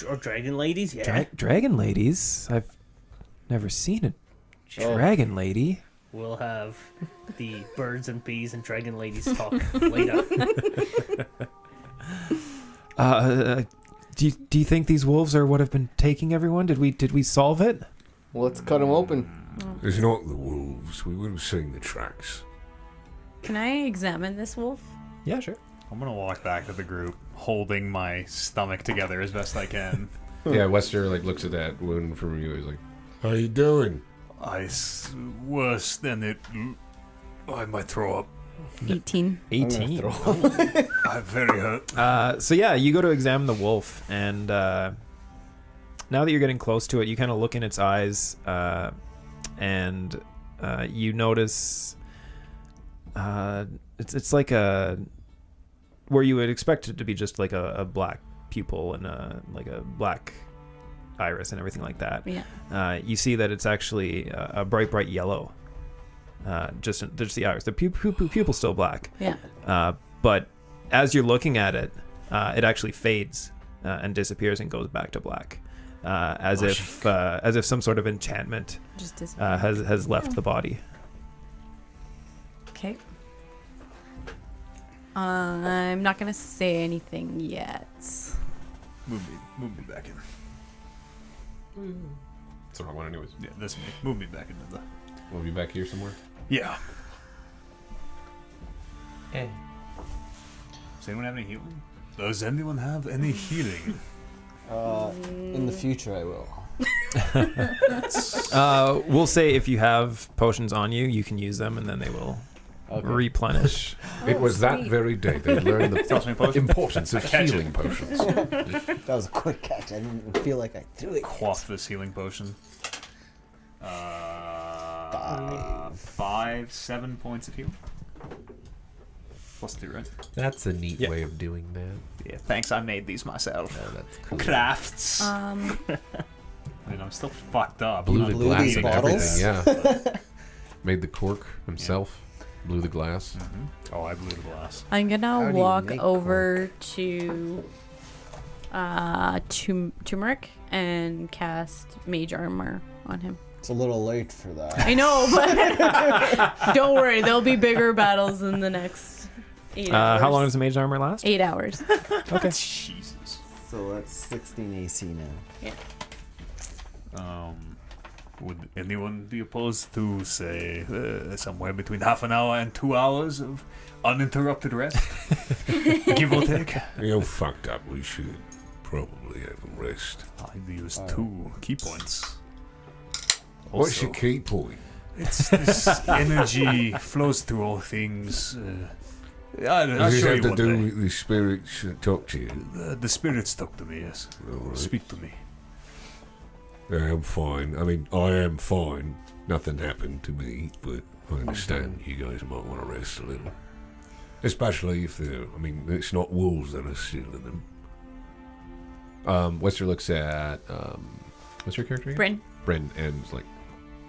or dragon ladies. Yeah. Dragon ladies? I've never seen a dragon lady. We'll have the birds and bees and dragon ladies talk later. Do you think these wolves are what have been taking everyone? Did we solve it? Well, let's cut them open. It's not the wolves. We would have seen the tracks. Can I examine this wolf? Yeah, sure. I'm gonna walk back to the group, holding my stomach together as best I can. Yeah, Wester like looks at that wound from you. He's like, How you doing? Worse than it. I might throw up. 18. 18. I'm very hurt. So yeah, you go to examine the wolf, and now that you're getting close to it, you kind of look in its eyes, and you notice it's like a where you would expect it to be just like a black pupil and like a black iris and everything like that. Yeah. You see that it's actually a bright yellow. Just the iris. The pupil's still black. Yeah. But as you're looking at it, it actually fades and disappears and goes back to black, as if some sort of enchantment Just has left the body. Okay. I'm not gonna say anything yet. Move me back in. "That's the wrong one, anyways." Yeah, this me. Move me back into the. We'll be back here somewhere. Yeah. Does anyone have any healing? Does anyone have any healing? In the future, I will. We'll say if you have potions on you, you can use them, and then they will replenish. It was that very day they learned the importance of catch it. healing potions. That was a quick catch. I didn't even feel like I threw it. Quaff this healing potion. 7 points of healing. Plus 2, right? That's a neat Yeah. way of doing that. Yeah, thanks. I made these myself. Oh, that's cool. Crafts. I mean, I'm still fucked up. Blew I'm the not- Blew glass these and bottles? everything. Yeah. Made the cork himself. Blew the glass. Oh, I blew the glass. I'm How gonna do you walk make over to turmeric and cast mage armor on him. It's a little late for that. I know, but don't worry, there'll be bigger battles in the next 8 hours. How long does the mage armor last? 8 hours. Okay. Jesus. So that's 16 AC now. Would anyone be opposed to, say, somewhere between half an hour and 2 hours of uninterrupted rest? Give or take? You're fucked up. We should probably have a rest. I've used 2 key points. What's Also, your key point? It's this energy flows through all things. I'll Does show it you have to one do day. with the spirits that talk to you? The spirits talk to me, yes. All right. Speak to me. Yeah, I'm fine. I mean, I am fine. Nothing happened to me, but I understand you guys might want to rest a little. Especially if they're, I mean, it's not wolves that are stealing them. Wester looks at what's your character again? Bryn. Bryn, and is like,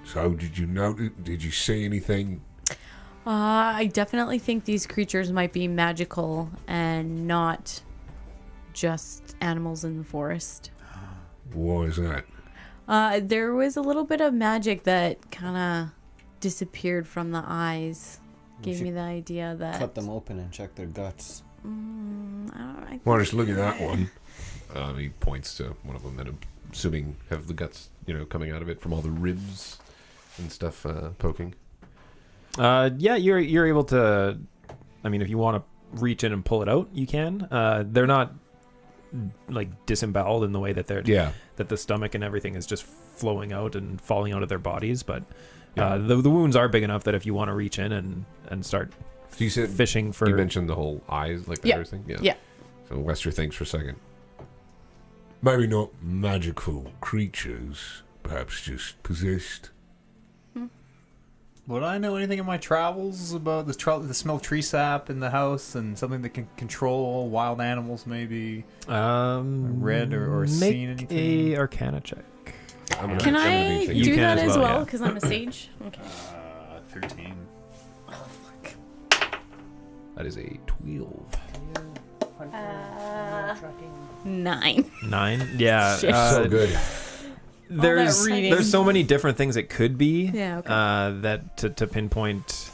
So, did you notice? Did you see anything? I definitely think these creatures might be magical and not just animals in the forest. Why is that? There was a little bit of magic that kind of disappeared from the eyes. Gave me the idea that... Cut them open and check their guts. Well, just look at that one. He points to one of them, and I'm assuming have the guts, coming out of it from all the ribs and stuff poking. Yeah, you're able to. I mean, if you want to reach in and pull it out, you can. They're not like disemboweled in the way that that the stomach and everything is just flowing out and falling out of their bodies, but the wounds are big enough that if you want to reach in and start So you said fishing for... You mentioned the whole eyes, like the Yeah. everything? Yeah. So Wester thinks for a second. Maybe not magical creatures, perhaps just possessed. Would I know anything in my travels about the smell of tree sap in the house and something that can control wild animals, maybe? Read or seen anything? Make a Arcana check. Can I You do can that as as well, well? yeah. Because I'm a sage. Okay. 13. Oh, fuck. That is a 12. 9. 9? Yeah. Shit. So good. There's reading. there's so many different things it could be. Yeah, okay. That to pinpoint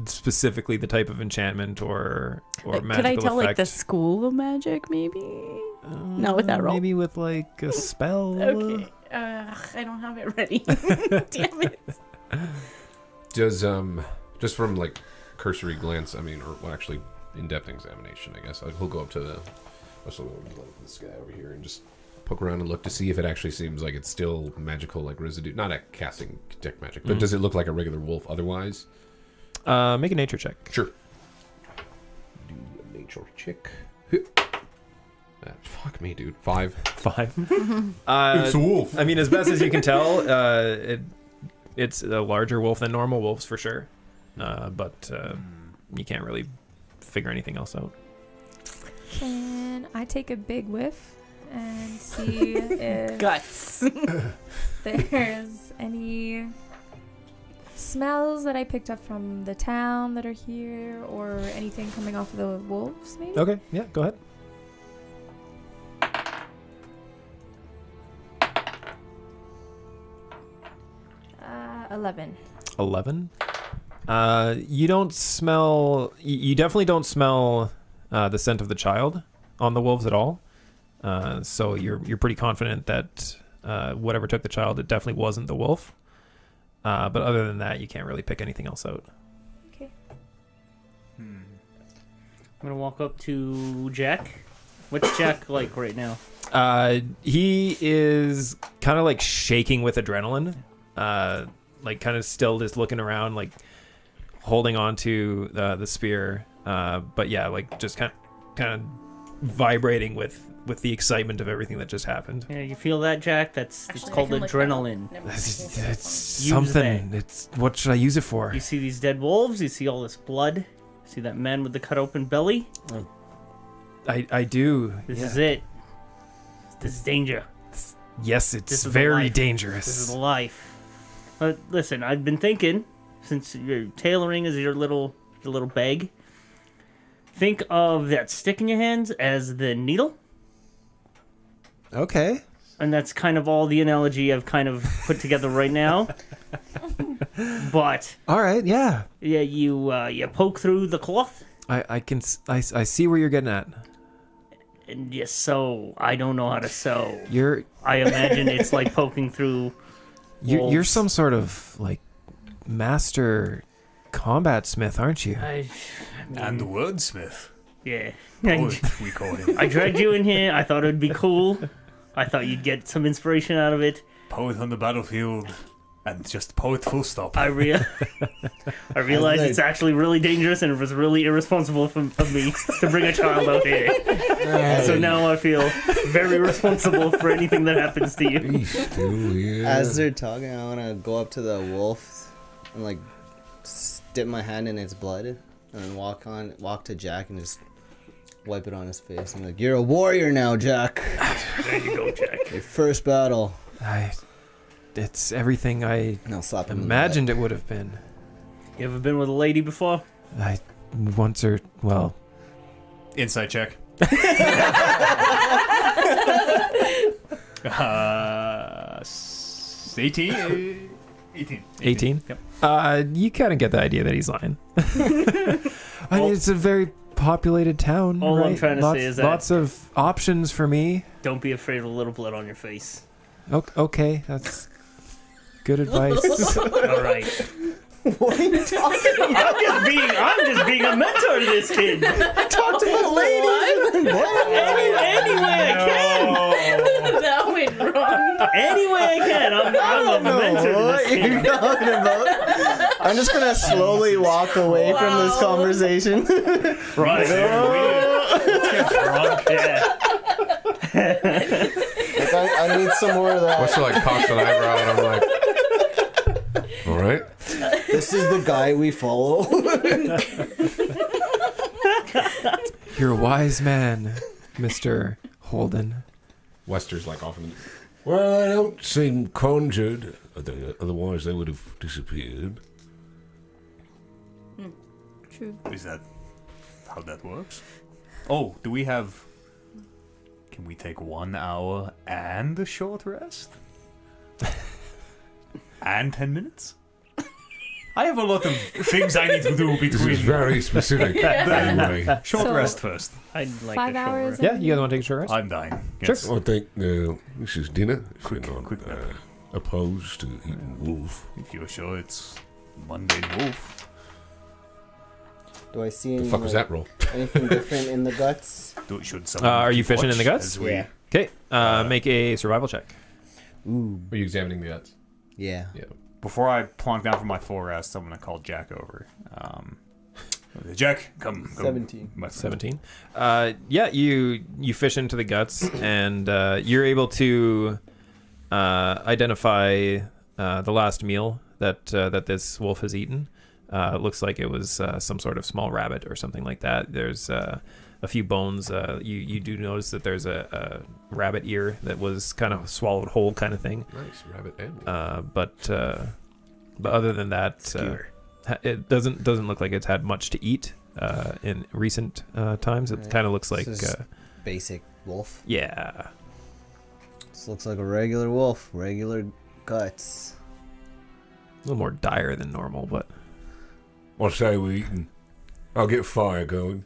specifically the type of enchantment or magical Could I tell, effect. like, the school of magic, maybe? Not with that roll. Maybe with like a spell. Okay. I don't have it ready. Damn it. Does just from like cursory glance, I mean, or well, actually in-depth examination, I guess. He'll go up to this guy over here and just poke around and look to see if it actually seems like it's still magical, like residue. Not at casting detect magic, but does it look like a regular wolf otherwise? Make a nature check. Sure. Do a nature check. Fuck me, dude. 5. 5. It's a wolf. I mean, as best as you can tell, it's a larger wolf than normal wolves for sure. But you can't really figure anything else out. Can I take a big whiff and see if Guts. there's any smells that I picked up from the town that are here, or anything coming off of the wolves, maybe? Okay, yeah, go ahead. 11. 11. You don't smell. You definitely don't smell the scent of the child on the wolves at all. So you're pretty confident that whatever took the child, it definitely wasn't the wolf. But other than that, you can't really pick anything else out. Okay. I'm gonna walk up to Jack. What's Jack like right now? He is kind of like shaking with adrenaline. Like kind of still just looking around, like holding on to the spear. But yeah, like just kind of vibrating with the excitement of everything that just happened. Yeah, you feel that, Jack? It's Actually, called I can look that up. adrenaline. Never mind. It's Use something. It's what should I use it for? You see these dead wolves. You see all this blood. See that man with the cut open belly. I do. This yeah. is it. This is danger. Yes, This it's is the very life. dangerous. This is the life. But listen, I've been thinking, since you're tailoring is your little bag, think of that stick in your hands as the needle. Okay. And that's kind of all the analogy I've kind of put together right now. But All right. Yeah. yeah, you poke through the cloth, I can. I see where you're getting at. and you sew. I don't know how to sew. You're I imagine it's like poking through. you're wolves. some sort of like master combat smith, aren't you? I And the wordsmith. yeah. Poet, we call him. I dragged you in here. I thought it would be cool. I thought you'd get some inspiration out of it. Poet on the battlefield. And just poet full stop. I realized it's actually really dangerous, and it was really irresponsible of me to bring a child out here. So now I feel very responsible for anything that happens to you. He's still here. As they're talking, I want to go up to the wolf and like dip my hand in its blood and then walk to Jack and just wipe it on his face. I'm like, "You're a warrior now, Jack. There you go, Jack. Your first battle." It's everything I And I'll slap him. imagined it would have been. You ever been with a lady before? I once or well, Insight check. 18? 18? Yep. You kind of get the idea that he's lying. I mean, it's a very populated town. All I'm right? trying to say is that- lots of options for me. Don't be afraid of a little blood on your face. Okay, that's good advice. All right. What are you talking about? I'm just being a mentor to this kid. Talk to the ladies. Any way I can. That went wrong. Any way I can. I'm a mentor to What this are you kid. talking about? I'm just gonna slowly walk away from this conversation. Right. Drunk. Yeah. Like, I need some more of that. What's like cocks an eyebrow, and I'm like, all right. This is the guy we follow. You're a wise man, Mr. Holden. Wester's like off in the... Well, I don't seem conjured. Otherwise, they would have disappeared. True. Is that how that works? Oh, do we have... Can we take 1 hour and a short rest? And 10 minutes? I have a lot of things I need to do This is between... very specific. Anyway, Short So- rest first. I'd like 5 a short hours. rest. Yeah, you guys want to take a short rest? I'm dying. Sure. Yes. I think this is dinner. If you're not quick nap. opposed to eating wolf. If you're sure it's Monday Wolf. Do I see The any, fuck was that roll? anything different in the guts? Should someone Are you keep fishing in the watch guts? as we- Yeah. Okay, make a survival check. Ooh, Are you examining the guts? yeah. Yeah. Before I plonk down for my full rest, I'm gonna call Jack over. Jack, come. 17. My friend. 17. Yeah, you fish into the guts, and you're able to identify the last meal that this wolf has eaten. It looks like it was some sort of small rabbit or something like that. There's a few bones. You do notice that there's a rabbit ear that was kind of swallowed whole, kind of thing. Nice. Rabbit and wolf. But other than that, it doesn't look like it's had much to eat in recent times. It Right. kind of looks like This is basic wolf. yeah. This looks like a regular wolf. Regular guts. A little more dire than normal, but I say we eating. I'll get fire going.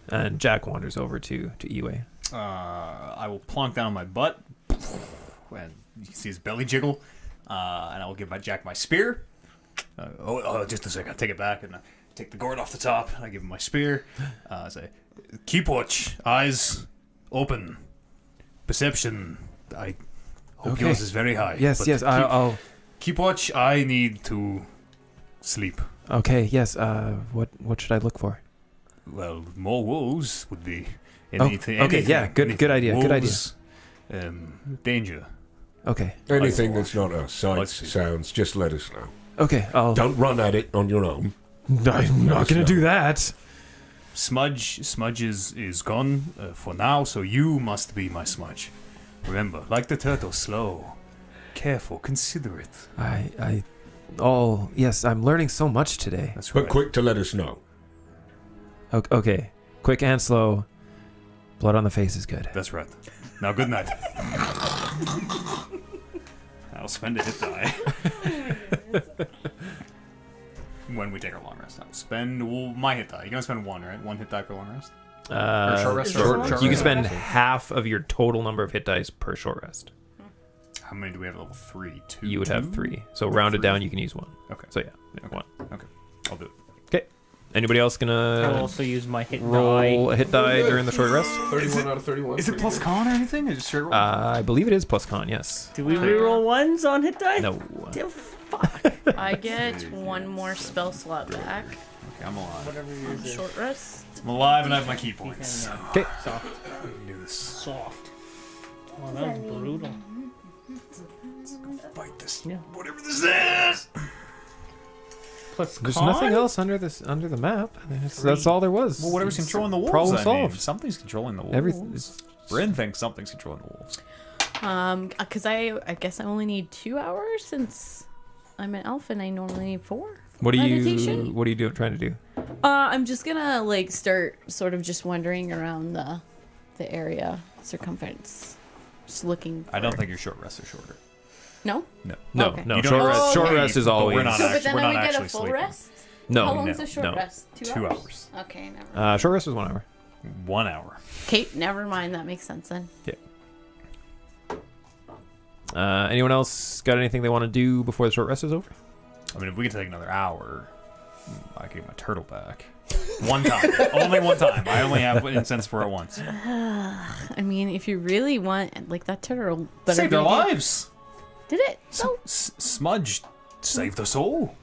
and Jack wanders over to Iwe. I will plonk down on my butt, and you can see his belly jiggle, and I will give Jack my spear. Just a second. I'll take it back, and I take the gourd off the top, and I give him my spear. I say, keep watch, eyes open, perception. I hope Okay. yours is very high. Yes, but yes, I'll. keep watch. I need to sleep. Okay, yes. What should I look for? Well, more wolves would be Oh, anything. okay, anything, yeah, good idea, good idea. Wolves, danger. Okay, Anything that's not us, I sights, see. sounds, just let us know. okay. Don't run at it on your own. I'm not gonna No. do that. Smudge is gone for now, so you must be my Smudge. Remember, like the turtle, slow, careful, considerate. Yes, I'm learning so much today. That's But right. quick to let us know. Okay, quick and slow. Blood on the face is good. That's right. Now, good night. I'll spend a hit die. When we take our long rest, I'll spend my hit die. You're gonna spend 1, right? 1 hit die per long rest. Short rest? Short Short You can rest. spend half of your total number of hit dice per short rest. How many do we have at level 3? 2? You would have 2? 3. So rounded 3. down, you can use 1. Okay. So yeah, Okay. 1. I'll do it. Anybody else I'll gonna also use my hit roll die. a hit die during the short rest? 31 out of 31. Is it plus con or anything? Or just straight roll? I believe it is plus con. Yes. Do we reroll ones on hit die? No. Damn, fuck. I get 1 more spell slot back. Okay, I'm alive. Whatever yours is. Short rest. I'm alive and I have my key points. Okay. Soft. I can do this. Soft. Oh, that was brutal. Fight this. Yeah. Whatever this is. Plus There's con? nothing else under the map. That's all there was. Well, whatever's controlling the wolves. Problem I mean. solved. Something's controlling the wolves. Everything. Rin thinks something's controlling the wolves. Because I guess I only need 2 hours since I'm an elf and I normally need 4. What are meditation? you trying to do? I'm just gonna like start sort of just wandering around the area circumference, just looking. I don't think your short rests are shorter. No. No, Okay. no. You don't Short rest rest. Short sleep, rest is but always. we're not So, but actually, then we're I not would get actually a full sleeping. rest. No. How long's no, a short no. rest? 2 hours. Okay, never mind. Short rest is 1 hour. 1 hour. Okay, never mind. That makes sense then. Anyone else got anything they want to do before the short rest is over? I mean, if we could take another hour, I could get my turtle back. One time. Only one time. I only have incense for it once. I mean, if you really want, like that turtle, better Saved our be- lives. Did it? So Smudge saved us all.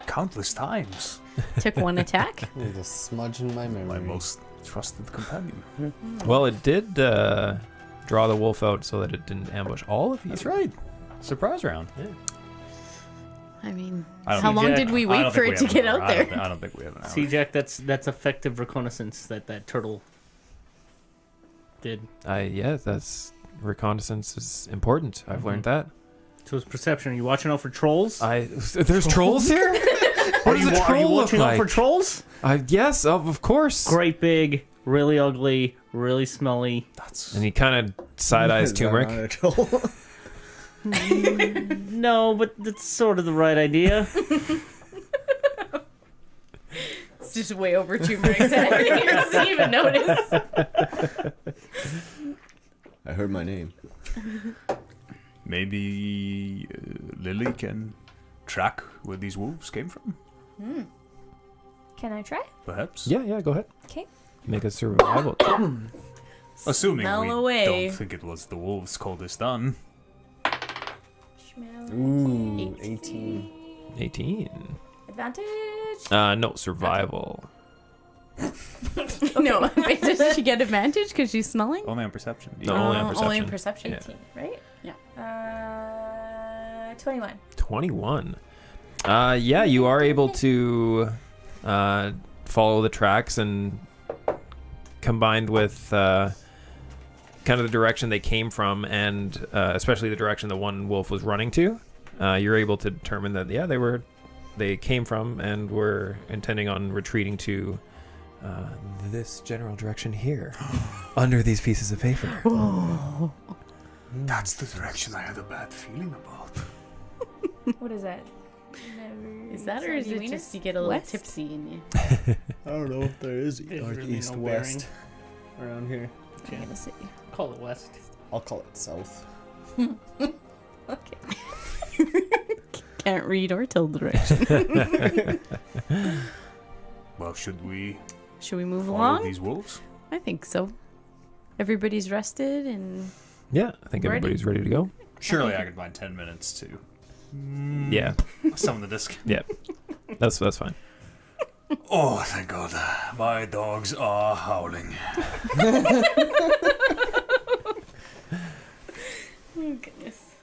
Countless times. took one attack. There's a smudge in my My memory. most trusted companion. Well, it did draw the wolf out so that it didn't ambush all of you. That's right. Surprise round. I mean, I don't how think- long Jack, did we I wait don't for think it we to have get an out hour. there? I don't think we have an hour. See, Jack, that's effective reconnaissance that turtle did. Yeah, that's reconnaissance is important. I've learned that. So it's perception. Are you watching out for trolls? There's trolls here. Are does you, a are you troll look watching out for like? trolls? Yes, of course. Great big, really ugly, really smelly. And he kind of side eyes Is that turmeric. not a troll? No, but that's sort of the right idea. It's just way over turmeric's head. He doesn't even notice. I heard my name. Maybe Lily can track where these wolves came from. Can I try? Perhaps. Yeah, go ahead. Okay. Make a survival check. Assuming Smell we away. don't think it was the wolves called this done. Schmell. Ooh, 18. 18. Advantage. No, survival. No, wait, does she get advantage because she's smelling? Only on perception. No, only on Only in perception. perception. Yeah. 18, right? 21. 21. Yeah, you are able to follow the tracks, and combined with kind of the direction they came from, and especially the direction the one wolf was running to, you're able to determine that they came from and were intending on retreating to this general direction here, under these pieces of paper. That's the direction I had a bad feeling about. What is that? Never Is that or is it Venus? just you get a little West? tipsy in you? I don't know if there is There's north, really east, no west around here. I'm gonna say. Call it west. I'll call it south. Okay. Can't read or tell direction. Well, should we Should we move follow along? these wolves? I think so. Everybody's rested and Yeah, I think Ready? everybody's ready to go. Surely I could find 10 minutes to Yeah, summon the disc. yeah, that's fine. Oh, thank God. My dogs are howling. oh goodness.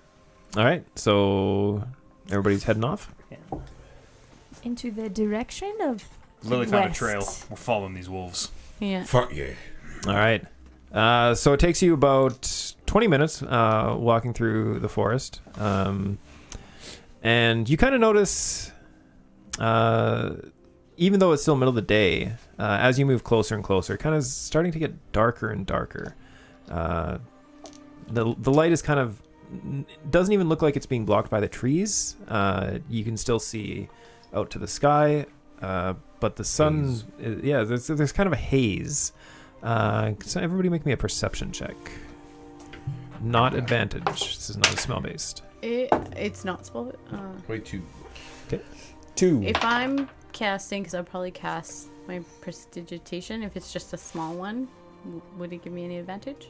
All right, so everybody's heading off. Into the direction of Lily found a West. trail. We're following these wolves. Yeah. Fuck yeah. All right. So it takes you about 20 minutes walking through the forest. And you kind of notice, even though it's still middle of the day, as you move closer and closer, kind of starting to get darker and darker. The light is kind of doesn't even look like it's being blocked by the trees. You can still see out to the sky, but the sun, there's kind of a haze. So everybody make me a perception check. Not advantage. This is not a smell based. It's not spell. Wait, 2. 2. If I'm casting, because I'll probably cast my prestidigitation. If it's just a small one, would it give me any advantage?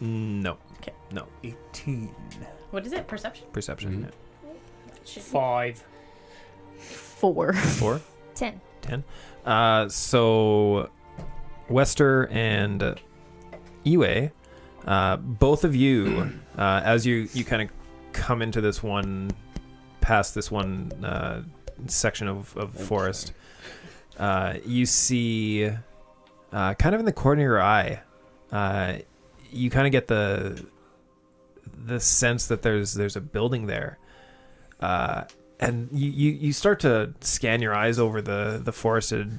No. Okay. No. 18. What is it? Perception? Perception. Should be 5. 4. 4. 10. 10. So Wester and Iwe, both of you, as you kind of come into this one, past this one section of forest, you see, kind of in the corner of your eye, you kind of get the sense that there's a building there, and you start to scan your eyes over the forested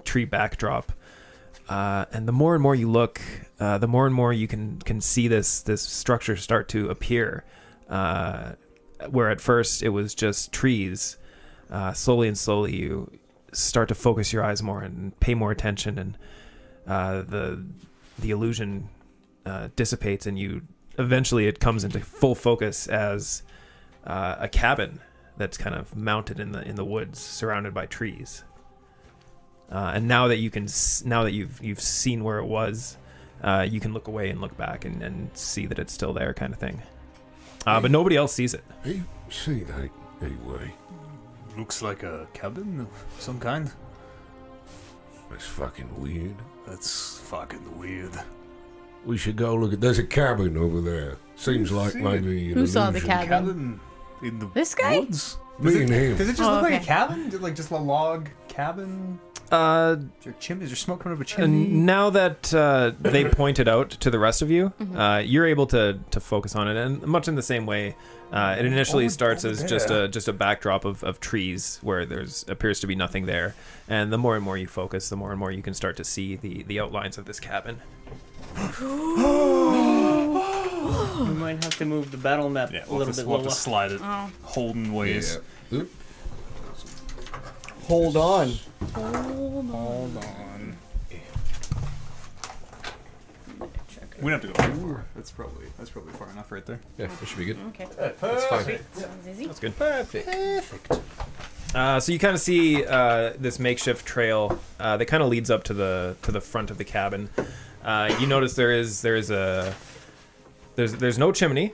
tree backdrop, and the more and more you look, the more and more you can see this structure start to appear. Where at first it was just trees, slowly and slowly you start to focus your eyes more and pay more attention, and the illusion dissipates, and you eventually it comes into full focus as a cabin that's kind of mounted in the woods, surrounded by trees. And now that you've seen where it was, you can look away and look back and see that it's still there, kind of thing. But nobody else sees it. Hey, see that anyway. Looks like a cabin of some kind. That's fucking weird. That's fucking weird. We should go look at. There's a cabin over there. Seems like maybe an Who saw the illusion. cabin? Cabin in the This guy? woods? Me and him. Does it just Oh, look like okay. a cabin? Like just a log cabin? Uh, Is there chimney? Is there smoke coming out of a chimney? And now that they pointed out to the rest of you, you're able to focus on it, and much in the same way, it initially starts as just a backdrop of trees where there's appears to be nothing there, and the more and more you focus, the more and more you can start to see the outlines of this cabin. We might have to move the battle map Yeah, a little bit we'll lower. have to slide it. Oh. Holden ways. Yeah. Oop. Hold on. Hold on. We don't have to go over. That's probably far enough right there. Yeah, that should be good. Okay. That's fine. Sounds easy. That's good. Perfect. So you kind of see this makeshift trail that kind of leads up to the front of the cabin. You notice there's no chimney.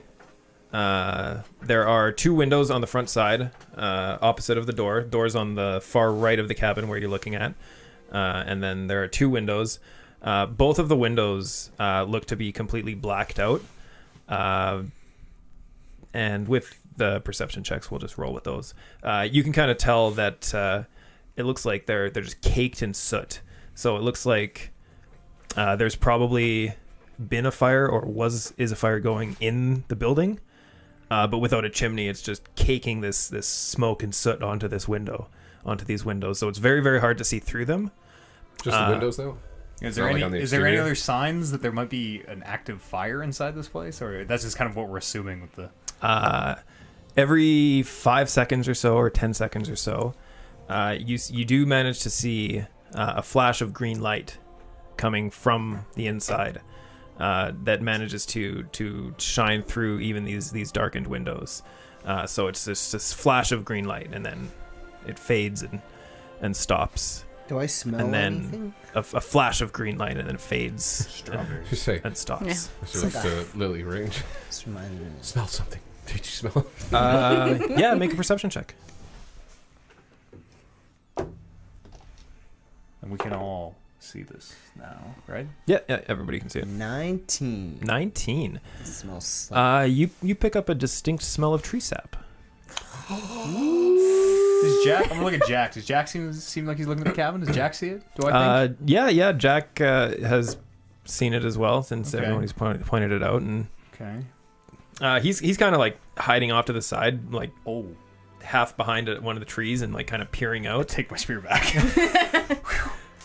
There are two windows on the front side, opposite of the door. Doors on the far right of the cabin where you're looking at, and then there are two windows. Both of the windows look to be completely blacked out, and with the perception checks, we'll just roll with those. You can kind of tell that it looks like they're just caked in soot. So it looks like there's probably been a fire or is a fire going in the building, but without a chimney, it's just caking this smoke and soot onto these windows. So it's very, very hard to see through them. Just the windows, though? Is Not there like any on the is there any exterior? other signs that there might be an active fire inside this place, or that's just kind of what we're assuming with the? Every 5 seconds or so, or 10 seconds or so, you do manage to see a flash of green light coming from the inside that manages to shine through even these darkened windows. So it's this flash of green light, and then it fades and stops. Do I smell And then anything? a flash of green light, and then fades Just say, and stops. Yeah. so it's the Lily range. Just reminded me. Smell something. Did you smell? Yeah, make a perception check. And we can all see this now, right? Yeah, everybody can see it. 19. 19. It smells like You pick up a distinct smell of tree sap. Does Jack? I'm gonna look at Jack. Does Jack seem like he's looking at the cabin? Does Jack see it? Do I think? Yeah. Jack has seen it as well, since Okay. everybody's pointed it out, and Okay. he's kind of like hiding off to the side, like Oh, half behind one of the trees, and like kind of peering out. take my spear back.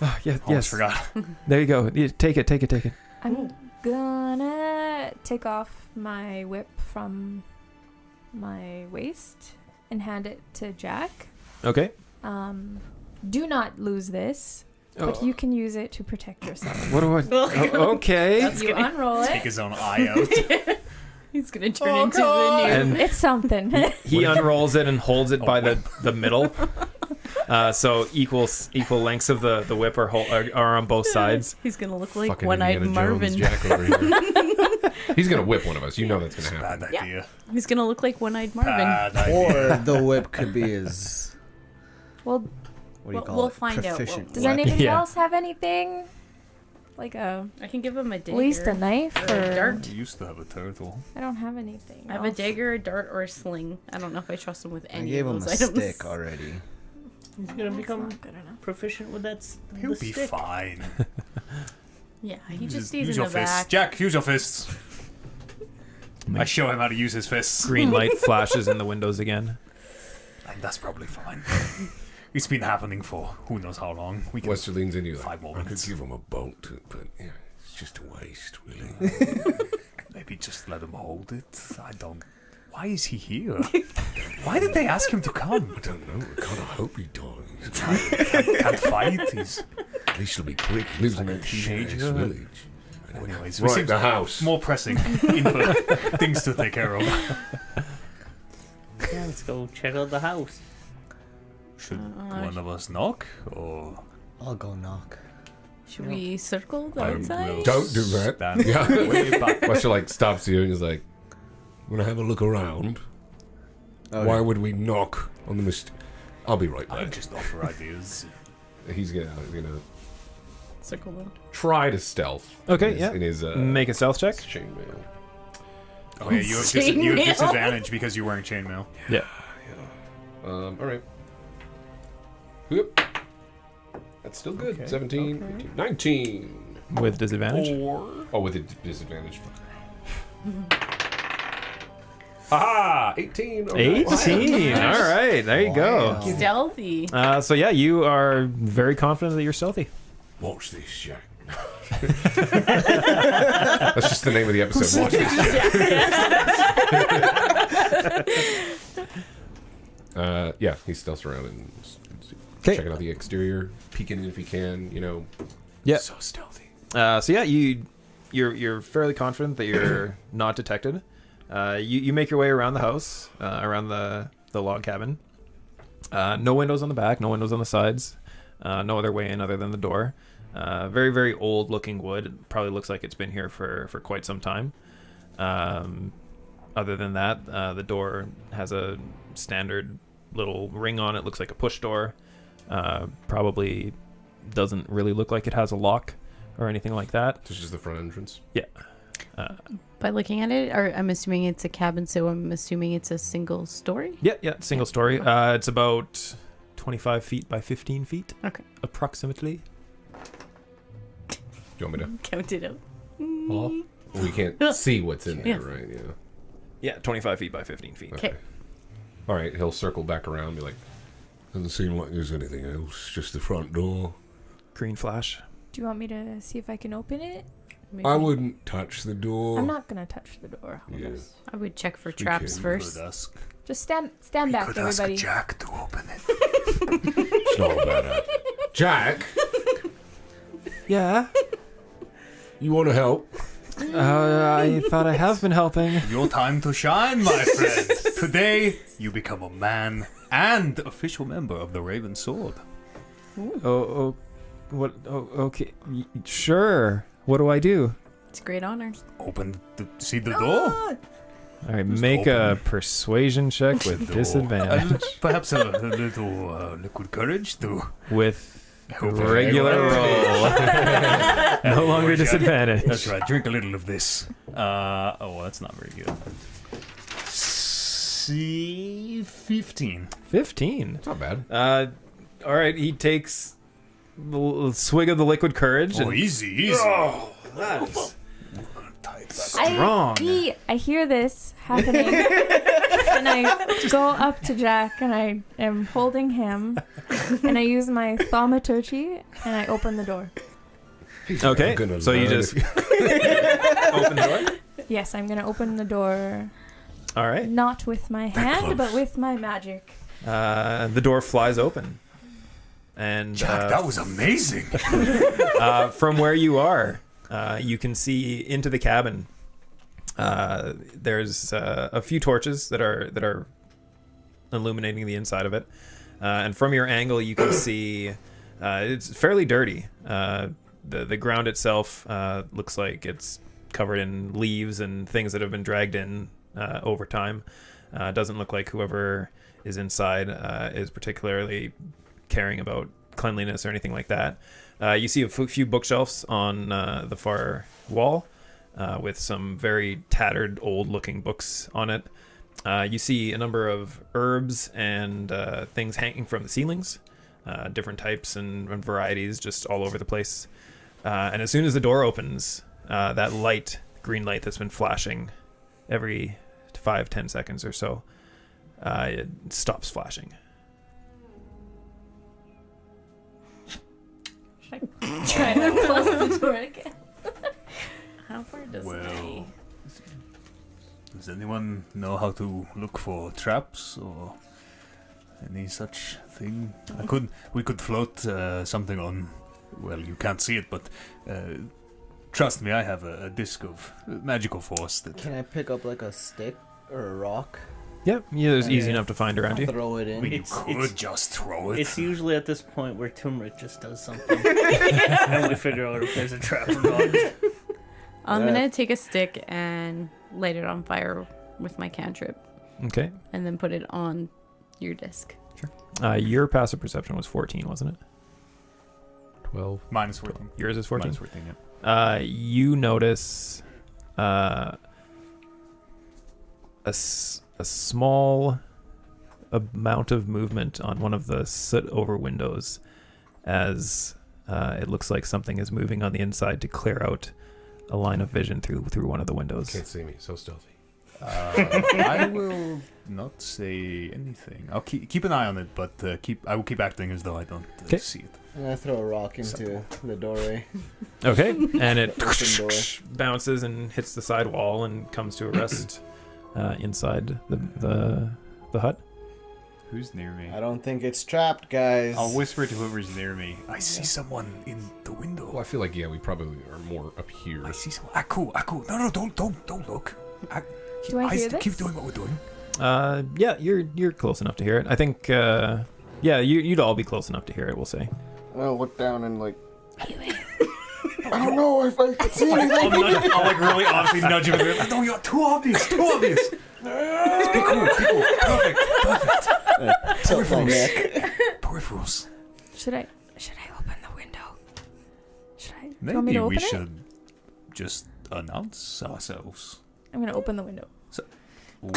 Oh, yeah, Almost yes. forgot. There you go. Yeah, take it. I'm gonna take off my whip from my waist and hand it to Jack. Okay. Do not lose this, but you can use it to protect yourself. What do I? Okay. You unroll Take it. his own eye out. He's gonna turn into the new. And It's something. he unrolls it and holds it by the middle. So equal lengths of the whip are on both sides. He's gonna look like Fucking One-Eyed Indiana Marvin. Jones Jack over here. He's gonna whip one of us. You know that's gonna happen. Bad idea. He's gonna look like One-Eyed Marvin. Bad idea. Or the whip could be his. Well, What do you call We'll it? find out. Proficient does weapon. anybody Yeah. else have anything? Like I can give him a at dagger. least a knife or a or dart. You used to have a turtle. I don't have anything. I have a else. dagger, a dart, or a sling. I don't know if I trust him with I any gave of him a those items. stick already. He's gonna That's become not good enough. proficient with that. He'll the be stick. fine. Yeah, he Use just stays in your the fists. back. Jack, use your fists. I show him how to use his fists. Green light flashes in the windows again. That's probably fine. It's been happening for who knows how long. We can Wester leans into you. 5 more I could minutes. give him a boat, but yeah, it's just a waste, really. Maybe just let him hold it. I don't. Why is he here? Why did they ask him to come? I don't know. I kind of hope he dies. Can't fight. He's. At least he'll be quick. He lives in like a that shit-ass teenager. village. Anyways, we Right, seem the house. more pressing info, things to take care of. Yeah, let's go check out the house. Should one of us knock or? I'll go knock. Should we circle the I outside? will Don't do that. stand Yeah. way back. Wester like stops you and he's like, Want to have a look around? Okay. Why would we knock on the I'll be right I back. just offer ideas. he's gonna Circle them. try to stealth. Okay, in his, yeah. In his Make a stealth check. chainmail. Oh yeah, you have, you have disadvantage because you're wearing chainmail. Yeah. All right. Whoop. That's still good. Okay, 17, okay. 18, 19. With disadvantage. Oh, with a disadvantage. Aha! 18. Oh, 18. nice. All right. There you Wow. go. Stealthy. So yeah, you are very confident that you're stealthy. Watch this, Jack. That's just the name of the episode. Watch this. Yeah, he stealths around and Okay. checking out the exterior, peeking in if he can. Yeah. So stealthy. So yeah, you're fairly confident that you're not detected. You make your way around the house, around the log cabin. No windows on the back, no windows on the sides, no other way in other than the door. Very, very old looking wood. It probably looks like it's been here for quite some time. Other than that, the door has a standard little ring on it. Looks like a push door. Probably doesn't really look like it has a lock or anything like that. This is the front entrance. Yeah. By looking at it, or I'm assuming it's a cabin, so I'm assuming it's a single story. Yeah, single story. It's about 25 feet by 15 feet. Okay. Approximately. Do you want me to? Count it out. We can't see what's in there, Yeah. right? Yeah. Yeah, 25 feet by 15 feet. Okay. All right, he'll circle back around and be like, Doesn't seem like there's anything else. Just the front door. Green flash. Do you want me to see if I can open it? Maybe. I wouldn't touch the door. I'm not gonna touch the door. I'll Yeah. just- I would check for We traps can- first. Could ask. Just stand back, Could everybody. ask Jack to open it. It's not a bad idea. Jack, Yeah. You want to help? I thought I have been helping. Your time to shine, my friend. Today, you become a man and official member of the Raven Sword. Oh, what? Oh, okay. Sure. What do I do? It's a great honor. See the door? All right, make a persuasion check with Door. disadvantage. Perhaps a little liquid courage to With help us. regular roll. No longer disadvantage. That's right. Drink a little of this. That's not very good. See, 15. 15. it's not bad. All right, he takes a swig of the liquid courage. Oh, And easy. that is Tight. strong. I hear this happening, and I go up to Jack, and I am holding him, and I use my thaumaturgy, and I open the door. Okay, I'm gonna so you learn just if open the door. Yes, I'm gonna open the door, All right. not with my hand, but with my magic. The door flies open. And Jack, that was amazing. from where you are, you can see into the cabin. There's a few torches that are illuminating the inside of it, and from your angle, you can see it's fairly dirty. The ground itself looks like it's covered in leaves and things that have been dragged in over time. It doesn't look like whoever is inside is particularly caring about cleanliness or anything like that. You see a few bookshelves on the far wall with some very tattered, old-looking books on it. You see a number of herbs and things hanging from the ceilings, different types and varieties just all over the place. And as soon as the door opens, that green light that's been flashing every 5-10 seconds or so, it stops flashing. Trying to close the door again. How far does it Well, does anyone know how to look for traps or any such thing? We could float something on. Well, you can't see it, but trust me, I have a disc of magical force that. Can I pick up like a stick or a rock? Yep, yeah, it's easy Okay. enough to find around you. Throw it I in. mean, you It's- could it's- just throw it. It's usually at this point where turmeric just does something, and we figure out if there's a trap or not. I'm Yeah. gonna take a stick and light it on fire with my cantrip, Okay. and then put it on your disc. Your passive perception was 14, wasn't it? 12. Minus 14. Yours is 14. Minus 14, yeah. You notice a small amount of movement on one of the soot-over windows as it looks like something is moving on the inside to clear out a line of vision through one of the windows. Can't see me. So stealthy. I will not say anything. I'll keep an eye on it, but I will keep acting as though I don't Okay. see it. And I throw a rock into the doorway. Okay, and it Open door. bounces and hits the side wall and comes to a rest inside the hut. Who's near me? I don't think it's trapped, guys. I'll whisper to whoever's near me. I see someone in the Well, window. I feel like we probably are more up here. I see someone. Cool. No, don't look. Do I hear Keep this? doing what we're doing. Yeah, you're close enough to hear it. I think. Yeah, you'd all be close enough to hear it. We'll say. I'll look down and like. I don't know if I can see anything. I'll like really obviously nudge him. No, you're too obvious. Be cool. Perfect. Tilt my neck. Peripherals. Should I open the window? Do you want me Maybe to we open it? should just announce ourselves. I'm gonna open the window. Ooh.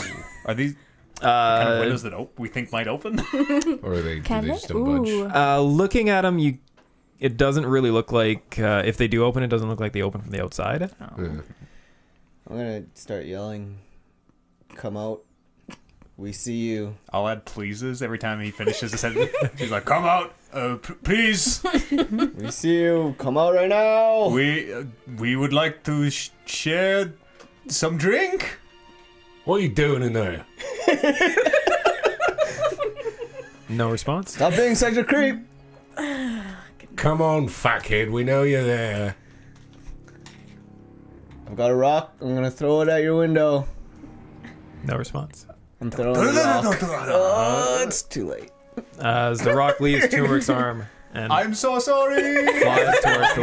Are these kind of Uh, windows that we think might open? Or are they, do Can they they? just don't budge? Ooh. looking at them, it doesn't really look like if they do open, it doesn't look like they open from the outside. Yeah. I'm gonna start yelling. Come out. We see you. I'll add pleases every time he finishes a sentence. He's like, "Come out, please. We see you. Come out right now. We would like to share some drink." What are you doing in there? No response. Stop being such a creep. Come on, fuckhead, we know you're there. I've got a rock. I'm gonna throw it at your window. No response. I'm throwing the rock. Oh, it's too late. As the rock leaves Turmeric's arm and I'm so sorry. flies towards the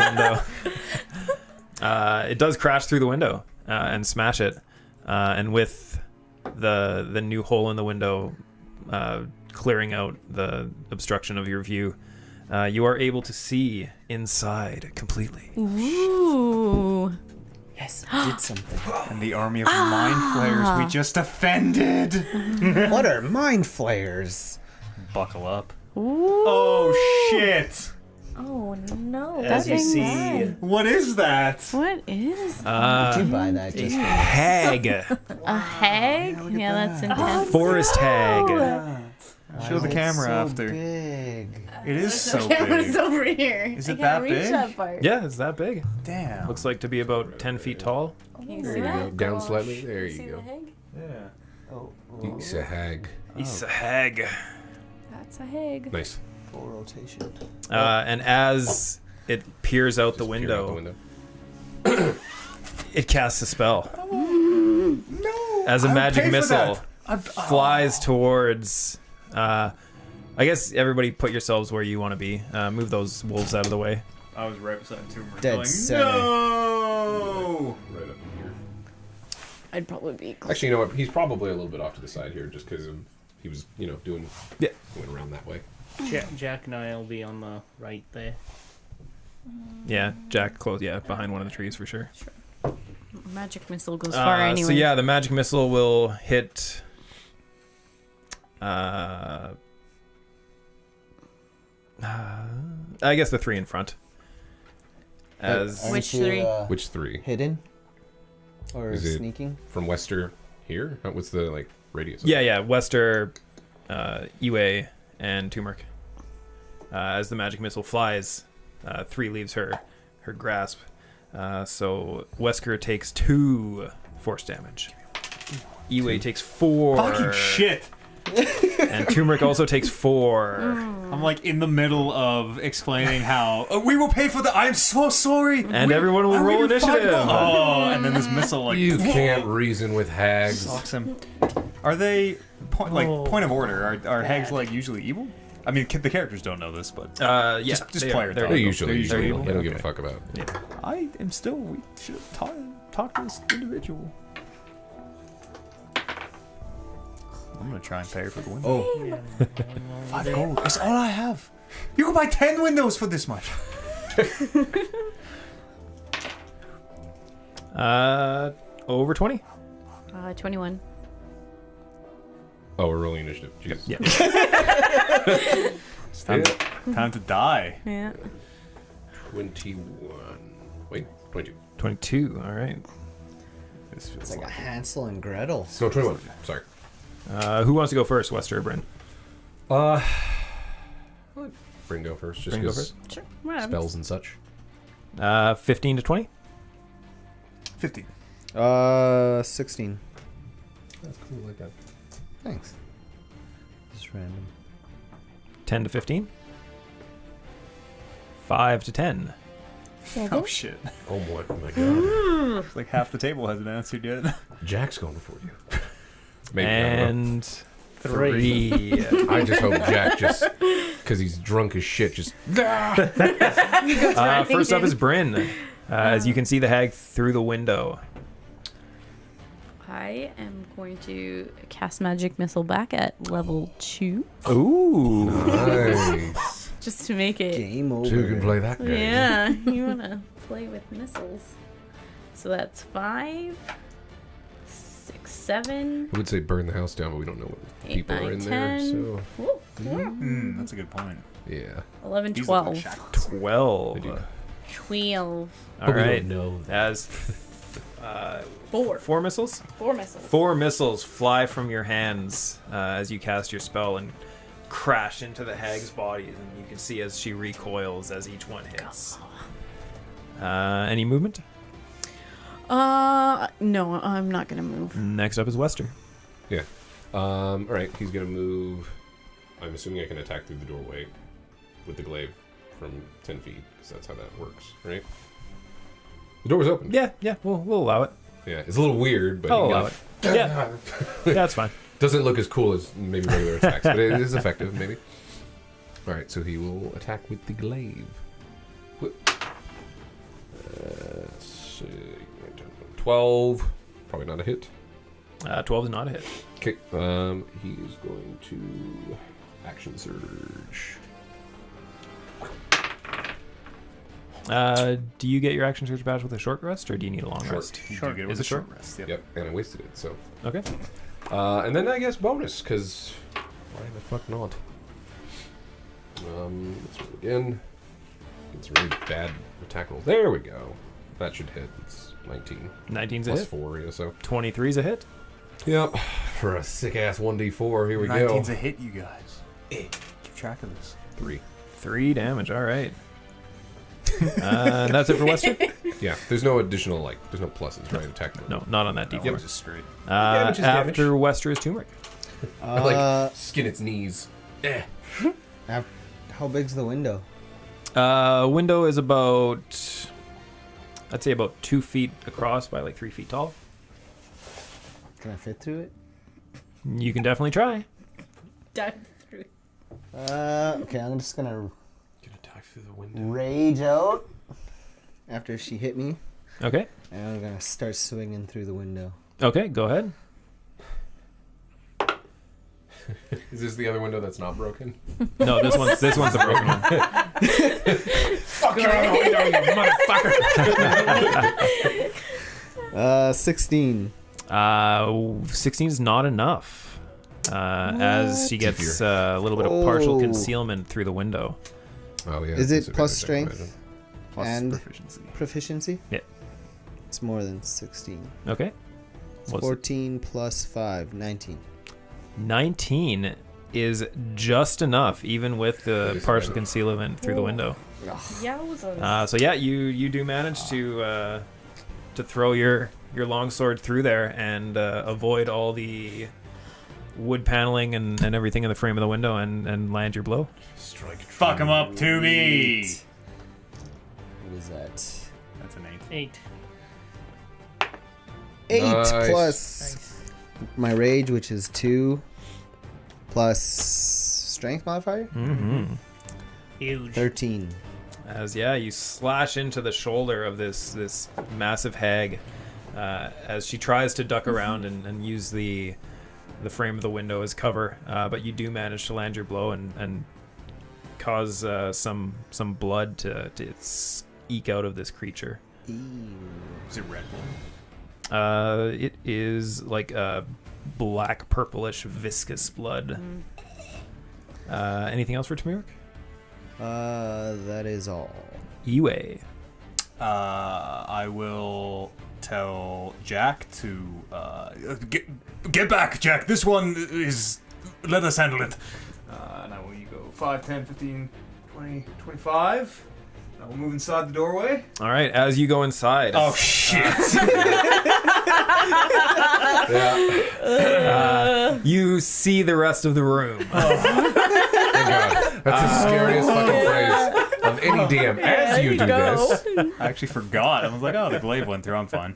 window, it does crash through the window and smash it. And with the new hole in the window clearing out the obstruction of your view, you are able to see inside completely. Ooh. Yes, I did something. And the army of mind flayers we just offended. What are mind flayers? Buckle up. Ooh. Oh shit! Oh no. As you thing's see, bad. What is that? What is Did you buy that just for Hag, a hag? Yeah, that's intense. forest hag. Show the camera after. Big. It is so Camera's big. over here. Is I it can't that reach big? that part. Yeah, it's that big. Damn. Looks like to be about 10 feet tall. Can you There see you that? go. Down Gosh. slightly. There See you the go. hag? Yeah. It's a hag. He's a hag. That's a hag. Nice. Full rotation. And as it peers out the Just peering out window, the window. it casts a spell. No. As a I would magic pay for missile that. flies towards. I guess everybody put yourselves where you want to be. Move those wolves out of the way. I was right beside Tumor. Dead going, center. No. Right up here. I'd probably be. Actually, you know what? He's probably a little bit off to the side here just because of he was, going around that way. Jack and I will be on the right there. Yeah, Jack close. Yeah, behind one of the trees for sure. Magic missile goes far anyway. So yeah, the magic missile will hit. I guess the three in front. As Aren't Which you, three? Which three? Hidden? Or Is it- sneaking? From Wester here? What's the radius? of yeah, Wester, Iwe, and Turmeric. As the magic missile flies 3 leaves her grasp. So Wesker takes 2 force damage. Iway takes 4. Fucking shit. And Turmeric also takes 4. I'm like in the middle of explaining how we will pay for the. I'm so sorry. And everyone will roll initiative. Oh, and then this missile like You can't reason with hags. stalks him. Are they point of order? Are hags like usually evil? I mean, the characters don't know this, but Yeah, just they player are. thought. They're usually They're evil. evil. They don't give a Okay. fuck about. I am still. We should talk to this individual. I'm gonna try and pay her for the window. Oh, 5 gold. That's all I have. You can buy 10 windows for this much. Over 20. 21. Oh, we're rolling initiative. Jeez. Yeah. It's time to die. Yeah. 21. Wait, 22. 22. All right. This feels it's like a Hansel and Gretel. No, 21. Sorry. Who wants to go first, Wester or Bryn? Let Bryn go first, just Bryn go because Sure. Whatever. spells and such. 15 to 20. 50. 16. That's cool, like that. Thanks. Just random. 10 to 15. 5 to 10. Oh shit! Oh my god. Like half the table hasn't answered yet. Jack's going before you. Maybe, I don't know. And 3. I just hope Jack just, because he's drunk as shit, just. First up is Bryn. As you can see the hag through the window. I am going to cast Magic Missile back at level 2. Ooh. Nice. Just to make it. Game over. So you can play that game. Yeah, you want to play with missiles. So that's 5, 6, 7. I would say burn the house down, but we don't know what 8, people 9, are in 10. there, so. That's a good point. Yeah. 11, These look 12. like shackles. 12. They do. 12. All right. know. As 4. 4 missiles? 4 missiles. 4 missiles fly from your hands as you cast your spell and crash into the hag's body, and you can see as she recoils as each one hits. Any movement? No, I'm not gonna move. Next up is Wester. Yeah. All right. He's gonna move. I'm assuming I can attack through the doorway with the glaive from 10 feet, because that's how that works, right? The door was open. Yeah, we'll allow it. Yeah. It's a little weird, but I'll you allow got- it. Yeah, that's fine. Doesn't look as cool as maybe regular attacks, but it is effective, maybe. All right. So he will attack with the glaive. Let's see. 12. Probably not a hit. 12 is not a hit. Okay. He is going to action surge. Do you get your action surge badge with a short rest, or do you need a long Short. rest? You Short. do get it Is with it a short short? rest. Yep. Yep. And I wasted it. So. Okay. And then I guess bonus, because why the fuck not? Let's roll again. It's a really bad attack roll. There we go. That should hit. It's 19. 19's a Plus hit. 4, yeah, so. 23's a hit. Yep. For a sick ass 1d4, here we 19's go. a hit, you guys. Keep track of this. 3. 3 damage. All right. And that's it for Wester? Yeah, there's no additional, there's no pluses, right? Attack roll. No, not on that That D4. was just straight. Damage is damage. After Wester is Turmeric. Skin its knees. How big's the window? Window is about, I'd say about 2 feet across by 3 feet tall. Can I fit through it? You can definitely try. Dive through. Okay, I'm just gonna Can attack through the window. rage out after she hit me, Okay. and I'm gonna start swinging through the window. Okay, go ahead. Is this the other window that's not broken? No, this one's a broken one. Fuck you out the window, you motherfucker! 16. 16 is not enough. As she gets a little bit of partial Oh. concealment through the window. Oh, yeah. Is it disadvantage, plus I can strength imagine. Plus and proficiency. proficiency? Yeah. It's more than 16. Okay. It's What's it? 14 plus 5, 19. 19 is just enough, even with the It is partial better. concealment through the window. Yowzers. So yeah, you do manage to throw your longsword through there and avoid all the wood paneling and everything in the frame of the window and land your blow. Strike true. Fuck him up to me. What is that? That's an 8. 8 Nice. plus my rage, which is 2, plus strength modifier, Mm-hmm. Huge. 13. As you slash into the shoulder of this massive hag as she tries to duck around and use the frame of the window as cover, but you do manage to land your blow and cause some blood to eke out of this creature. Is it red blood? It is like a black purplish viscous blood. Anything else for Tamirik? That is all. Iwe. I will tell Jack to get back, Jack. This one is. Let us handle it. And I will you go 5, 10, 15, 20, 25. I will move inside the doorway. All right, as you go inside. Oh shit! You see the rest of the room. Thank God. That's the scariest fucking phrase of any DM. As you do this. I actually forgot. I was like, oh, the glaive went through. I'm fine.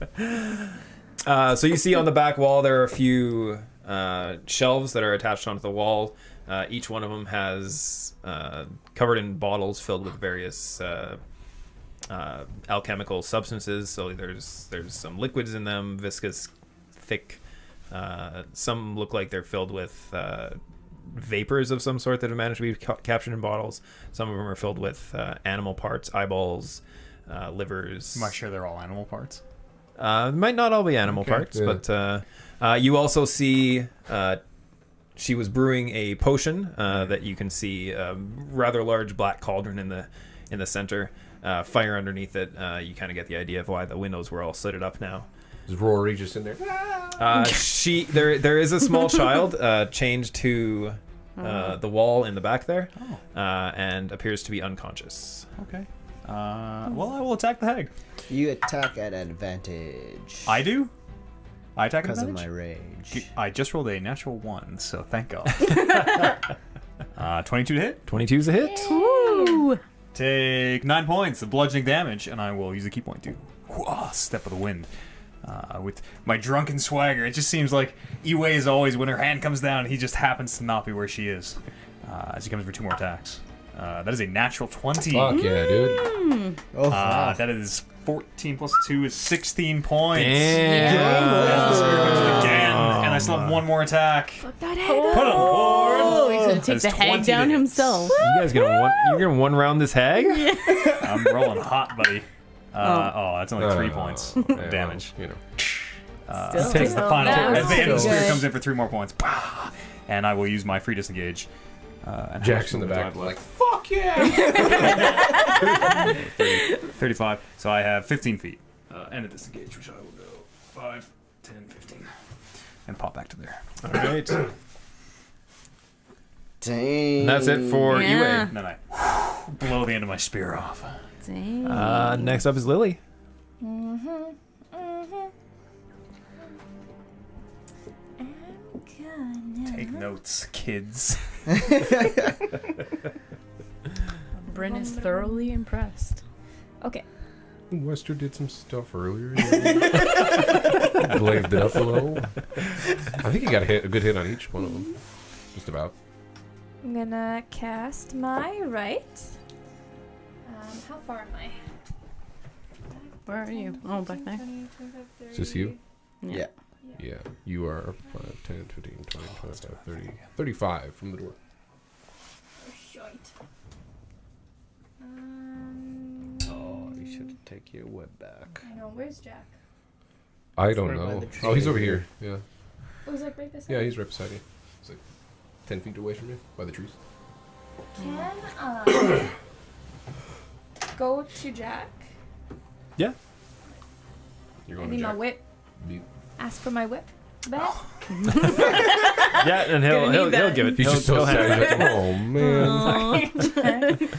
So you see on the back wall there are a few shelves that are attached onto the wall. Each one of them has covered in bottles filled with various alchemical substances. So there's some liquids in them, viscous, thick. Some look like they're filled with vapors of some sort that have managed to be captured in bottles. Some of them are filled with animal parts, eyeballs, livers. Am I sure they're all animal parts? Might not all be animal parts, yeah. but you also see she was brewing a potion that you can see a rather large black cauldron in the center, fire underneath it. You kind of get the idea of why the windows were all slitted up now. Is Rory just in there? There is a small child chained to the wall in the back there, and appears to be unconscious. Okay. Well, I will attack the hag. You attack at advantage. I do? I attack at because of advantage? my rage. I just rolled a natural 1, so thank God. 22 to hit. 22's a hit. Ooh. Take 9 points of bludgeoning damage, and I will use a key point to step of the wind. With my drunken swagger, it just seems like Iwe is always, when her hand comes down, he just happens to not be where she is. As he comes for 2 more attacks. That is a natural 20. Fuck yeah, dude. Oh, wow. That is 14 plus 2 is 16 points. Damn. The spirit comes in again, and I still have 1 more attack. Fuck that head Put on the board. Oh, he's gonna take That's the 20 hag down to hit. himself. You guys you're gonna one round this hag? I'm rolling hot, buddy. That's only 3 points of Yeah, damage. well, you know. Still, Takes the final. that At was the end, the pretty spirit good. comes in for 3 more points. And I will use my free disengage. And Jack's in the how much back, do I have like, left? fuck yeah! 35. So I have 15 feet. And a disengage, which I will go 5, 10, 15. And pop back to there. All right. Dang. And that's it for Yeah. And then I blow the end of my spear off. Dang. Iwe. Next up is Lily. Take notes, kids. Bryn is thoroughly impressed. Okay. Wester did some stuff earlier. Glazed it up a little. I think he got a good hit on each one of them. Just about. I'm gonna cast my right. How far am I? Where are you? Oh, back there. 20, 25, 30. Is this you? Yeah. Yeah. You are 5, 10, 15, 20, 25, 30, 35 from the door. Oh, shite. Oh, you should take your whip back. I know. Where's Jack? I don't Right by know. the tree. Oh, he's over here. Yeah. Oh, he's like right beside Yeah, me. he's right beside you. He's like 10 feet away from you by the trees. Can go to Jack. Yeah. You're I going need to my Jack. whip. Beat. Ask for my whip back. Yeah, and he'll Gonna need give that. it. He's just so he'll sad. hand He's it. like, oh, man.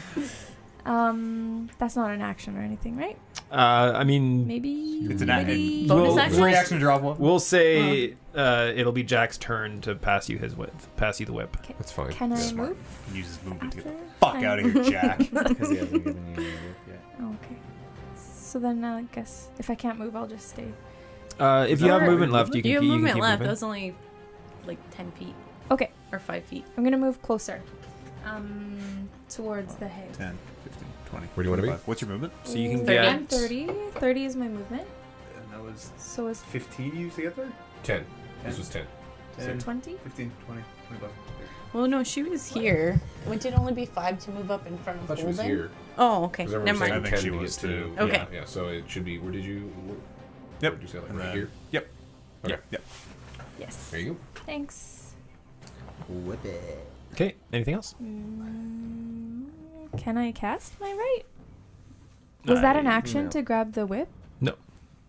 That's not an action or anything, right? I mean, Maybe. It's an maybe- Bonus Well, action? Free action to drop one. we'll say it'll be Jack's turn to pass you the whip. That's fine. Can I Yeah. move? Use his movement to get After? the fuck out of here, Jack. Because he hasn't given you a whip yet. Oh, okay. So then I guess if I can't move, I'll just stay. If you have movement left, you can You have keep, movement keep left. moving. That was only like 10 feet Okay, or 5 feet. I'm gonna move closer. Towards the hay. 10, 15, 20. Where do you wanna be? 25. What's your movement? So you can 30. I'm get 30. 30 is my movement. And that was So is 15 you used to get there? 10. This was 10. 20? 15, 20, 25. Well, no, she was here. Wouldn't it only be 5 to move up in front I of thought she was Holden? here. Oh, okay. 'Cause Never everyone was saying mind. I think 10 she to was get to. too. Okay. Yeah, so it should be. Where did you? Yep. Where did you say that? And Right then- here. Yep. Okay. Yep. Yes. There you go. Thanks. Whip it. Okay. Anything else? Can I cast my right? Was that an action no. to grab the whip? No.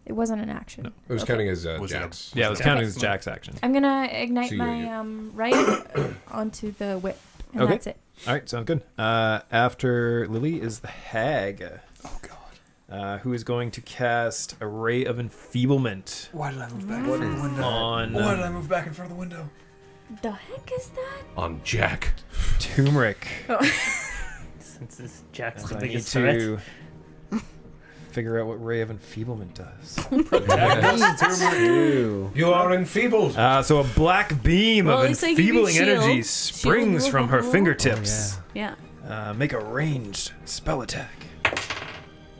It wasn't an action. No. It was counting as Was it a- Jack's. Yeah, it was Okay. counting as Jack's action. I'm gonna ignite So you- my right onto the whip, and Okay. that's it. All right, sounds good. After Lily is the hag, Oh, God. who is going to cast a ray of enfeeblement Why did I move back in front of the window? on Why did I move back in front of the window? The heck is that? On Jack. turmeric. Since it's Jack's the I need biggest threat. to figure out what ray of enfeeblement does. Ew. You are enfeebled. So a black beam Well, of at least I give you enfeebling shield. energy springs Shield. from her fingertips. Yeah. Make a ranged spell attack.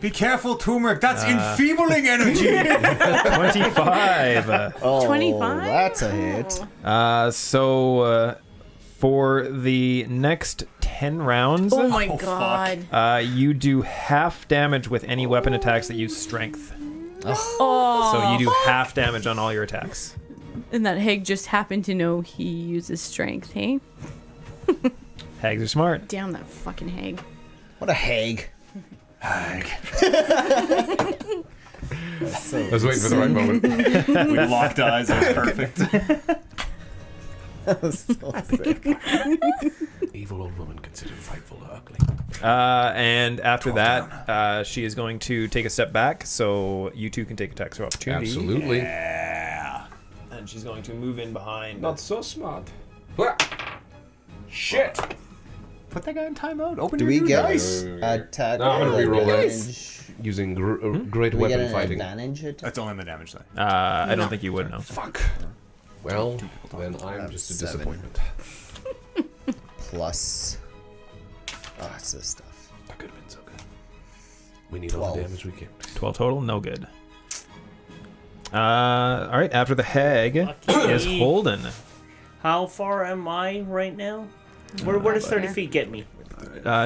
Be careful, turmeric. That's enfeebling energy. 25. Oh, 25? that's a hit. So for the next 10 rounds, Oh my Oh, fuck. god. you do half damage with any weapon attacks that use strength. Oh. So you do half damage on all your attacks. And that hag just happened to know he uses strength, hey? Hags are smart. Damn that fucking hag. What a hag. Hag. So I was waiting for the right moment. We locked eyes. It was perfect. that was so sick. Evil old woman considered frightful ugly. And after that, she is going to take a step back, so you two can take attacks of opportunity. Absolutely. Yeah. And she's going to move in behind. so smart. Shit. Put that guy in timeout. Open Do your we new get dice. attack? No, I'm gonna like, reroll that. advantage? Using great Do we get weapon an fighting. advantage? That's only on the damage side. I don't think you would know. Fuck. Well, then I'm have just a 7. disappointment. Plus. Oh, it's this stuff. That could have been so good. We need all 12. the damage we can. 12 total, no good. All right, after the hag Okay. is Holden. How far am I right now? Where does 30 feet get me?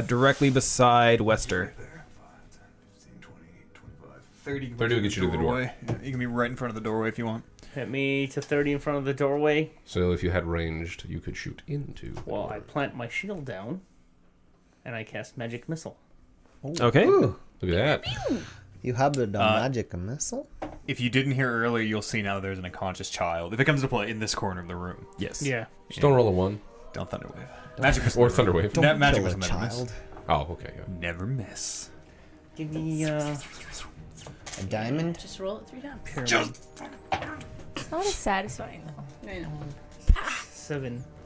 Directly beside Wester. 30 will get you to the door. Yeah, you can be right in front of the doorway if you want. Hit me to 30 in front of the doorway. So if you had ranged, you could shoot into. the Well, door. I plant my shield down, and I cast magic missile. Okay. Ooh, Look at that. you have the magic missile? If you didn't hear earlier, you'll see now there's an unconscious child. If it comes to play in this corner of the room, Yes. Yeah. Just don't roll a 1. don't Thunderwave. Magic missile. Or Thunderwave. That magic Kill a missile never miss. child. Oh, okay. Yeah. Never miss. Give me A diamond? Just roll it 3 times. pyramid. It's not as satisfying though. I know.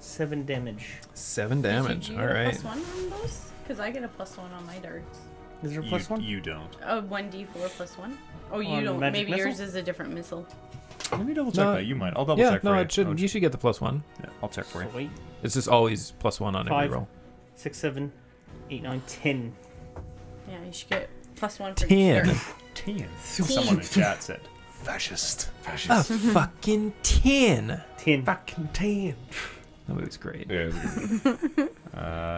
7 damage. 7 damage. Did you All get a right. +1 on those? Because I get a +1 on my darts. Is there a plus one? You don't. Oh, 1d4 +1. Oh, you On don't. magic Maybe yours missile? is a different missile. Let me double check No. that. You might. I'll double Yeah, check for no, you. it should. You should get the +1. Yeah, I'll check for you. Sweet. It's just always +1 on every 5, roll. 6, 7, 8, 9, 10. Yeah, you should get +1 for 10. each dart. 10. Someone in chat said. Fascist. A fucking 10. 10. Fucking 10. That movie's great. Yeah.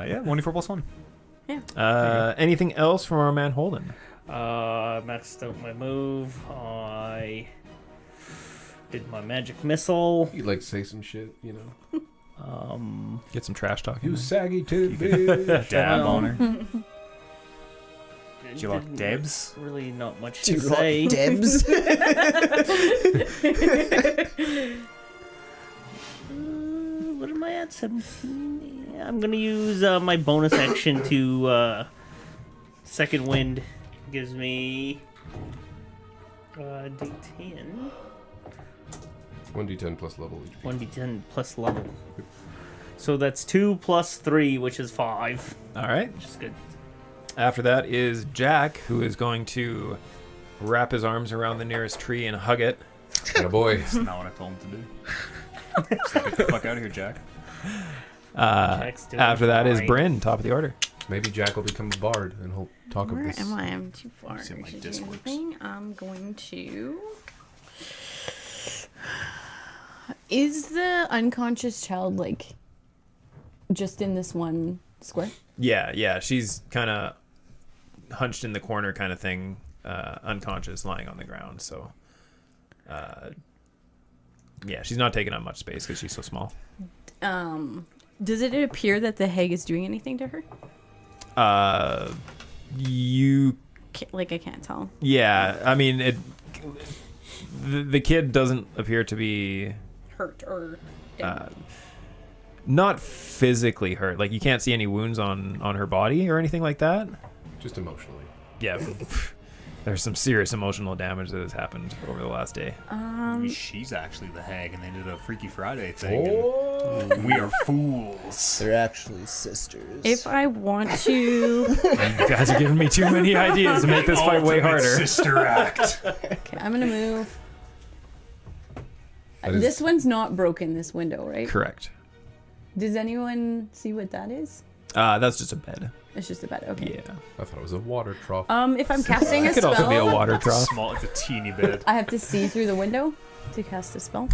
Yeah, 1d4 +1. Anything else from our man Holden? Maxed out my move. I did my magic missile. You like say some shit, you know. Get some trash talk. You saggy too, bitch. Dab Well, on her. Did you lock Didn't- Debs? Really not much Do to you rock say. Debs? What am I at? 17? Yeah, I'm gonna use my bonus action to Second wind gives me D10. 1d10 plus level. 1d10 plus level. So that's 2 plus 3, which is 5. All right. Which is good. After that is Jack, who is going to wrap his arms around the nearest tree and hug it. And a boy. That's not what I told him to do. So get the fuck out of here, Jack. Jack's doing After that is fine. Bryn, top of the order. Maybe Jack will become a bard and he'll talk Where of this. am I? I'm too far. It's in my to do Discords. anything. I'm going to. Is the unconscious child like just in this one square? Yeah. She's kind of hunched in the corner kind of thing, unconscious, lying on the ground. So, yeah, she's not taking up much space because she's so small. Does it appear that the hag is doing anything to her? You I can't tell. Yeah, I mean, the kid doesn't appear to be Hurt or dead. not physically hurt. Like, you can't see any wounds on her body or anything like that. Just emotionally. Yeah, there's some serious emotional damage that has happened over the last day. Maybe she's actually the hag and they did a Freaky Friday thing. Oh. And we are fools. They're actually sisters. If I want to, You guys are giving me too many ideas to make this fight way Ultimate harder. Sister act. okay, I'm gonna move. That is- This one's not broken. This window, right? Correct. Does anyone see what that is? That's just a bed. It's just a bed. Okay. Yeah. I thought it was a water trough. If I'm casting a It could also be a spell, water trough. Small, it's a teeny bit. I have to see through the window to cast a spell.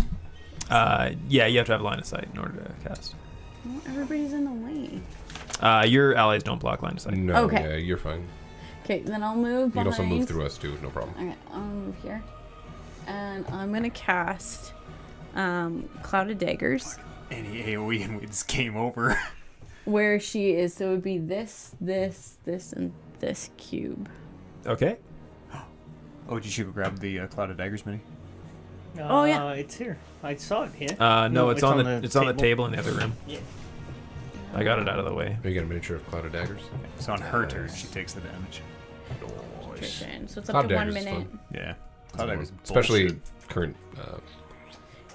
Yeah, you have to have line of sight in order to cast. Well, everybody's in the way. Your allies don't block line of sight. No, Okay. yeah, you're fine. Okay, then I'll move You can behind. also move through us too, no problem. Okay, I'll move here, and I'm gonna cast Cloud of Daggers Any AoE and it's game over. where she is. So it would be this, and this cube. Okay. Oh, did you grab the Cloud of Daggers mini? Oh, yeah. It's here. I saw it here. No, it's on the table in the other room. Yeah. I got it out of the way. You got a miniature of Cloud of Daggers? So on her turn, she takes the damage. Concentration. So it's Cloud up to 1 Daggers is minute. fun. Yeah. Cloud of Daggers is Especially bullshit. current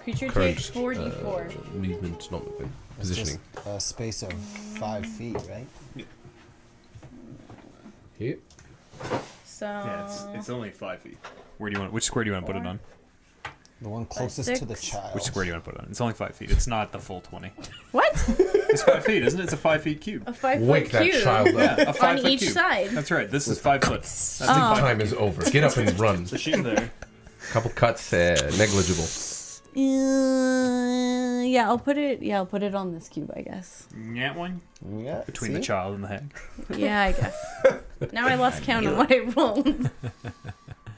Creature current takes 4d4. movement, not movement, It's positioning. just a space of 5 feet, right? Yeah. So Yeah, it's only 5 feet. Which square do you want to put it on? The one closest to the 6. child. Which square do you want to put it on? It's only 5 feet. It's not the full 20. what? It's 5 feet, isn't it? It's a 5 feet cube. A 5 Wake foot that cube child up. Yeah, a 5 on foot each cube. side. That's right. This is 5 foot. That's Oh. a 5 Time is over. Get up and run. So she's there. Couple cuts, negligible. Yeah, I'll put it on this cube, I guess. Yeah, one Yeah, between the see? child and the hag. Yeah, I guess. Now I lost count on what I rolled.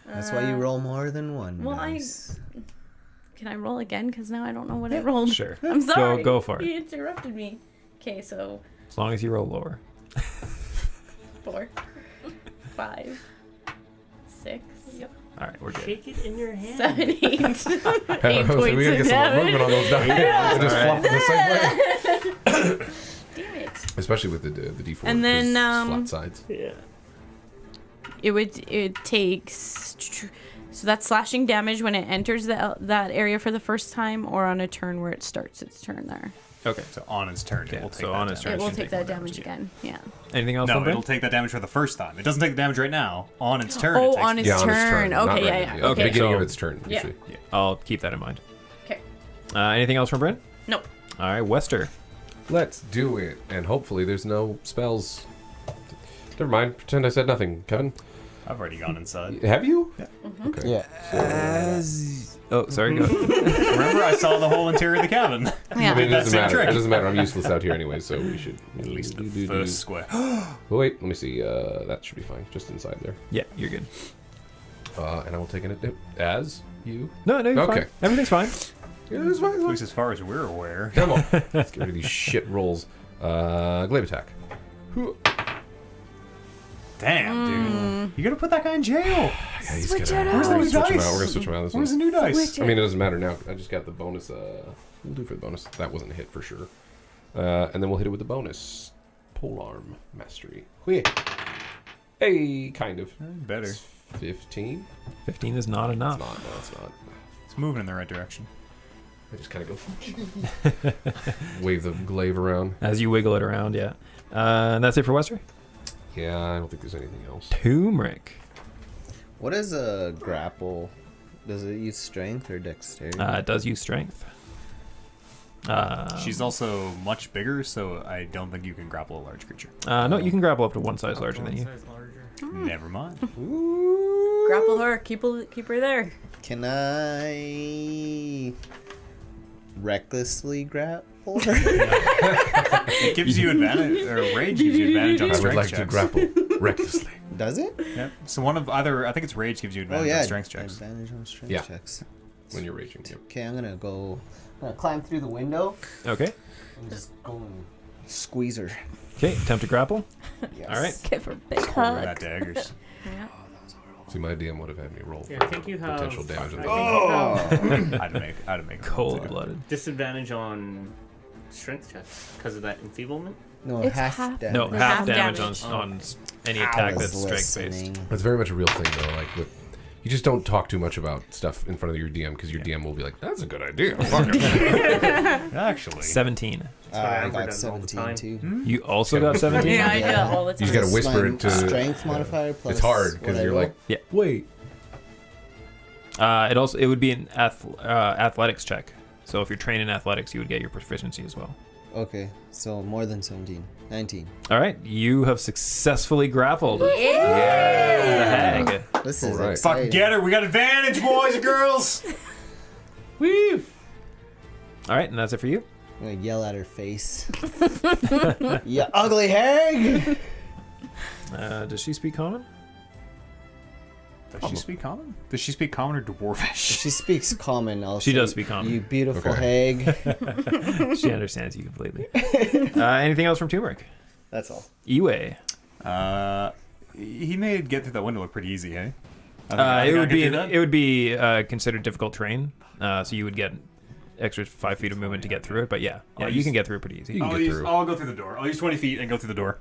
That's why you roll more than one. well, dice. Can I roll again? Because now I don't know what I rolled. Sure. I'm sorry. Go for it. You interrupted me. Okay, so As long as you roll lower. 4, 5, 6, All right, we're good. Shake it in your hand. 7, 8. 8 points So we of gotta get some more movement on damage. those dice. Just flop them the same way. Damn it. Especially with the D4. And then, 'cause flat sides. Yeah. It takes. So that's slashing damage when it enters that area for the first time, or on a turn where it starts its turn there. Okay. So on its turn, Okay, it will take so that on its damage. It will should take take that more damage damage, again. Yeah. Anything else No, from Bryn? it'll take that damage for the first time. It doesn't take the damage right now. On its turn, Oh, it takes on its Yeah, on its turn. turn. not Okay, right yeah, at yeah. the Okay, beginning so- of its turn. Yeah. Usually. I'll keep that in mind. Okay. Anything else from Bryn? Nope. All right, Wester. Let's do it. And hopefully there's no spells. Never mind. Pretend I said nothing. Kevin? I've already gone inside. Have you? Mm-hmm. Okay. Yeah. Oh, sorry. Go. Remember, I saw the whole interior of the cabin. Yeah. I mean, it That doesn't same matter. trick. It doesn't matter. I'm useless out here anyway, so we should At least the first square. Oh, wait, let me see. That should be fine. Just inside there. Yeah, you're good. And I will take it as you. No, you're Okay. fine. Everything's fine. Yeah, it's fine. At least as far as we're aware. Come on. Let's get rid of these shit rolls. Glaive attack. Damn, dude. You gotta put that guy in jail. Yeah, he's Switch gonna, it we're out. gonna Where's the switch him dice? out. We're gonna switch him out. This Where's the one. new dice? Switch I mean, it doesn't matter now. I just got the bonus. We'll do for the bonus. That wasn't a hit for sure. And then we'll hit it with the bonus. Polearm mastery. Hey, Hey, kind of. Better. 15? 15 is not enough. It's not. No, it's not. It's moving in the right direction. I just kind of go wave the glaive around. As you wiggle it around, yeah. And that's it for Wester? Yeah, I don't think there's anything else. Turmeric. What is a grapple? Does it use strength or dexterity? It does use strength. She's also much bigger, so I don't think you can grapple a large creature. No, you can grapple up to one size larger than you. Never mind. Grapple her. Keep her there. Can I recklessly grapple her? It gives you advantage, or rage gives you advantage on I would strength like checks. to grapple recklessly. Does it? Yep. So one of either, I think it's rage gives you Oh advantage yeah, on strength checks. advantage on strength Yeah. checks. When you're raging. Yep. Okay, I'm gonna climb through the window Okay. and just go and squeeze her. Okay, attempt to grapple. Yes. All right. Give her a big Screw hug. that daggers. Yeah. See, my DM would have had me roll Yeah, for I think you have potential damage. I think you have I'd make a roll, too. Cold-blooded. disadvantage on strength checks because of that enfeeblement. No, It's half, half- damage. No, The half half damage damage. on any I attack was that's strength-based. listening. That's very much a real thing, though. Like, you just don't talk too much about stuff in front of your DM because your DM will be like, "That's a good idea." Fuck it. Actually. 17. what I Amber got does all the 17 time. too. You also got 17? Yeah, I do that all the You time. just gotta This is whisper my it to strength modifier plus It's hard what because I you're roll. like, Yeah. "Wait." It would be an athletics check. So if you're trained in athletics, you would get your proficiency as well. Okay, so more than 17. 19. All right, you have successfely grappled the Yeah. hag. This is Alright. exciting. Fucking get her. We got advantage, boys and girls. Woo! All right, and that's it for you. I'm gonna yell at her face. You ugly hag! Does she speak common? Does she speak common? Does she speak common or dwarvish? She speaks common. I'll She say, does speak common. You beautiful Okay. hag. She understands you completely. Anything else from Turmeric? That's all. Iwe. He may get through that window pretty easy, hey? It would be considered difficult terrain, so you would get extra 5 feet of movement to get through it. But yeah, I'll you use- can get through it pretty easy. You can I'll get through. go through the door. I'll use 20 feet and go through the door.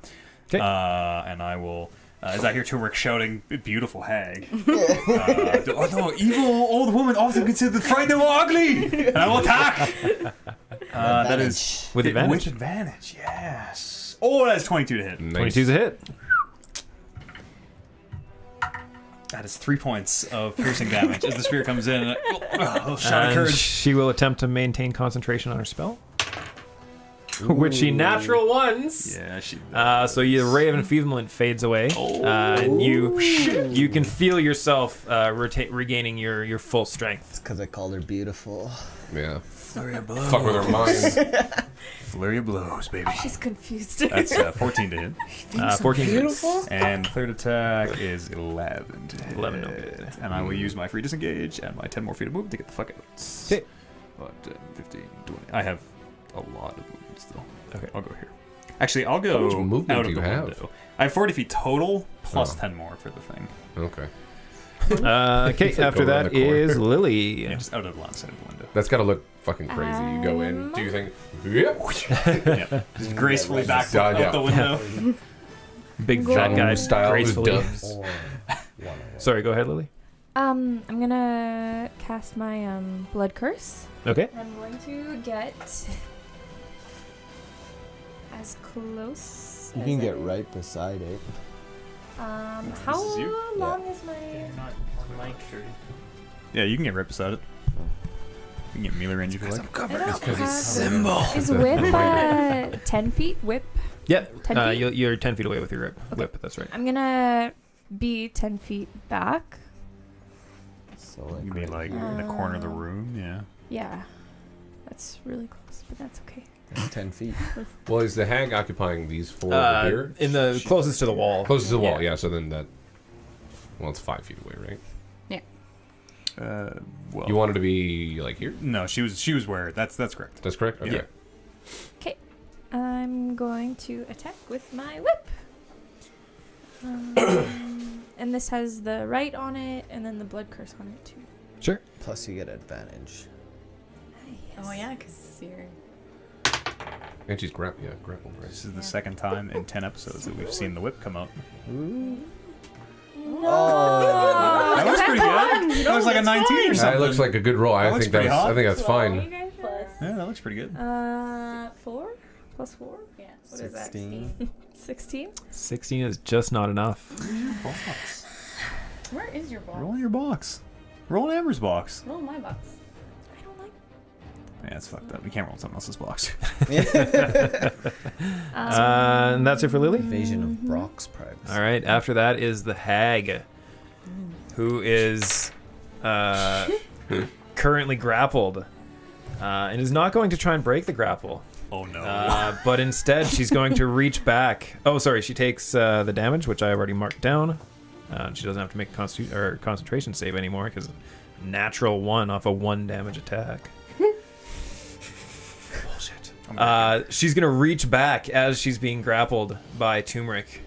'Kay. And I will, as I hear Turmeric shouting, "Beautiful hag." Oh no, evil old woman often considered frightened or ugly. And I will attack. That is With advantage. With advantage, yes. Oh, that's 22 to hit. Nice. 22's a hit. That is 3 points of piercing damage as the spear comes in. Shot of And courage. she will attempt to maintain concentration on her spell, which she natural ones. Yeah, she. So the ray of enfeeblement fades away, and you can feel yourself regaining your full strength. It's because I called her beautiful. Yeah. Flurry of blows. Fuck with her mind. Flurry of blows, baby. She's confused. That's 14 to hit. 14 hits. Beautiful? And third attack is 11 to hit. 11, okay. And I will use my free disengage and my 10 more feet of movement to get the fuck out. 'Kay. But 15, 20. I have a lot of movement still. Okay. I'll go here. Actually, I'll How go much movement out do of you the have? window. I have 40 feet total, plus Oh. 10 more for the thing. Okay. Okay, It's like after going around that the corner. is Lily. Yeah, just out of the line side of the window. That's got to look fucking crazy. You go in. Do you think? Yep. Yeah, just gracefully back Dodge out out. the window. Big fat guy style gracefully. does. Sorry, go ahead, Lily. I'm gonna cast my blood curse. Okay. I'm going to get as close. You as can I- get right beside it. How is you? long is my? Not my turn. Yeah, you can get right beside it. You can get melee range if you like. I don't because he's have- Is whip 10 feet? Whip. Yeah, 10 feet? you're 10 feet away with your whip. That's right. I'm gonna be 10 feet back. So like, You mean like in the corner of the room? Yeah. Yeah, that's really close, but that's okay. 10 feet. Well, is the hag occupying these four over here? In the closest to the wall. Closest to the wall, yeah. So then that. Well, it's 5 feet away, right? Well, You wanted to be like here? no, she was where. That's correct. That's correct. Okay. Yeah. Okay, I'm going to attack with my whip. And this has the right on it, and then the blood curse on it too. Sure. Plus you get advantage. Oh yeah, because you're. And she's grappled, right? This is the second time in 10 episodes that we've seen the whip come out. Oh. That looks pretty good. That was like a 19 or That something. looks like a good roll. I looks think pretty hot. that's fine. Yeah, that looks pretty good. 4 plus 4? Yeah. What is that? 16. 16? 16 is just not enough. Box. Where is your box? Roll in your box. Roll in Amber's box. Roll my box. I don't like. Yeah, it's fucked up. We can't roll in someone else's box. And that's it for Lily. Invasion of Brock's privacy. All right. After that is the hag, who is currently grappled, and is not going to try and break the grapple. Oh no. But instead, she's going to reach back. Oh, sorry. She takes the damage, which I've already marked down. She doesn't have to make a concentration save anymore because natural 1 off a 1 damage attack. Bullshit. She's gonna reach back as she's being grappled by Turmeric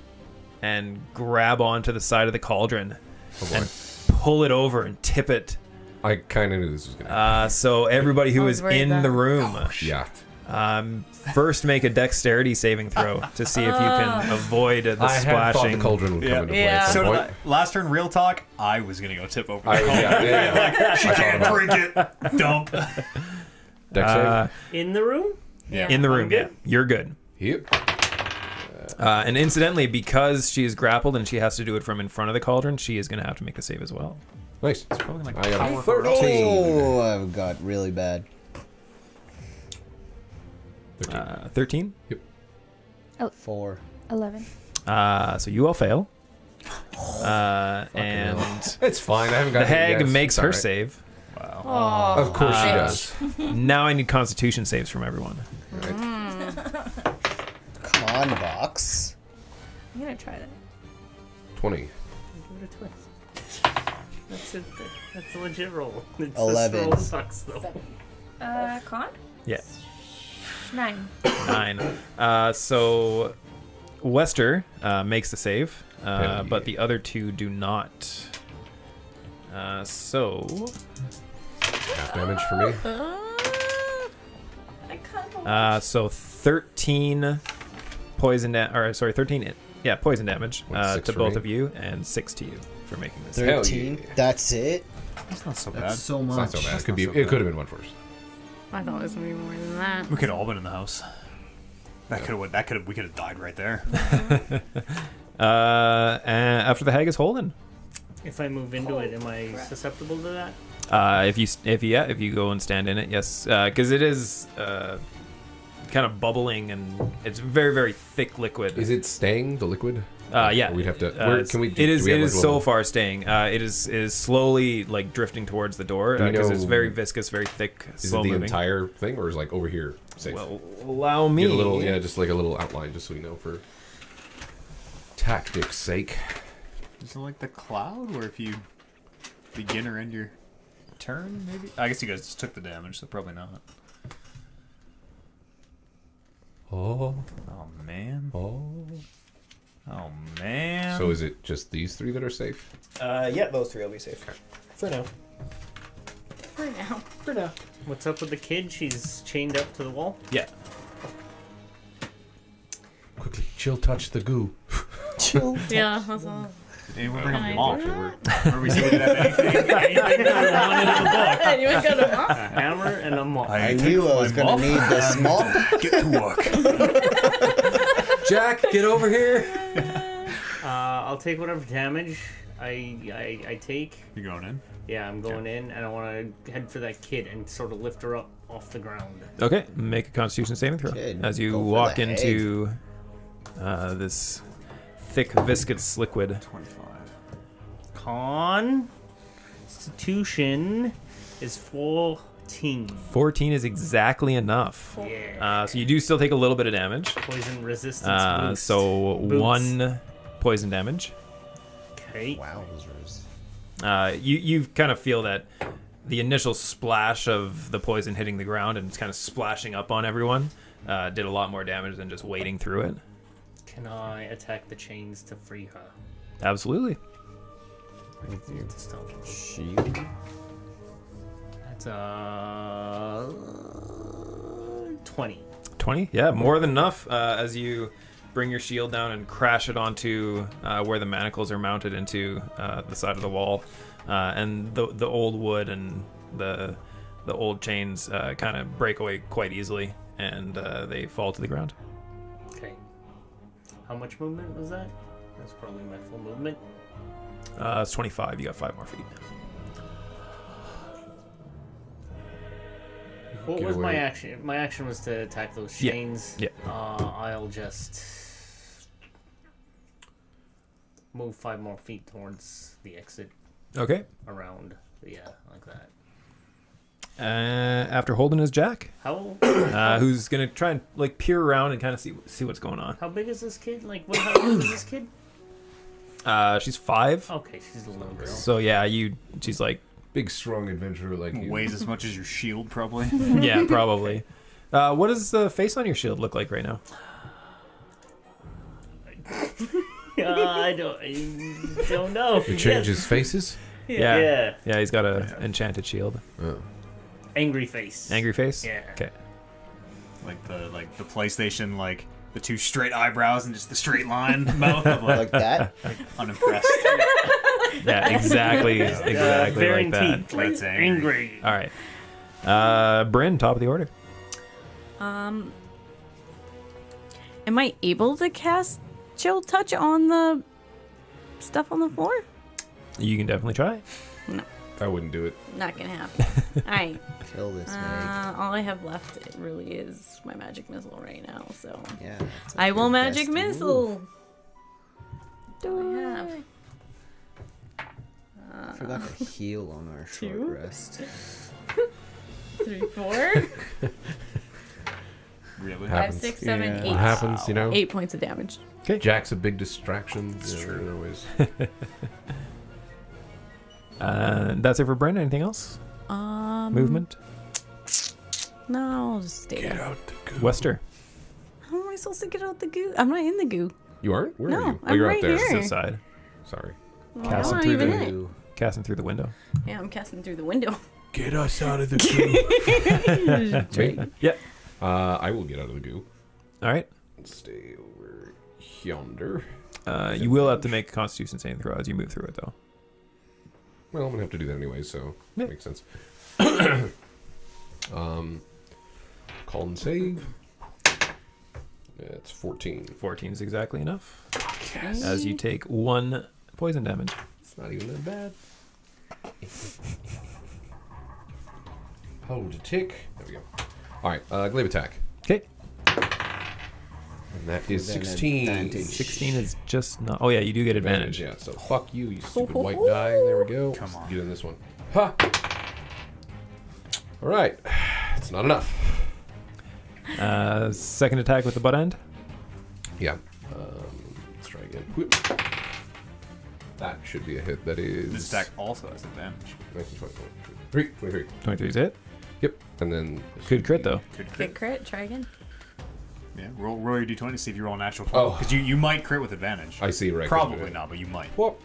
and grab onto the side of the cauldron Oh boy. and pull it over and tip it. I kind of knew this was gonna. So everybody who I is was worried in that- the room, Yeah. first make a dexterity saving throw to see if you can avoid the I had thought the splashing. cauldron would come into play Yeah. at So some did point. I. Last turn, real talk. I was gonna go tip over the I, cauldron. yeah. She can't drink it. Dump. Dex save? In the room? Yeah. In the room, I'm yeah, good. you're good. Yep. And incidentally, because she is grappled and she has to do it from in front of the cauldron, she is going to have to make the save as well. Nice. Probably like I got a power 13. Oh, I've got really bad. 13. 4. 11. So you all fail. And It's fine. I haven't got the hag it yet. makes It's her alright. save. Wow. Of course she does. Now I need Constitution saves from everyone. Con box. I'm gonna try that. 20. Give it a twist. That's a legit roll. It's 11. This roll sucks though. Con? Yeah. 9. 9. So Wester makes the save, Hell but yeah. the other two do not. So Half damage for me. I can't. so 13 poison poison damage What, 6 to for both me? of you and 6 to you for making this. Hell 13. yeah. That's it? That's not so bad. That's so It's much. not so bad. That's It could not so be. It bad. could have been much worse. I thought it was gonna be more than that. We could have all been in the house. We could have died right there. And after the hag is holding. If I move into it, am I susceptible to that? If you go and stand in it, yes, because it is kind of bubbling and it's very very thick liquid. Is it staying the liquid? Yeah, Or we'd have to. Where can we? It is. do we have, It like, is a so little- far staying. It is slowly like drifting towards the door Do we because know- it's very viscous, very thick, Is slow it the moving. entire thing, or is like over here safe? Well, allow me. Get a little, yeah, just like a little outline, just so we know for tactics' sake. Is it like the cloud, where if you begin or end your turn, maybe? I guess you guys just took the damage, so probably not. Oh, Oh man. oh. Oh man. So is it just these 3 that are safe? Yeah, those 3 will be safe for now. For now. For now. What's up with the kid? She's chained up to the wall. Yeah. Quickly, chill touch the goo. Chill. Yeah. That's all. Did anyone bring Can up I the mop? do Or we see we could have anything that we wanted in the book. You ain't got a mop? A hammer and a mop. I knew I was going to need this mop. Get to work. Jack, get over here. I'll take whatever damage I take. You going in? Yeah, I'm going in, and I want to head for that kid and sort of lift her up off the ground. Okay, make a Constitution saving throw Kid, as you go for walk the into this thick viscous liquid. 25. Constitution is 14. 14 is exactly enough. Yeah. So you do still take a little bit of damage. Poison resistance boost. So Boots. 1 poison damage. Okay. Wowzers. You kind of feel that the initial splash of the poison hitting the ground and it's kind of splashing up on everyone did a lot more damage than just wading through it. Can I attack the chains to free her? Absolutely. With your To stop. shield. That's 20. 20? Yeah, more than enough. As you bring your shield down and crash it onto where the manacles are mounted into the side of the wall, and the old wood and the old chains kind of break away quite easily, and they fall to the ground. Okay. How much movement was that? That's probably my full movement. It's 25. You got 5 more feet. What Get was my away. action? My action was to attack those Yeah. chains. Yeah. I'll just move 5 more feet towards the exit Okay. around. Yeah, like that. After Holden is Jack, How who's gonna try and like peer around and kind of see what's going on. how big is this kid? Like, how old is this kid? She's 5. Okay, she's a little girl. So yeah, she's like, Big, strong adventurer like you. Weighs as much as your shield, probably. yeah, probably. What does the face on your shield look like right now? I don't know. It changes faces. Yeah. Yeah, he's got a enchanted shield. Oh. Angry face. Angry face? Yeah. Okay. Like the PlayStation, like the 2 straight eyebrows and just the straight line mouth of Like that? unimpressed. Yeah, exactly. Exactly Varying like that. teeth. Like, That's angry. All right. Bryn, top of the order. Am I able to cast Chill Touch on the stuff on the floor? You can definitely try. I wouldn't do it. Not gonna happen. Alright. Kill this snake. All I have left it really is my magic missile right now, so Yeah. that's I like will your magic best move. missile. Do I have? I forgot to heal on our short 2? rest. 3, 4, Really? 5, Happens. 6, 7, Yeah. 8. What happens, you know? 8 points of damage. Jack's a big distraction. It's you know, true. Always. That's it for Bryn. Anything else? Movement? No, I'll just stay Get there. out the goo. Wester. How am I supposed to get out the goo? I'm not in the goo. You aren't? Where No, are you? I'm You're right out there. here. It's outside. Sorry. Well, Cast I'm it not through even the- in it. Ooh. Casting through the window. Yeah, I'm casting through the window. Get us out of the goo. Me? Yeah. I will get out of the goo. All right. Stay over yonder. You will have to make a Constitution saving throw as you move through it, though. Well, I'm gonna have to do that anyway, so Yeah. makes sense. Call and save. It's 14. 14 is exactly enough. As you take 1 poison damage. It's not even that bad. Hold a tick. There we go. All right, glaive attack, Okay. and that is Then 16. advantage. 16 is just not. Oh, yeah, you do get advantage. Yeah. So fuck you, you stupid white die. There we go. Come on. Get in this one. Ha. All right. It's not enough. Second attack with the butt end. Yeah. Let's try again. Whoop. That should be a hit. That is This attack also has advantage. 19, 20, 23. 23. 23 is it. Yep. And then this Good would crit, be- though. Good Get crit. crit. Try again. Yeah. Roll your d20 to see if you roll a natural 20. Oh. Because you might crit with advantage. I see. Right. Probably not, but you might. Whoop.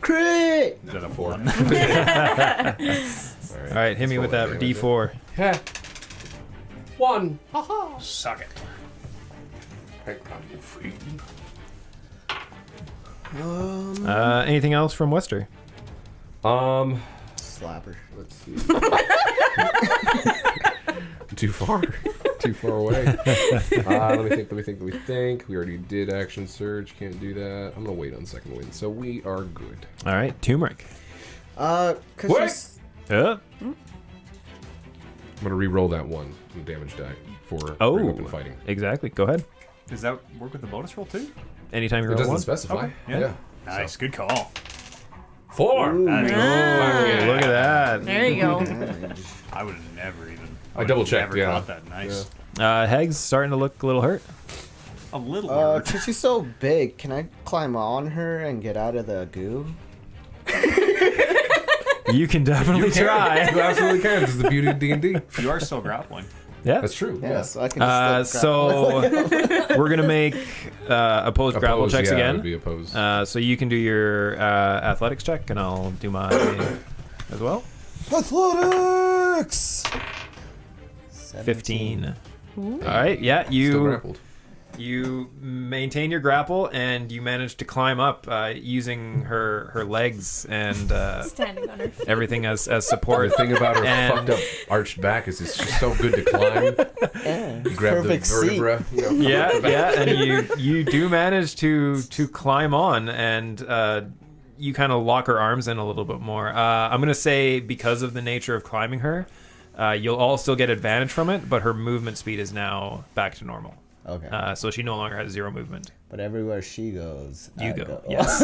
Crit! Is that a 4. 1? All right, hit me with that D4. Yeah. 1. Suck it. Anything else from Wester? Slapper. Let's see. Too far. Too far away. Let me think. We already did action surge. Can't do that. I'm gonna wait on second wind. So we are good. All right, turmeric. Cause What? she's- Uh, I'm gonna re-roll that one damage die for Oh. bring weapon fighting. exactly. Go ahead. Does that work with the bonus roll too? Anytime you It roll doesn't one. specify. Okay, yeah. Nice. Good call. 4. That is- Oh, look at that. There you go. damage. I would have never even. I double-checked, Never yeah. thought that. Nice. Heg's starting to look a little hurt. A little. hurt. Cause she's so big, can I climb on her and get out of the goo? You can definitely try. You absolutely can. This is the beauty of D&D. You are still grappling. Yeah. That's true. Yeah, so I can just So we're gonna make opposed grapple Opposed, checks yeah, again. Would be opposed. So you can do your athletics check, and I'll do mine as well. Athletics! 15. Ooh. All right. Yeah, Still you grappled. You maintain your grapple, and you manage to climb up using her legs and Standing on her feet. everything as The support. thing about her And- fucked up arched back is it's just so good to climb. Yeah. You grab Perfect the vertebra. You know, Yeah, and you do manage to climb on, and you kind of lock her arms in a little bit more. I'm gonna say because of the nature of climbing her, you'll all still get advantage from it, but her movement speed is now back to normal. Okay. So she no longer has 0 movement. But everywhere she goes, You I go. Yes.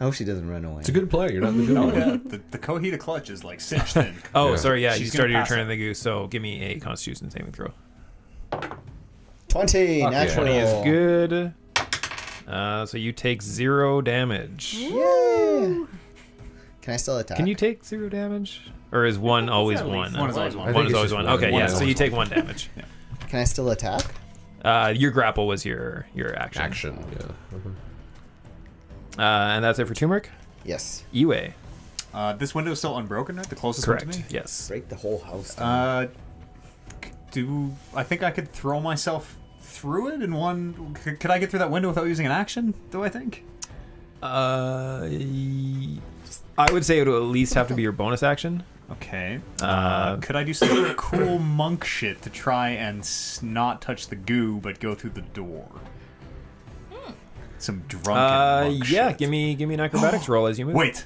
I hope she doesn't run away. It's a good play. You're not in the good Oh one. yeah, the Kohita clutch is like cinched in. Oh, Yeah. sorry. Yeah, She's you gonna started your pass turn it. in the goose, so give me a Constitution saving throw. 20 Fuck yeah. natural. 20 is good. So you take 0 damage. Yay! Can I still attack? Can you take 0 damage? Or is 1 always 1? One is always one. I think One is it's always just 1. one. Okay, One yeah, is so always you take 1 damage. Can I still attack? Your grapple was your action. Action. Yeah. And that's it for turmeric. Yes. Iwe. This window is still unbroken, right? The closest one Correct. to me. Yes. Break the whole house down. I think I could throw myself through it in one? Could I get through that window without using an action? Do I think? I would say it would at least have to be your bonus action. Okay. Uh, Could I do some cool monk shit to try and not touch the goo, but go through the door? Some drunken monk yeah. shit. Give me an acrobatics roll as you move. Wait.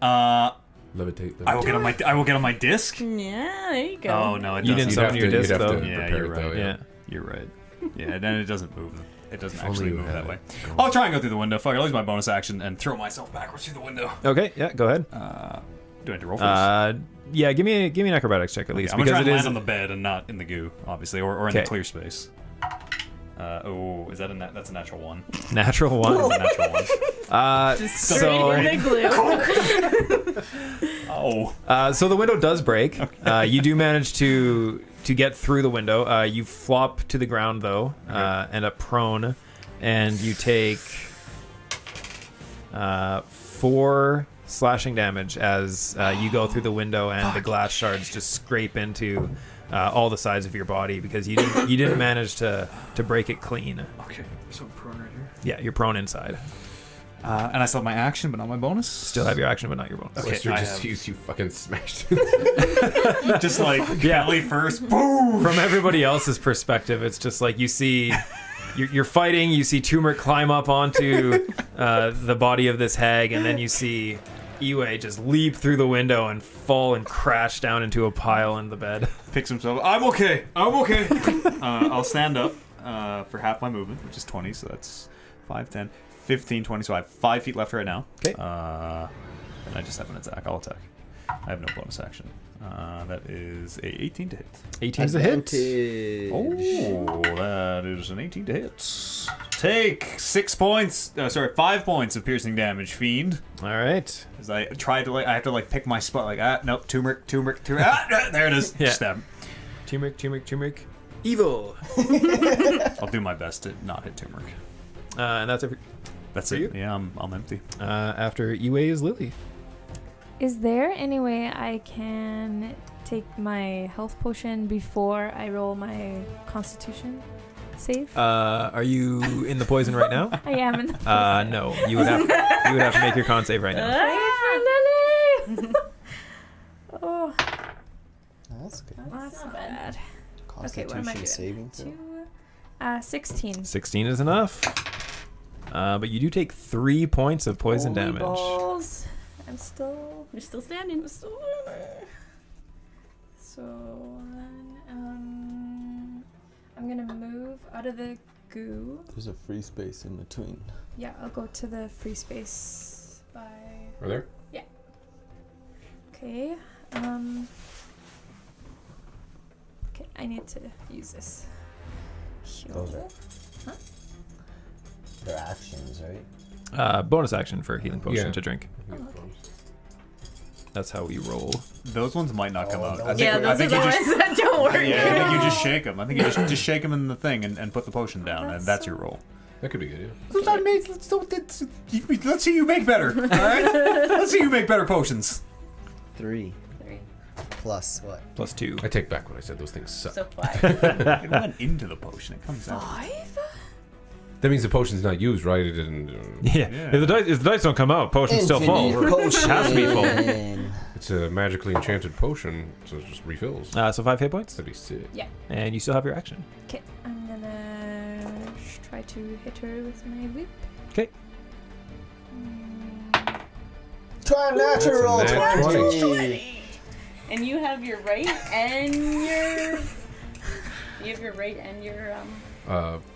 Levitate. I will get on my disc. Yeah, there you go. Oh no, it You doesn't. didn't summon your disc you'd have though. to Yeah, prepare you're it, though, right. Yeah. You're right. Yeah, then it doesn't move. It doesn't only actually you move had that it. way. I'll try and go through the window. Fuck it, I'll use my bonus action and throw myself backwards through the window. Okay. Yeah. Go ahead. Do I have to roll for this? Yeah. Give me an acrobatics check at least I'm gonna try because and it land is. on the bed and not in the goo, obviously, or in the Okay. clear space. Is that that's a natural one? Natural one. That's a natural one. So The glue. Oh. so the window does break. You do manage to get through the window. You flop to the ground though, end up prone, and you take 4 slashing damage as you go through the window, and the glass shards just scrape into all the sides of your body because you didn't manage to break it clean. Okay. So I'm prone right here. Yeah, you're prone inside. And I still have my action, but not my bonus. Still have your action, but not your bonus. Okay. Lester I just have- used you fucking smashed. Just like Yeah. belly first. Boom. From everybody else's perspective, it's just like you see you're fighting, you see Turmeric climb up onto the body of this hag, and then you see Iwe just leap through the window and fall and crash down into a pile in the bed. Picks himself. I'm okay. I'll stand up for half my movement, which is 20. So that's 5, 10, 15, 20. So I have 5 feet left right now. Okay. And I just have an attack. I'll attack. I have no bonus action. That is a 18 to hit. 18's a hit. Advantage. Oh, that is an 18 to hit. Take 5 points of piercing damage, fiend. All right. As I try to I have to pick my spot. Nope, turmeric. There it is. Yeah. Stab. Turmeric. Evil. I'll do my best to not hit turmeric. And that's it. That's For it. you? Yeah, I'm empty. After Iwe is Lily. Is there any way I can take my health potion before I roll my Constitution save? Are you in the poison right now? I am in the No. You would have to make your con save right now. Pray for Lily! Oh, That's good. that's not bad. Okay, what Constitution am I doing? saving throw. 16. 16 is enough. But you do take 3 points of poison Holy damage. balls. I'm still... You're still standing. So then, I'm gonna move out of the goo. There's a free space in between. Yeah, I'll go to the free space by... Are there? Okay, okay, I need to use this. Those Heal. are they're actions, right? Bonus action for a healing potion Yeah. to drink. That's how we roll. Those ones might not come out. I think, Yeah, I those are think the you ones just, that don't work. yeah, I think you just shake them. I think you just shake them in the thing and put the potion down, and That's that's so- your roll. That could be good, yeah. Let's see you make better. All right, let's see you make better potions. 3 3. plus what? +2. I take back what I said. Those things suck. So 5. It went into the potion. It comes out. 5? That means the potion's not used, right? It didn't. Yeah. If the dice don't come out, potion's still full. Potion. Has to be full. It's a magically enchanted potion, so it just refills. So 5 hit points, That'd be sick. and you still have your action. Okay, I'm gonna try to hit her with my whip. Okay. Try a natural That's a nat 20. And you have your right and your. You have your right and your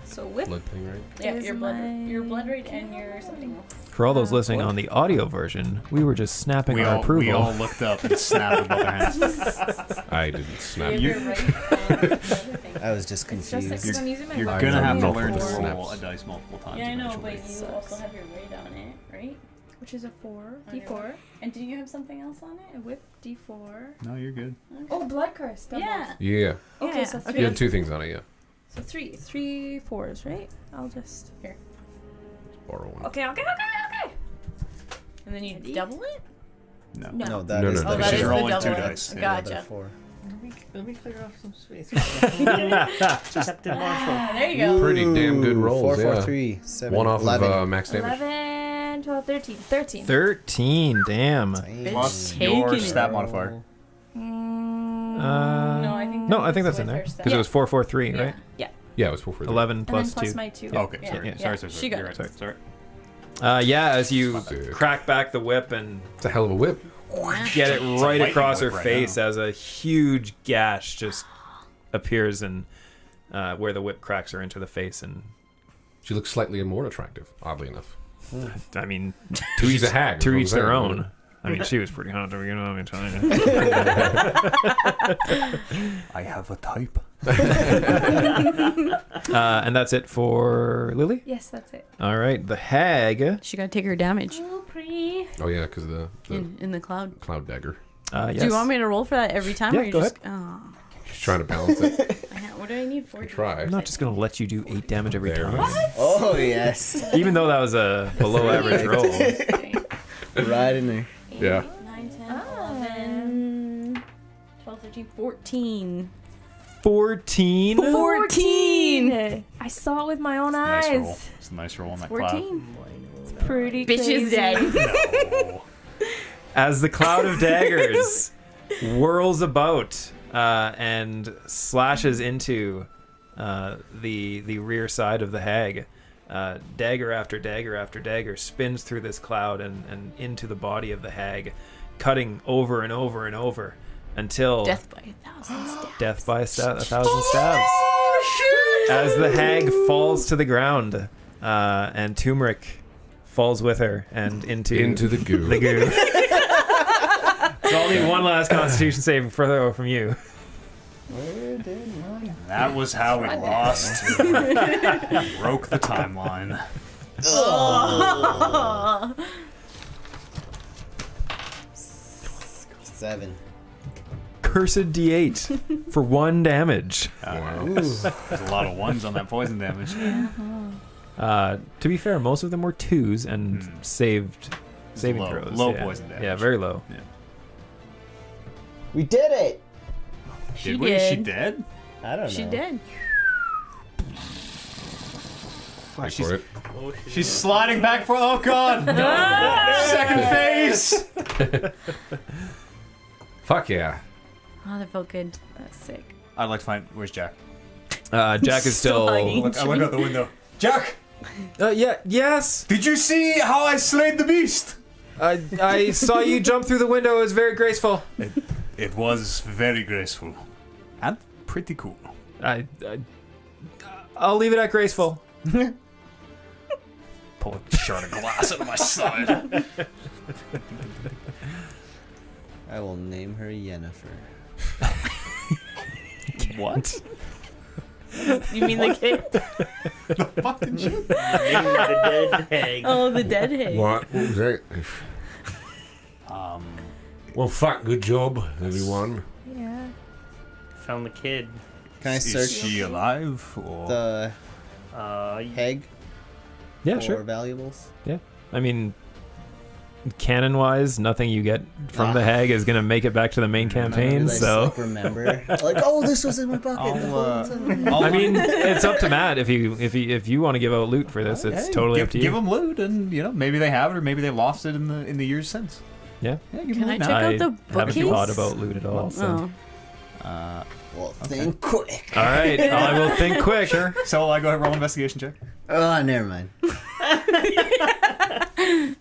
So whip. Blood thing, right? Yeah, Is your blood my rate and your something else. For all those listening on the audio version, we were just snapping We our all, approval. we all looked up and snapped with both our hands. I didn't snap. You have your right and the other thing. I was just It's just like confused. 'cause I'm using my You're weapon. gonna have to know learn to for roll snaps. a dice multiple times. Yeah, I know, but eventually. you also have your right on it, right? Which is a 4. On your D4. right. And do you have something else on A it? whip. D4. No, you're good. Oh, blood curse. Doubles. Yeah. Yeah. Okay, Yeah. so Okay. 3. You had 2 things on it, yeah. So 3 4s, right? I'll just here. Borrow one. Okay. And then you double it? No. No. No, that No, is no, Oh, no. that She's is the rolling double 2 it. dice. Gotcha. 4. Let me clear off some space. Ah, there you go. Pretty damn good rolls, 4, 4, yeah. 3, 7, One off 11. of max damage. 11, 12, 13. 13. 13, damn. Dang. Plus Taking your it. stat modifier. No, I think. No, I think that's with in there her stat. because it was 4, 4, 3, right? Yeah, it was 4 for 11 And plus then plus 2. my 2. Okay, Yeah. sorry. Yeah. Sorry. She got You're it. right. Sorry. Yeah, as you Sick. crack back the whip and It's a hell of a whip. get it right lightning across her whip right face now. as a huge gash just appears in where the whip cracks her into the face. And She looks slightly more attractive, oddly enough. I mean, She's a hag. to is what each I'm their saying. own. I mean, she was pretty hot, you know what I'm telling you. I have a type. And that's it for Lily. Yes, that's it. All right, the hag. She got to take her damage Oh, pretty. Oh, yeah, because the in the cloud. cloud dagger. Yes. Do you want me to roll for that every time? Yeah, or you go just, Oh, She's trying to balance it. what do I need for? Try. I'm not just going to let you do 8 damage every There. time. Oh, yes. Even though that was a below average roll. Right in there. Yeah. 9, 10, Ah. 11, 12, 13, 14. 14. 14! I saw it with my own Nice eyes. roll. It's a nice roll on that cloud. 14. It's pretty Bitch crazy. is dead. No. As the cloud of daggers whirls about and slashes into the rear side of the hag, dagger after dagger after dagger spins through this cloud and into the body of the hag, cutting over and over and over until Death by 1,000 stabs. death by 1,000 stabs. As the hag falls to the ground, and turmeric falls with her and into the goo. the goo. So I'll need one last Constitution saving throw from you. That was how we lost. Broke the timeline. 7. Cursed D8 for 1 damage. Wow. There's a lot of ones on that poison damage. To be fair, most of them were 2s and saved saving Low- throws. low yeah. poison damage. Yeah, very low. We did it! She Did we? did. She dead? I don't know. She did. Thanks for it. She's sliding back for. Oh god! No. Second phase. Fuck yeah. Oh, that felt good. That's sick. I'd like to find. Where's Jack? Jack is still. hugging. I look out the window. Jack, Yes. did you see how I slayed the beast? I saw you jump through the window. It was very graceful. It was very graceful and pretty cool. I'll leave it at graceful. Pull a shard of glass out of my side. I will name her Yennefer. What? You mean the kid? Fuck did you? The dead hag. Oh, the dead hag. What was that? Well, fuck, good job, everyone. Yeah. Found the kid. Can I Is search she alive or? the hag Yeah, for sure. valuables? I mean, canon-wise, nothing you get from the hag is gonna make it back to the main campaign. So like, remember, like, oh, this was in my pocket. the whole time. I mean, it's up to Matt if you want to give out loot for this. It's totally up to you. Give them loot, and maybe they have it, or maybe they lost it in the years since. Yeah. Give Can them I loot check now. out the haven't bookcase? thought about loot at all. So. Oh. Well, think quick. All right, I will think quick. Sure. So I go ahead and roll investigation check. Oh, never mind.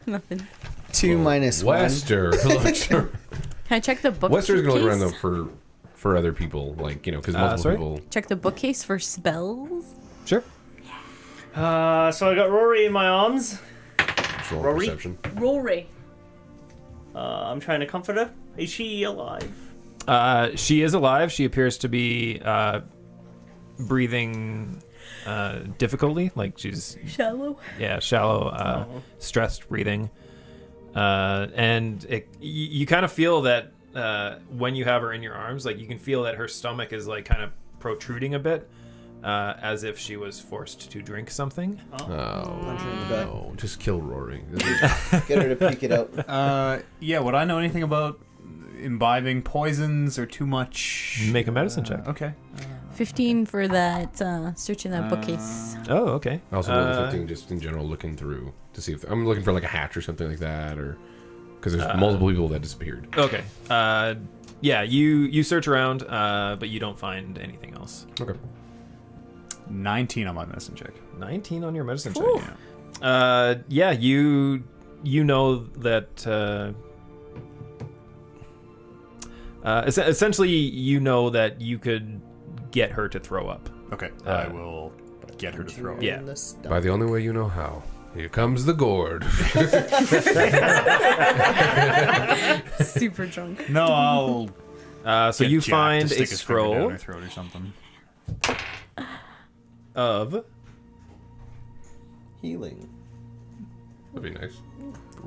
Nothing. 2 minus 1. Wester. Can I check the bookcase? Wester's gonna look around though for other people, like because multiple sorry? people. Check the bookcase for spells. Sure. So I got Rory in my arms. Just roll Rory? perception. Rory. I'm trying to comfort her. Is she alive? She is alive. She appears to be breathing difficultly, like she's Shallow. shallow, stressed breathing, and you kind of feel that when you have her in your arms, like you can feel that her stomach is like kind of protruding a bit, as if she was forced to drink something. Oh, Punch her in the gut. no. Just kill Rory. Get her to peek it out. Would I know anything about imbibing poisons or too much? Make a medicine check. Okay. 15 for that, searching that bookcase. Oh, okay. I also rolled a 15 just in general, looking through to see if I'm looking for like a hatch or something like that, or because there's multiple people that disappeared. Okay. You search around, but you don't find anything else. Okay. 19 on my medicine check. 19 on your medicine check. Yeah. You know that essentially you know that you could get her to throw up. Okay. I will get her to throw up. Yeah. In the stomach. By the only way you know how. Here comes the gourd. Super drunk. No, I'll. So get you Jack to find a stick his finger down scroll her throat or something. of Healing. That'd be nice.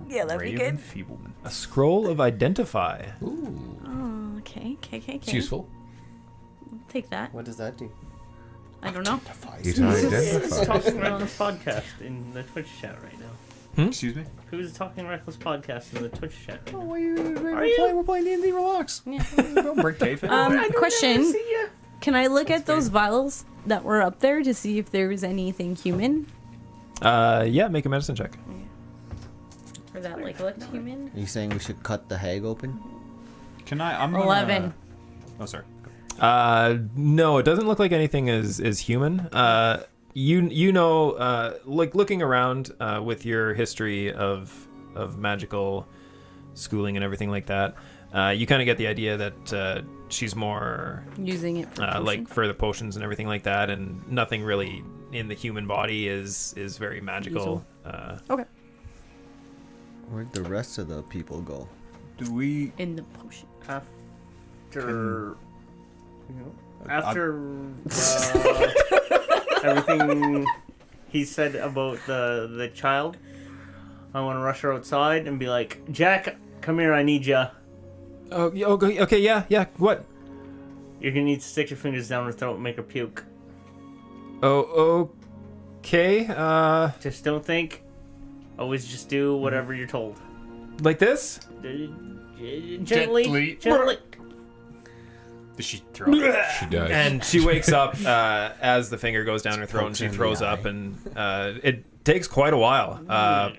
Yeah, that'd Brave be good. enfeeblement. a scroll of identify. Ooh. Oh, okay. It's useful. Take that. What does that do? I don't know. It Who's identifies. Talking Reckless podcast in the Twitch chat right now? Excuse me. Who's Talking Reckless podcast in the Twitch chat right now? We're playing D&D. Relax. Yeah. Don't break kayfabe. Question. Can I look at those vials that were up there to see if there was anything human? Make a medicine check. Or that like looked human? Are you saying we should cut the hag open? Can I? I'm gonna, 11. Oh, sorry. No, it doesn't look like anything is human. You know, like looking around with your history of magical schooling and everything like that, you kind of get the idea that she's more Using it for like potion. for the potions and everything like that, and nothing really in the human body is very magical. Okay. Where'd the rest of the people go? Do we? In the potion. After everything he said about the child, I want to rush her outside and be like, Jack, come here, I need ya. Oh, okay, yeah. What? You're gonna need to stick your fingers down her throat and make her puke. Oh, okay. Just don't think. Always just do whatever you're told. Like this? Gently. Does she throw up? She does. And she wakes up as the finger goes down her throat, and she throws up, and it takes quite a while,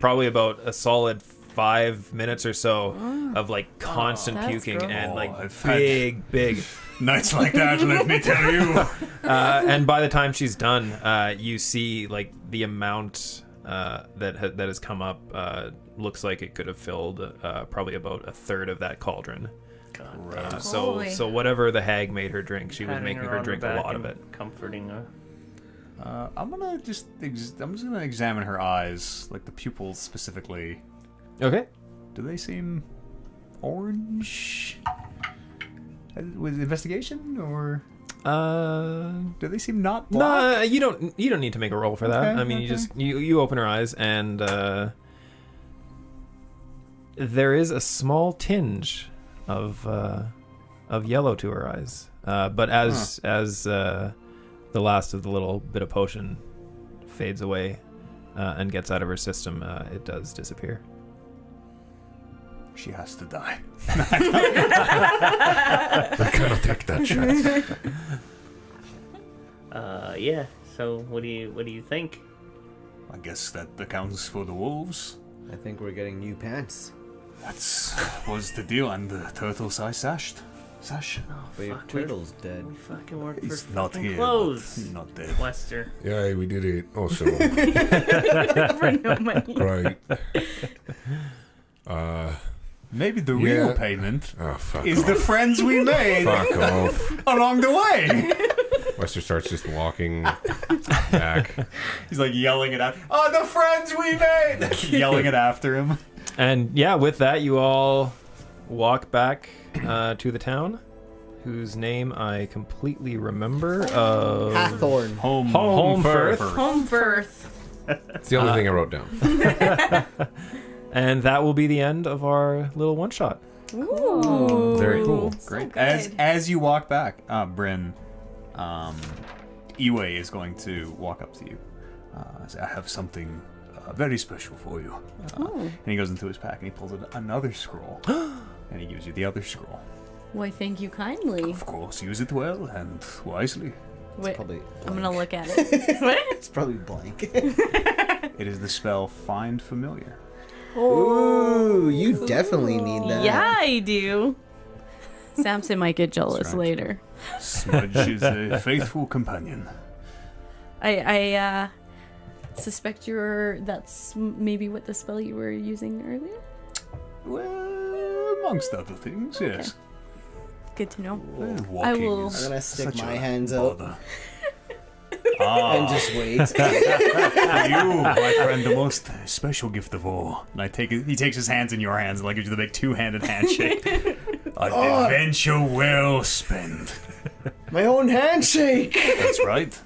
probably about a solid 5 minutes or so of like constant That's puking gross. and like I've had- big. Nights like that, let me tell you. And by the time she's done, you see like the amount that has come up looks like it could have filled probably about a third of that cauldron. Holy. So whatever the hag made her drink, she was Patting making her her on the drink a back lot of and it. Comforting her. I'm just gonna examine her eyes, like the pupils specifically. Okay. Do they seem orange? With investigation, or do they seem not black? No, you don't need to make a roll for that. Okay, I mean, okay. you open her eyes, and there is a small tinge of yellow to her eyes. But as the last of the little bit of potion fades away and gets out of her system, it does disappear. She has to die. I cannot take that chance. Yeah. So what do you think? I guess that accounts for the wolves. I think we're getting new pants. That's was the deal, and the turtles I sash. But your Fuck, turtle's dead. We fucking work He's for not fucking here. clothes. He's not dead. Wester. Yeah, we did it. Awesome. For no money. Great. Maybe the Yeah. real payment Oh, fuck is off. the friends we made Fuck off. along the way. Wester starts just walking back. He's like yelling it out. Oh, the friends we made! Yelling it after him. And yeah, with that, you all walk back to the town, whose name I completely remember. Hathorn. Holmfirth. Home birth. It's the only thing I wrote down. And that will be the end of our little one shot. Ooh. Very cool. Great. good. As you walk back, Bryn, Iwe is going to walk up to you. Say, I have something very special for you. And he goes into his pack and he pulls another scroll. And he gives you the other scroll. Why, thank you kindly. Of course, use it well and wisely. Wait, Probably I'm blank. gonna look at it. What? It's probably blank. It is the spell Find Familiar. Ooh, you definitely need that. Yeah, I do. Samson might get jealous right. later. Smudge is a faithful companion. I suspect that's maybe what the spell you were using earlier. Well, amongst other things, yes. Good to know. Walking I will- is I'm gonna stick such my a hands out bother. and just wait. For you, my friend, the most special gift of all. And he takes his hands in your hands and like gives you the big two-handed handshake. An adventure well spent. My own handshake. That's right.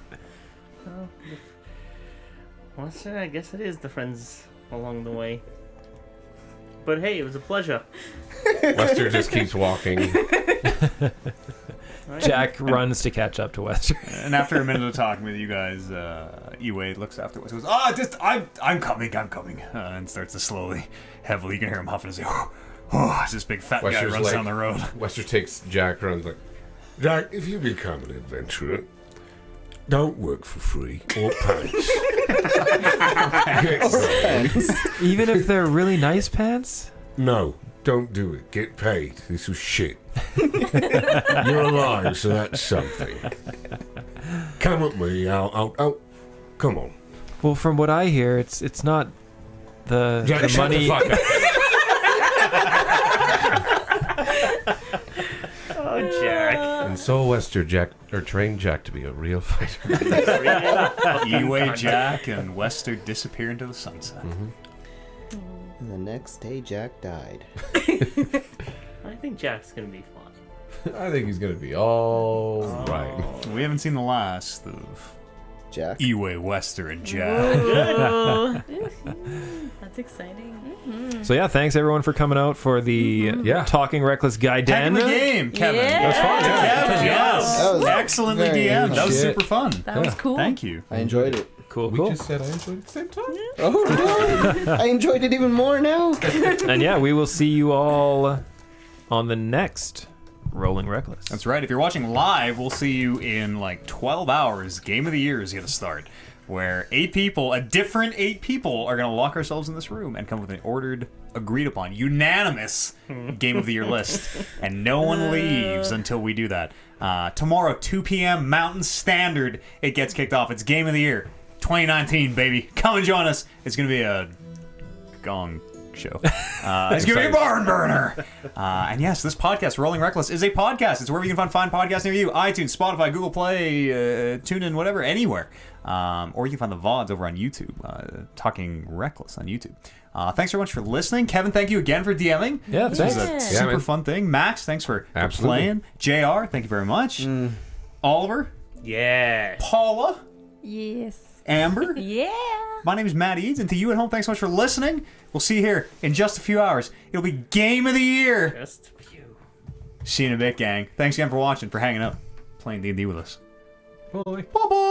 Wester, I guess it is the friends along the way. But hey, it was a pleasure. Wester just keeps walking. Jack runs to catch up to Wester. And after a minute of talking with you guys, Iwe looks afterwards. Goes, I'm coming, and starts to slowly, heavily. You can hear him huffing and say, it's this big fat guy Wester's runs like- down the road. Wester takes Jack, runs like, Jack, if you become an adventurer, don't work for free or pants. Get paid. Even if they're really nice pants? No, don't do it. Get paid. This was shit. You're alive, so that's something. Come with me. I'll come on. Well, from what I hear, it's not the Jack, shut money. the fuck up. Oh, Jack. and so Wester trained Jack to be a real fighter. Iwe, Jack, and Wester disappear into the sunset. And the next day, Jack died. I think Jack's gonna be fine. I think he's gonna be all right. We haven't seen the last of Jack. Iwe, Wester, and Jack. Ooh. That's exciting. So yeah, thanks everyone for coming out for the Talking Reckless Guy Heck Den. of a game, Kevin. Yeah. That was fun. Kevin, yes. That was Excellently very DM'd. That was shit. super fun. That was cool. Thank you. I enjoyed it. Cool, We cool. just said I enjoyed it at the same time. Oh no! I enjoyed it even more now. And yeah, we will see you all on the next Rolling Reckless. That's right. If you're watching live, we'll see you in like 12 hours. Game of the Year is going to start, where 8 people, a different 8 people, are going to lock ourselves in this room and come with an ordered, agreed upon, unanimous Game of the Year list. And no one leaves until we do that. Tomorrow, 2 p.m. Mountain Standard, it gets kicked off. It's Game of the Year 2019, baby. Come and join us. It's going to be a gong show. It's going to be a barn burner. And yes, this podcast, Rolling Reckless, is a podcast. It's wherever you can find podcasts near you. iTunes, Spotify, Google Play, TuneIn, whatever, anywhere. Or you can find the VODs over on YouTube, Talking Reckless on YouTube. Thanks very much for listening. Kevin, thank you again for DMing. Yeah, This thanks. was a super man. fun thing. Max, thanks for Absolutely. playing. JR, thank you very much. Oliver, Yeah. Paula, Yes. Amber. Yeah. My name is Matt Eads, and to you at home, thanks so much for listening. We'll see you here in just a few hours. It'll be Game of the Year. Just for you. See you in a bit, gang. Thanks again for watching, for hanging out, playing D&D with us. Bye. Bye-bye.